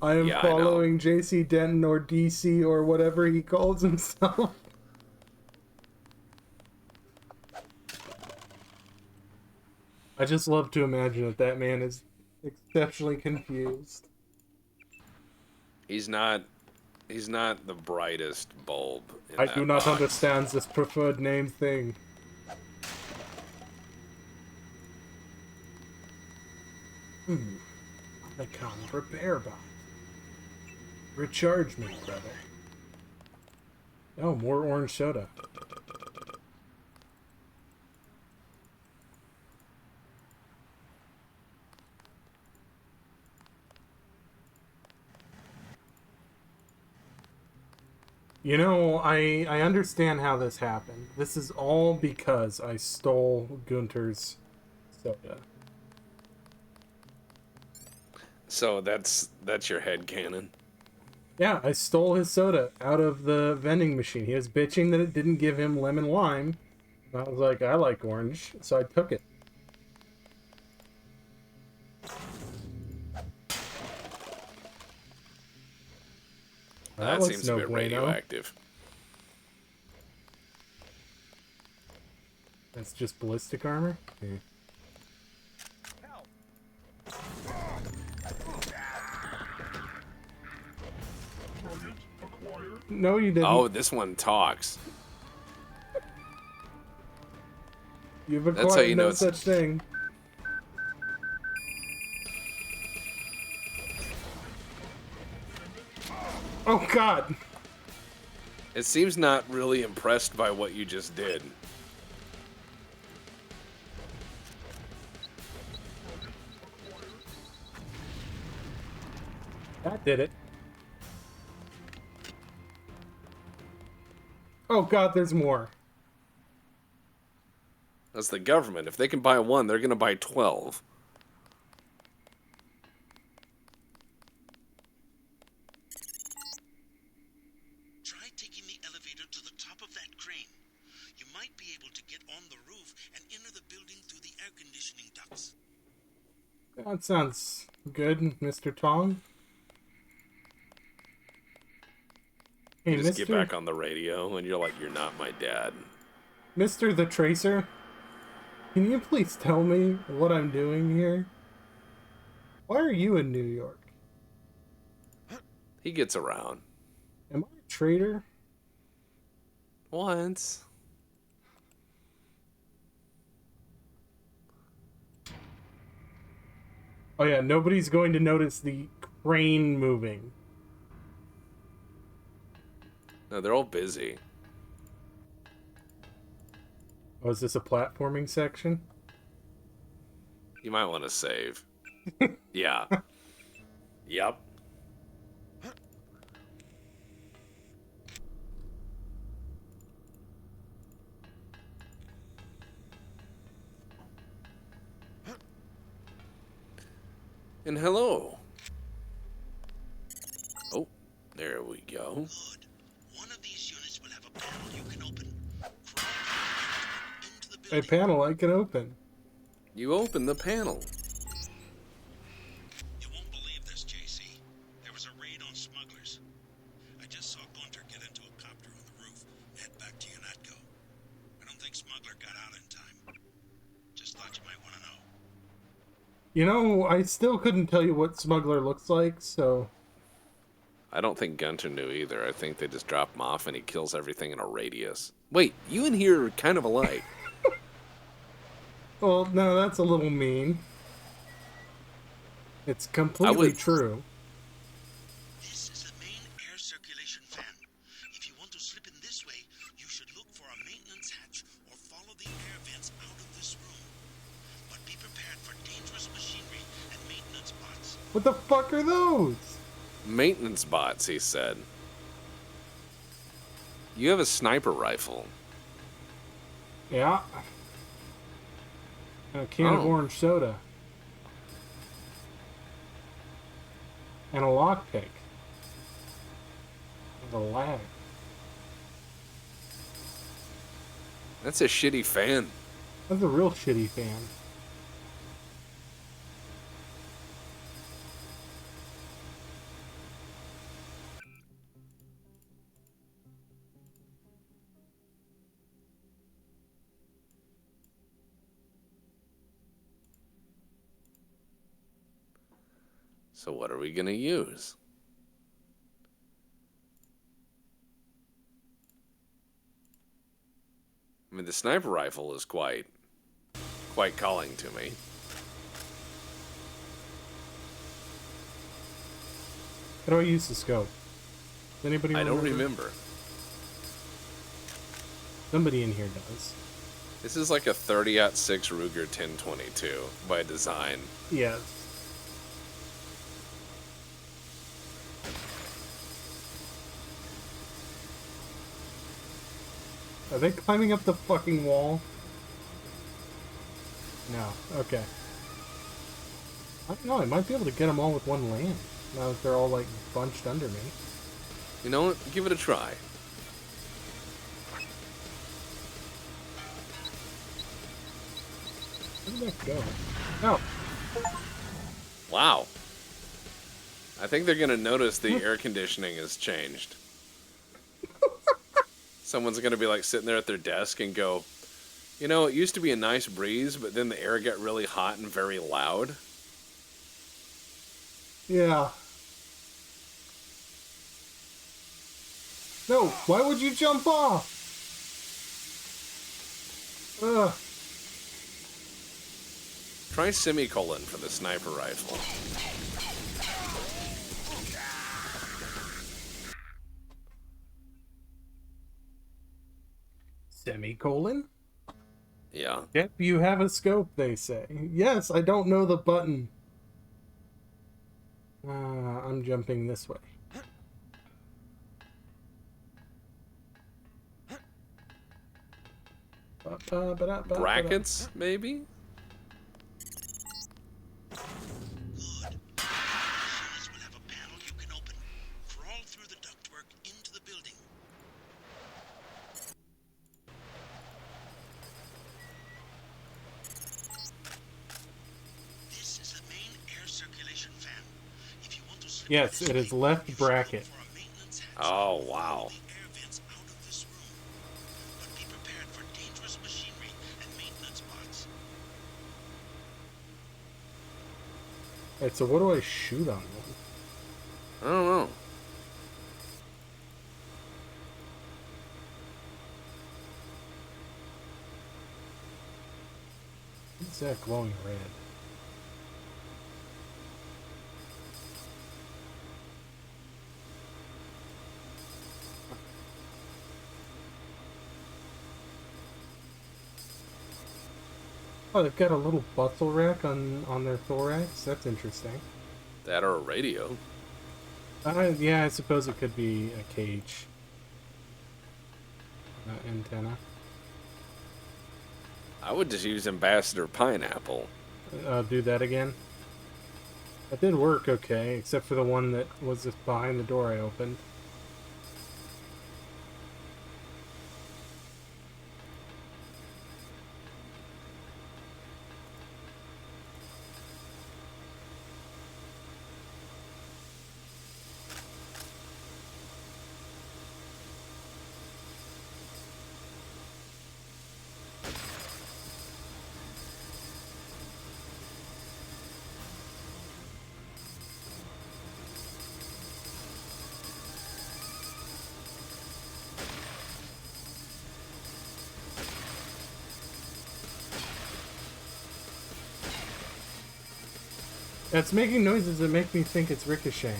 I am Yeah, following JC Denton or DC or whatever he calls himself. I just love to imagine that that man is exceptionally confused. He's not the brightest bulb in I that do not box. understand this preferred name thing. I can't repair bot. Recharge me, brother. Oh, more orange soda. You know, I understand how this happened. This is all because I stole Gunter's soda. So that's your headcanon. Yeah, I stole his soda out of the vending machine. He was bitching that it didn't give him lemon lime. I was like, I like orange, so I took it. That looks seems no a bit bueno. radioactive. That's just ballistic armor? Yeah. No, you didn't. Oh, this one talks. You've That's how acquired you know no it's- such thing. Oh, God! It seems not really impressed by what you just did. That did it. Oh, God, there's more. That's the government. If they can buy one, they're going to buy 12. Try taking the elevator to the top of that crane. You might be able to get on the roof and enter the building through the air conditioning ducts. That sounds good, Mr. Tong. Hey, You just Mr. get back on the radio and you're like, you're not my dad. Mr. the Tracer, can you please tell me what I'm doing here? Why are you in New York? He gets around. Am I a traitor? Once. Oh yeah, nobody's going to notice the crane moving. No, they're all busy. Oh, is this a platforming section? You might want to save. Yeah. Yep. And hello. Oh, there we go. Good. One of these units will have a panel you can open. Crawl into the A building. panel I can open. You open the panel. You won't believe this, JC. There was a raid on smugglers. I You know, I still couldn't tell you what Smuggler looks like, so... I don't think Gunter knew either. I think they just drop him off and he kills everything in a radius. Wait, you and here are kind of alike. Well, no, that's a little mean. It's completely true. This is the main air circulation fan. If you want to slip in this way, you should look for a maintenance hatch or follow the air vents out of this room. But be prepared for dangerous machinery and maintenance bots. What the fuck are those? Maintenance bots, he said. You have a sniper rifle. Yeah. And a can of orange soda. And a lockpick. With a lag. That's a shitty fan. That's a real shitty fan. So what are we going to use? I mean, the sniper rifle is quite calling to me. How do I use the scope? Does anybody I don't remember? remember. Somebody in here does. This is like a 30-06 Ruger 1022 by design. Yeah. Are they climbing up the fucking wall? No. Okay. I don't know. I might be able to get them all with one land. Now that they're all, like, bunched under me. You know what? Give it a try. Where did that go? Oh. Wow. I think they're going to notice the air conditioning has changed. Someone's going to be like sitting there at their desk and go, you know, it used to be a nice breeze, but then the air got really hot and very loud. Yeah. No, why would you jump off? Ugh. Try semicolon for the sniper rifle. Semicolon? Yeah. Yep, you have a scope, they say. Yes, I don't know the button. I'm jumping this way. Brackets, maybe? Yes, it is left bracket. Oh, wow. Alright, so what do I shoot on them? I don't know. What's that glowing red? Oh, they've got a little bustle rack on their thorax. That's interesting. That or a radio. Yeah, I suppose it could be a cage. Antenna. I would just use Ambassador Pineapple. Do that again. That did work okay, except for the one that was just behind the door I opened. That's making noises that make me think it's Ricochet.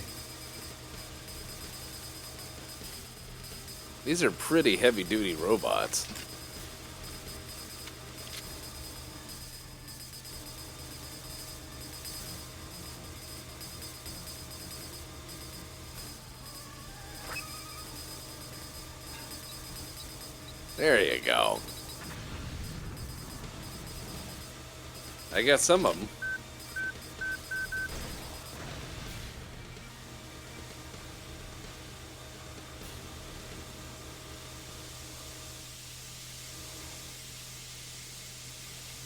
These are pretty heavy-duty robots. There you go. I got some of them.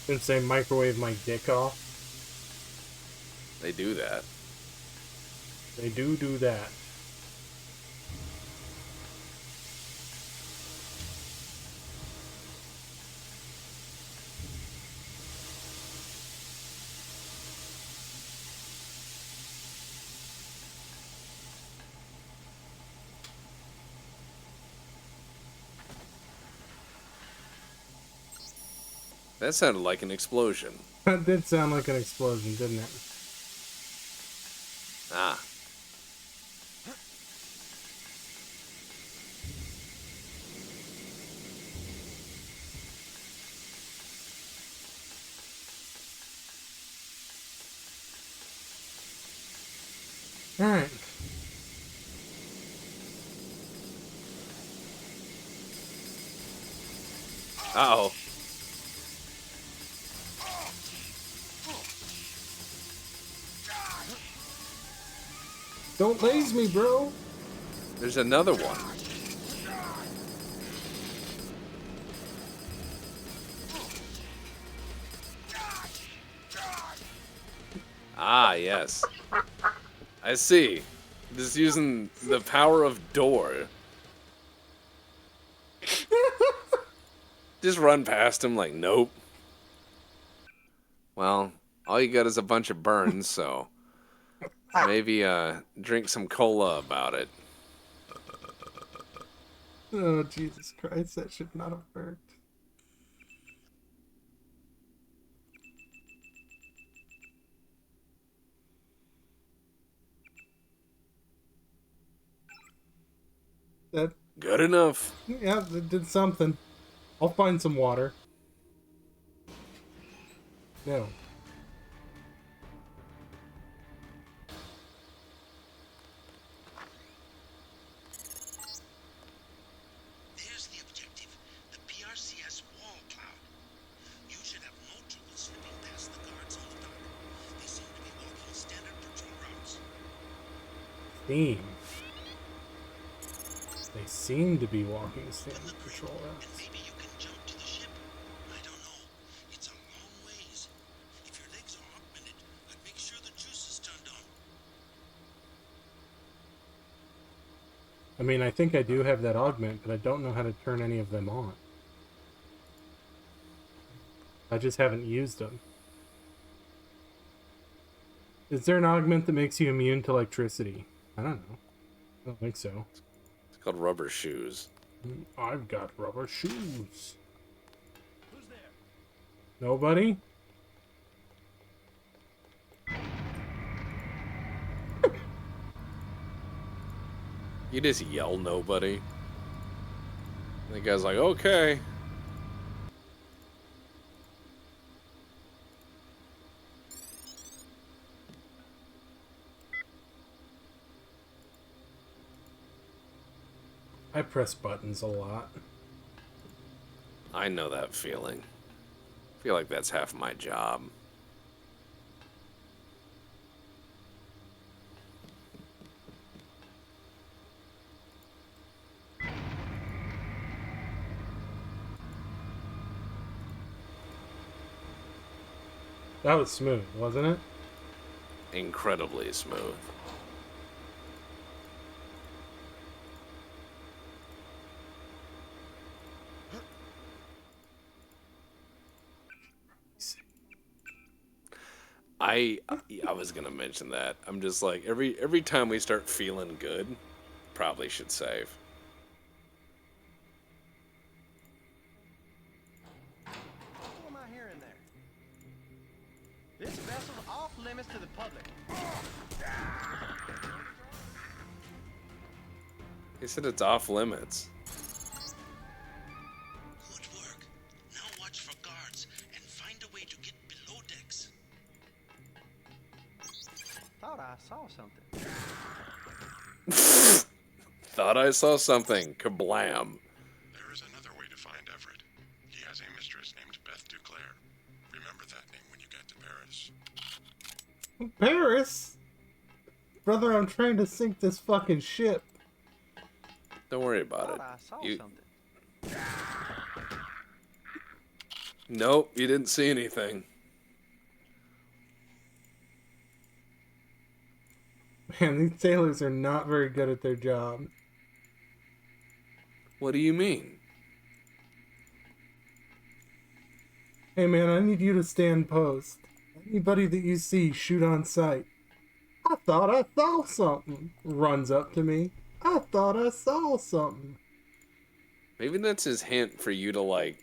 Didn't say microwave my dick off. They do that. They do that. That sounded like an explosion. That did sound like an explosion, didn't it? Ah. Alright. Uh-oh. Don't laze me, bro. There's another one. Ah, yes. I see. Just using the power of door. Just run past him like, nope. Well, all you got is a bunch of burns, so maybe drink some cola about it. Oh, Jesus Christ, that should not have worked. That good enough. Yeah, it did something. I'll find some water. No. There's the objective, the PRCS wall cloud. You should have no trouble slipping past the guards on the dock. They seem to be walking standard patrol routes. Theme. They seem to be walking standard patrol routes. Maybe you can jump to the ship. I don't know. It's a long ways. If your legs are augmented, I'd make sure the juice is turned on. I mean, I think I do have that augment, but I don't know how to turn any of them on. I just haven't used them. Is there an augment that makes you immune to electricity? I don't know. I don't think so. It's called rubber shoes. I've got rubber shoes. Who's there? Nobody? You just yell nobody. The guy's like, okay. I press buttons a lot. I know that feeling. I feel like that's half my job. That was smooth, wasn't it? Incredibly smooth. I was gonna mention that. I'm just like every time we start feeling good, probably should save. Who am I hearing there? This vessel's off limits to the public. He said it's off limits. Good work. Now watch for guards and find a way to get below decks. Thought I saw something. Thought I saw something. Kablam. There is another way to find Everett. He has a mistress named Beth Duclair. Remember that name when you get to Paris. Paris? Brother, I'm trying to sink this fucking ship. Don't worry about Thought it. I saw You... something. Nope, you didn't see anything. Man, these sailors are not very good at their job. What do you mean? Hey man, I need you to stand post. Anybody that you see, shoot on sight. I thought I saw something. Runs up to me. I thought I saw something. Maybe that's his hint for you to, like,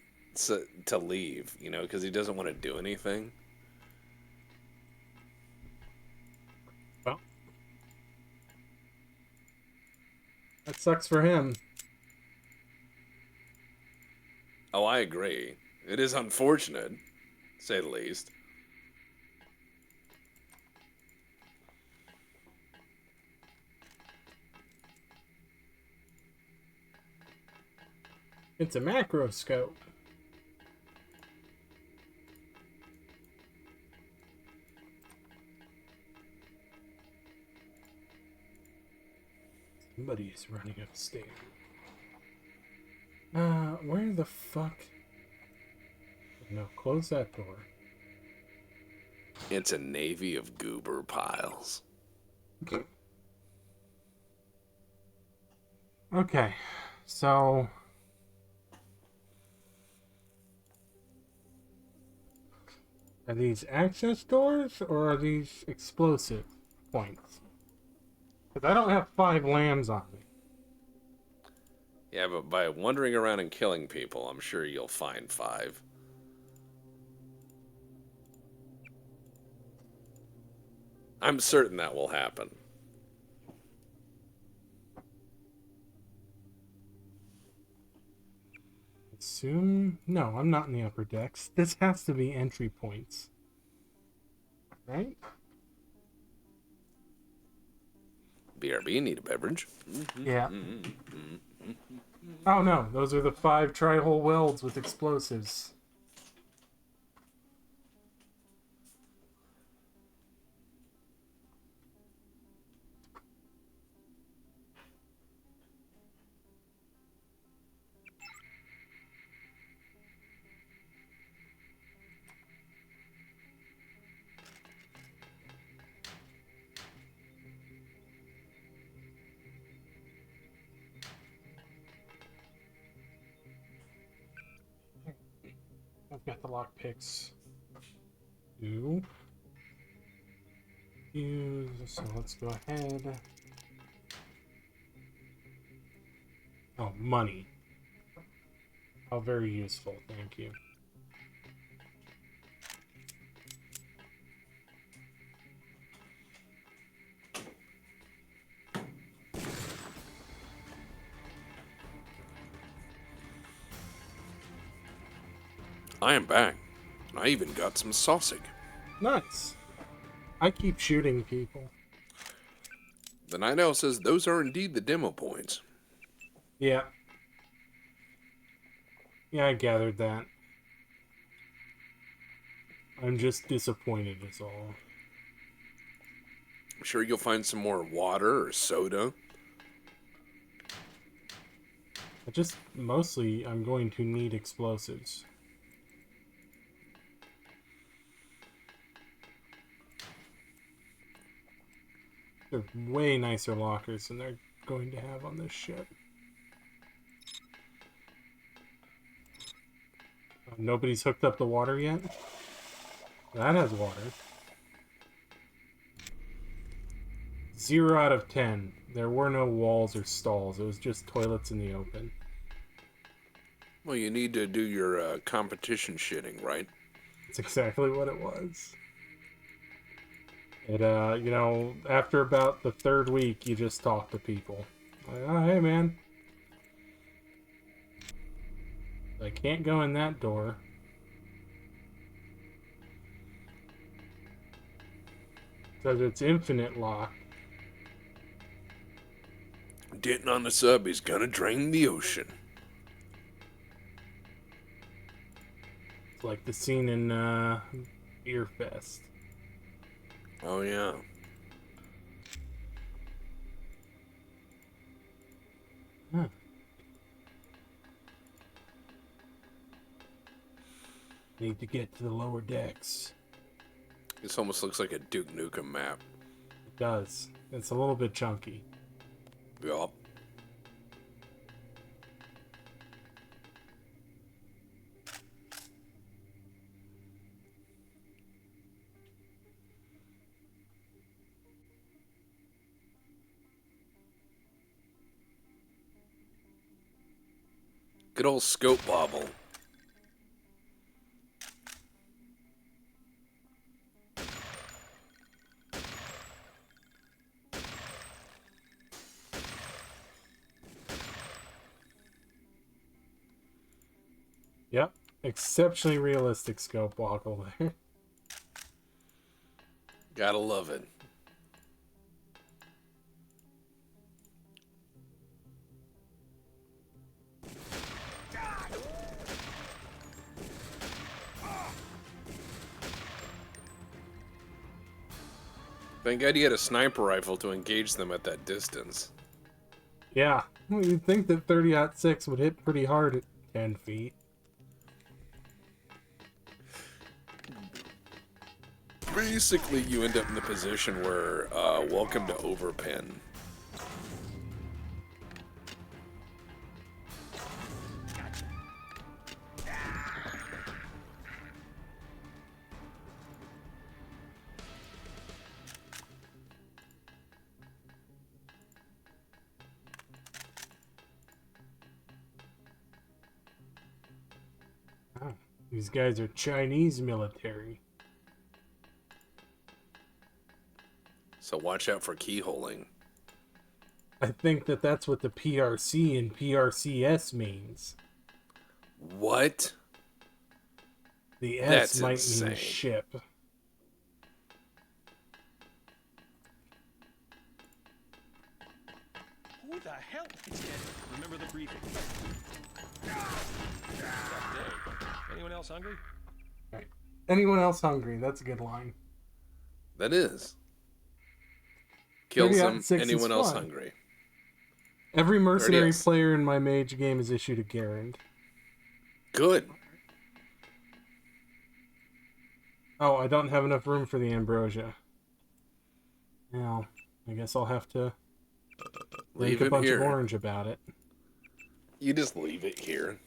to leave, you know, because he doesn't want to do anything. Well, that sucks for him. Oh, I agree. It is unfortunate, to say the least. It's a macroscope. Somebody is running upstairs. Where the fuck? No, close that door. It's a navy of goober piles. Okay, so... Are these access doors, or are these explosive points? Because I don't have 5 lambs on me. Yeah, but by wandering around and killing people, I'm sure you'll find 5. I'm certain that will happen. Assume... No, I'm not in the upper decks. This has to be entry points. Right? BRB, need a beverage? Yeah. Oh no, those are the 5 tri-hole welds with explosives. I've got the lockpicks. Use. So let's go ahead. Oh, money. Oh, very useful. Thank you. I am back. I even got some sausage. Nice. I keep shooting people. The Night Owl says those are indeed the demo points. Yeah. Yeah, I gathered that. I'm just disappointed is all. I'm sure you'll find some more water or soda. Mostly, I'm going to need explosives. They're way nicer lockers than they're going to have on this ship. Nobody's hooked up the water yet? That has water. 0 out of 10. There were no walls or stalls. It was just toilets in the open. Well, you need to do your competition shitting, right? That's exactly what it was. It, you know, after about the third week, you just talk to people. Like, oh, hey, man. I can't go in that door. Says it's infinite lock. Getting on the sub is gonna drain the ocean. It's like the scene in Beer Fest. Oh, yeah. Huh. Need to get to the lower decks. This almost looks like a Duke Nukem map. It does. It's a little bit chunky. Yup. Good old scope bobble. Yep. Exceptionally realistic scope woggle there. Gotta love it. Thank God you had a sniper rifle to engage them at that distance. Yeah. Well, you'd think that 30-06 would hit pretty hard at 10 feet. Basically, you end up in the position where, welcome to Overpin. Oh, these guys are Chinese military. So watch out for keyholing. I think that that's what the PRC and PRCS means. What? The S That's might insane. mean ship. Who the hell is dead? Remember the briefing. Anyone else hungry? Right. Anyone else hungry? That's a good line. That is. Kill 30-06 some. is Anyone else fun. hungry? Every mercenary 30-06. player in my mage game is issued a Garand. Good. Oh, I don't have enough room for the ambrosia. Now, I guess I'll have to Leave make a it bunch here. of orange about it. You just leave it here.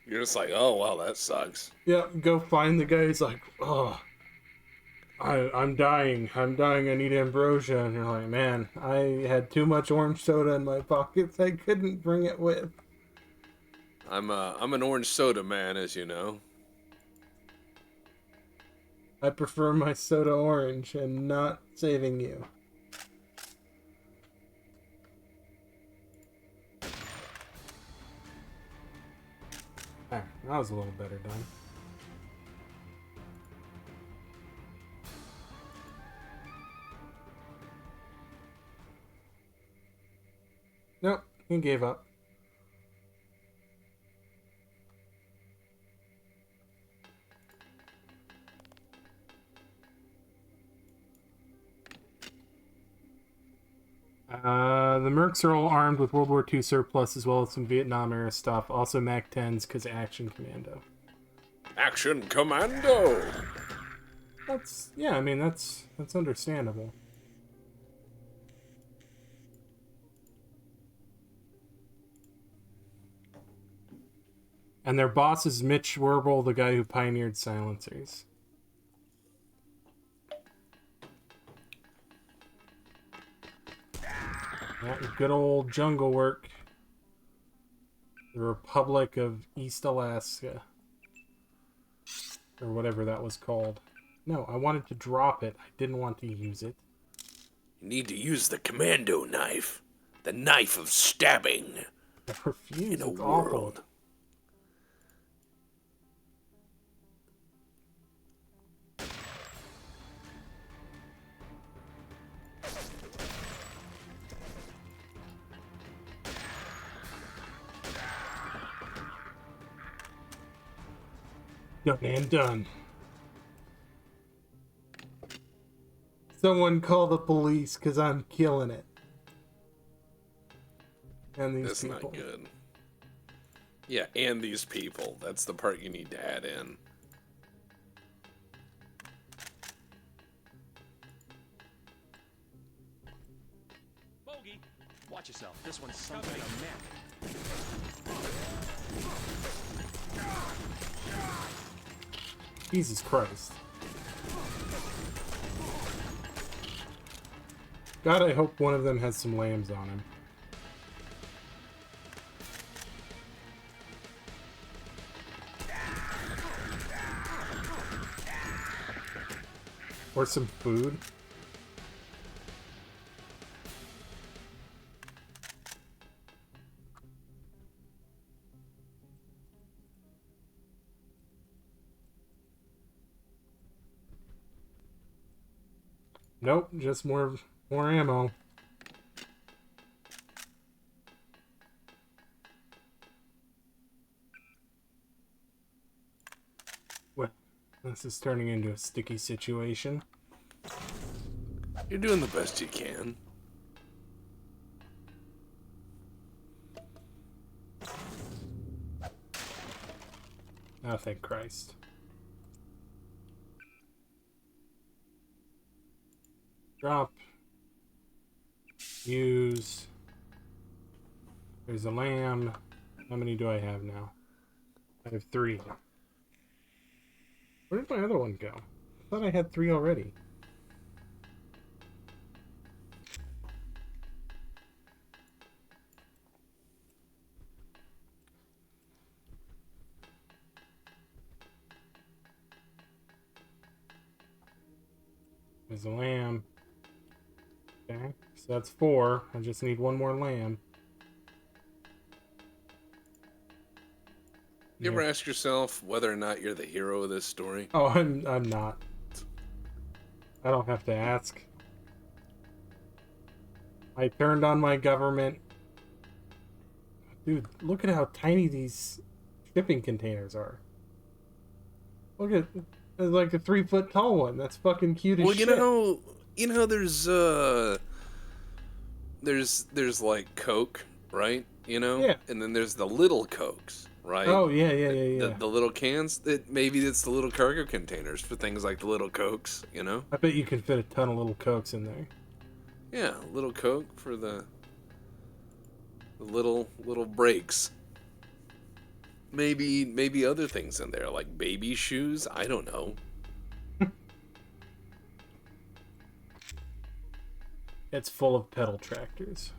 You're just like, oh, well, that sucks. Yeah, go find the guy who's like, oh, I'm dying. I need ambrosia. And you're like, man, I had too much orange soda in my pockets. I couldn't bring it with. I'm an orange soda man, as you know. I prefer my soda orange and not saving you. There, that was a little better done. Nope, he gave up. The Mercs are all armed with World War II surplus as well as some Vietnam era stuff. Also Mac 10s because Action Commando. Action Commando! That's, yeah, I mean, that's understandable. And their boss is Mitch Werble, the guy who pioneered silencers. Yeah, good old jungle work. The Republic of East Alaska. Or whatever that was called. No, I wanted to drop it. I didn't want to use it. You need to use the commando knife. The knife of stabbing. I refuse. In a It's world. awful. Done and done. Someone call the police, because I'm killing it. And these That's people. not good. Yeah, and these people. That's the part you need to add in. Bogey, watch yourself. This one's some kind of mech. Jesus Christ. God, I hope one of them has some lambs on him. Or some food. Nope, just more ammo. Well, this is turning into a sticky situation. You're doing the best you can. Oh, thank Christ. Drop. Use. There's a lamb. How many do I have now? I have 3. Where did my other one go? I thought I had 3 already. There's a lamb. Okay, so that's 4. I just need 1 more lamb. You ever ask yourself whether or not you're the hero of this story? Oh, I'm not. I don't have to ask. I turned on my government. Dude, look at how tiny these shipping containers are. Look at, there's like a 3-foot tall one. That's fucking cute as shit. Well, you know, there's like Coke, right? You know? Yeah. And then there's the little Cokes, right? Oh, yeah. The little cans. Maybe it's the little cargo containers for things like the little Cokes, you know? I bet you can fit a ton of little Cokes in there. Yeah, little Coke for the little breaks. Maybe other things in there, like baby shoes. I don't know. It's full of pedal tractors.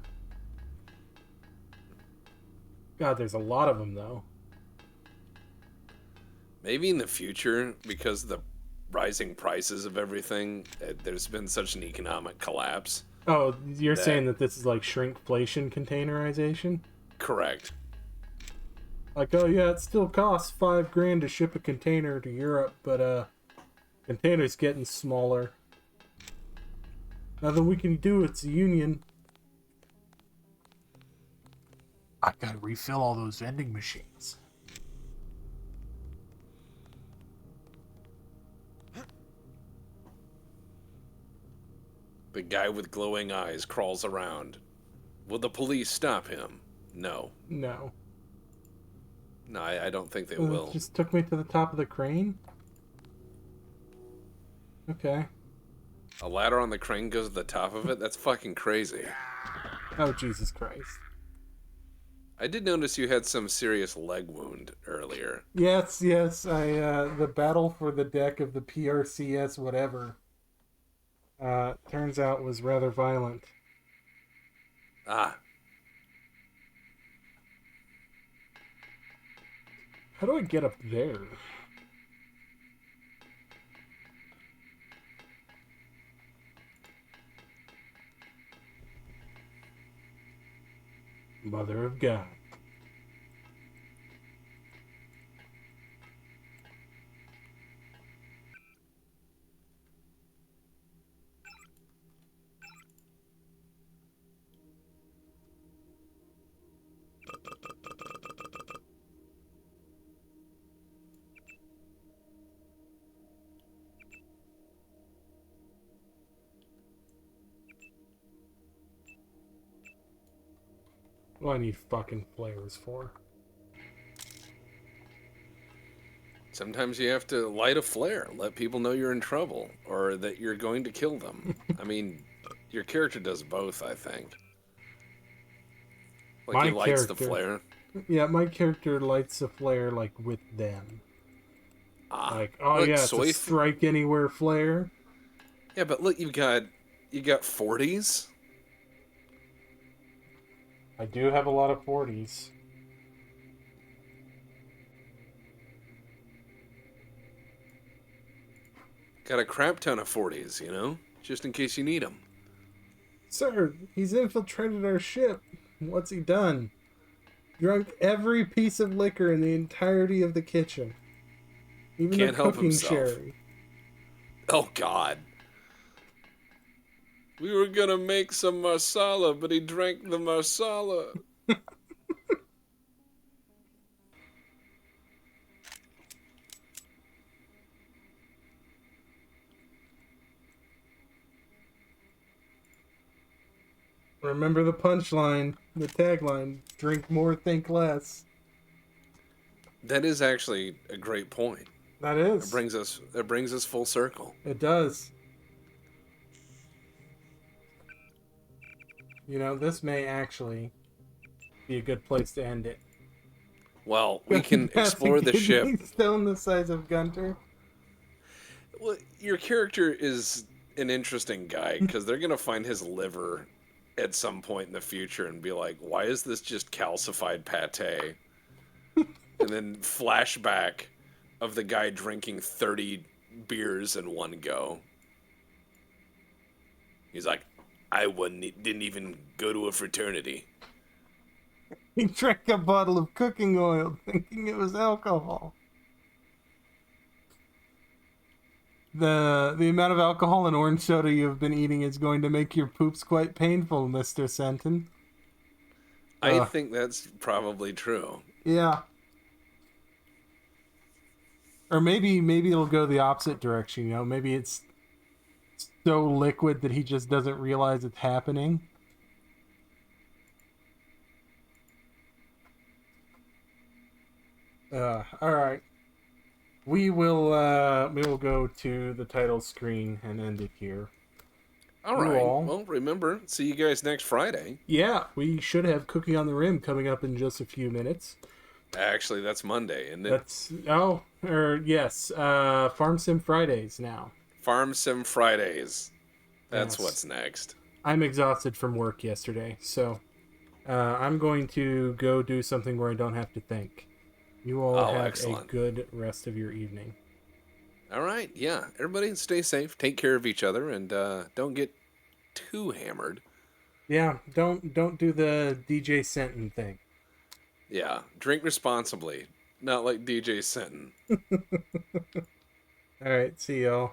God, there's a lot of them, though. Maybe in the future, because of the rising prices of everything, there's been such an economic collapse. Oh, you're saying that this is like shrinkflation containerization? Correct. Like, oh yeah, it still costs $5,000 to ship a container to Europe, but container's getting smaller. Nothing we can do, it's a union. I gotta refill all those vending machines. The guy with glowing eyes crawls around. Will the police stop him? No. No. No, I don't think they will. It just took me to the top of the crane? Okay. A ladder on the crane goes to the top of it? That's fucking crazy. Oh, Jesus Christ. I did notice you had some serious leg wound earlier. Yes. The battle for the deck of the PRCS whatever, turns out was rather violent. Ah. How do I get up there? Mother of God. What do I need fucking flares for? Sometimes you have to light a flare, let people know you're in trouble, or that you're going to kill them. I mean, your character does both, I think. Like, he lights the flare. Yeah, my character lights a flare, like, with them. Like, oh look, yeah, it's a strike anywhere flare. Yeah, but look, you got 40s? I do have a lot of 40s. Got a crap ton of 40s, you know? Just in case you need them. Sir, he's infiltrated our ship. What's he done? Drunk every piece of liquor in the entirety of the kitchen. Even Can't the help cooking himself. sherry. Oh, God. We were gonna make some marsala, but he drank the marsala. Remember the punchline, the tagline, drink more, think less. That is actually a great point. That is. It brings us full circle. It does. You know, this may actually be a good place to end it. Well, we can explore the ship. Stone the size of Gunter. Well, your character is an interesting guy, because they're going to find his liver at some point in the future and be like, why is this just calcified pate? And then flashback of the guy drinking 30 beers in one go. He's like, didn't even go to a fraternity. He drank a bottle of cooking oil thinking it was alcohol. The amount of alcohol and orange soda you have been eating is going to make your poops quite painful, Mr. Senton. I think that's probably true. Yeah. Or maybe it'll go the opposite direction, you know? Maybe it's so liquid that he just doesn't realize it's happening. Alright. We will go to the title screen and end it here. All right. Well, remember, see you guys next Friday. Yeah, we should have Cookie on the Rim coming up in just a few minutes. Actually, that's Monday, isn't it? Yes. Farm Sim Fridays now. Farm Sim Fridays. That's Yes. what's next. I'm exhausted from work yesterday, so I'm going to go do something where I don't have to think. You all have excellent. a good rest of your evening. All right, yeah. Everybody stay safe, take care of each other, and don't get too hammered. Yeah, don't do the DJ Senton thing. Yeah, drink responsibly, not like DJ Senton. All right, see y'all.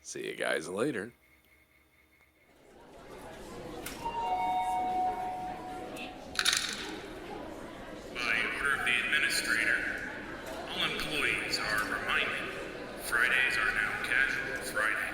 See you guys later. By order of the administrator, all employees are reminded Fridays are now Casual Fridays.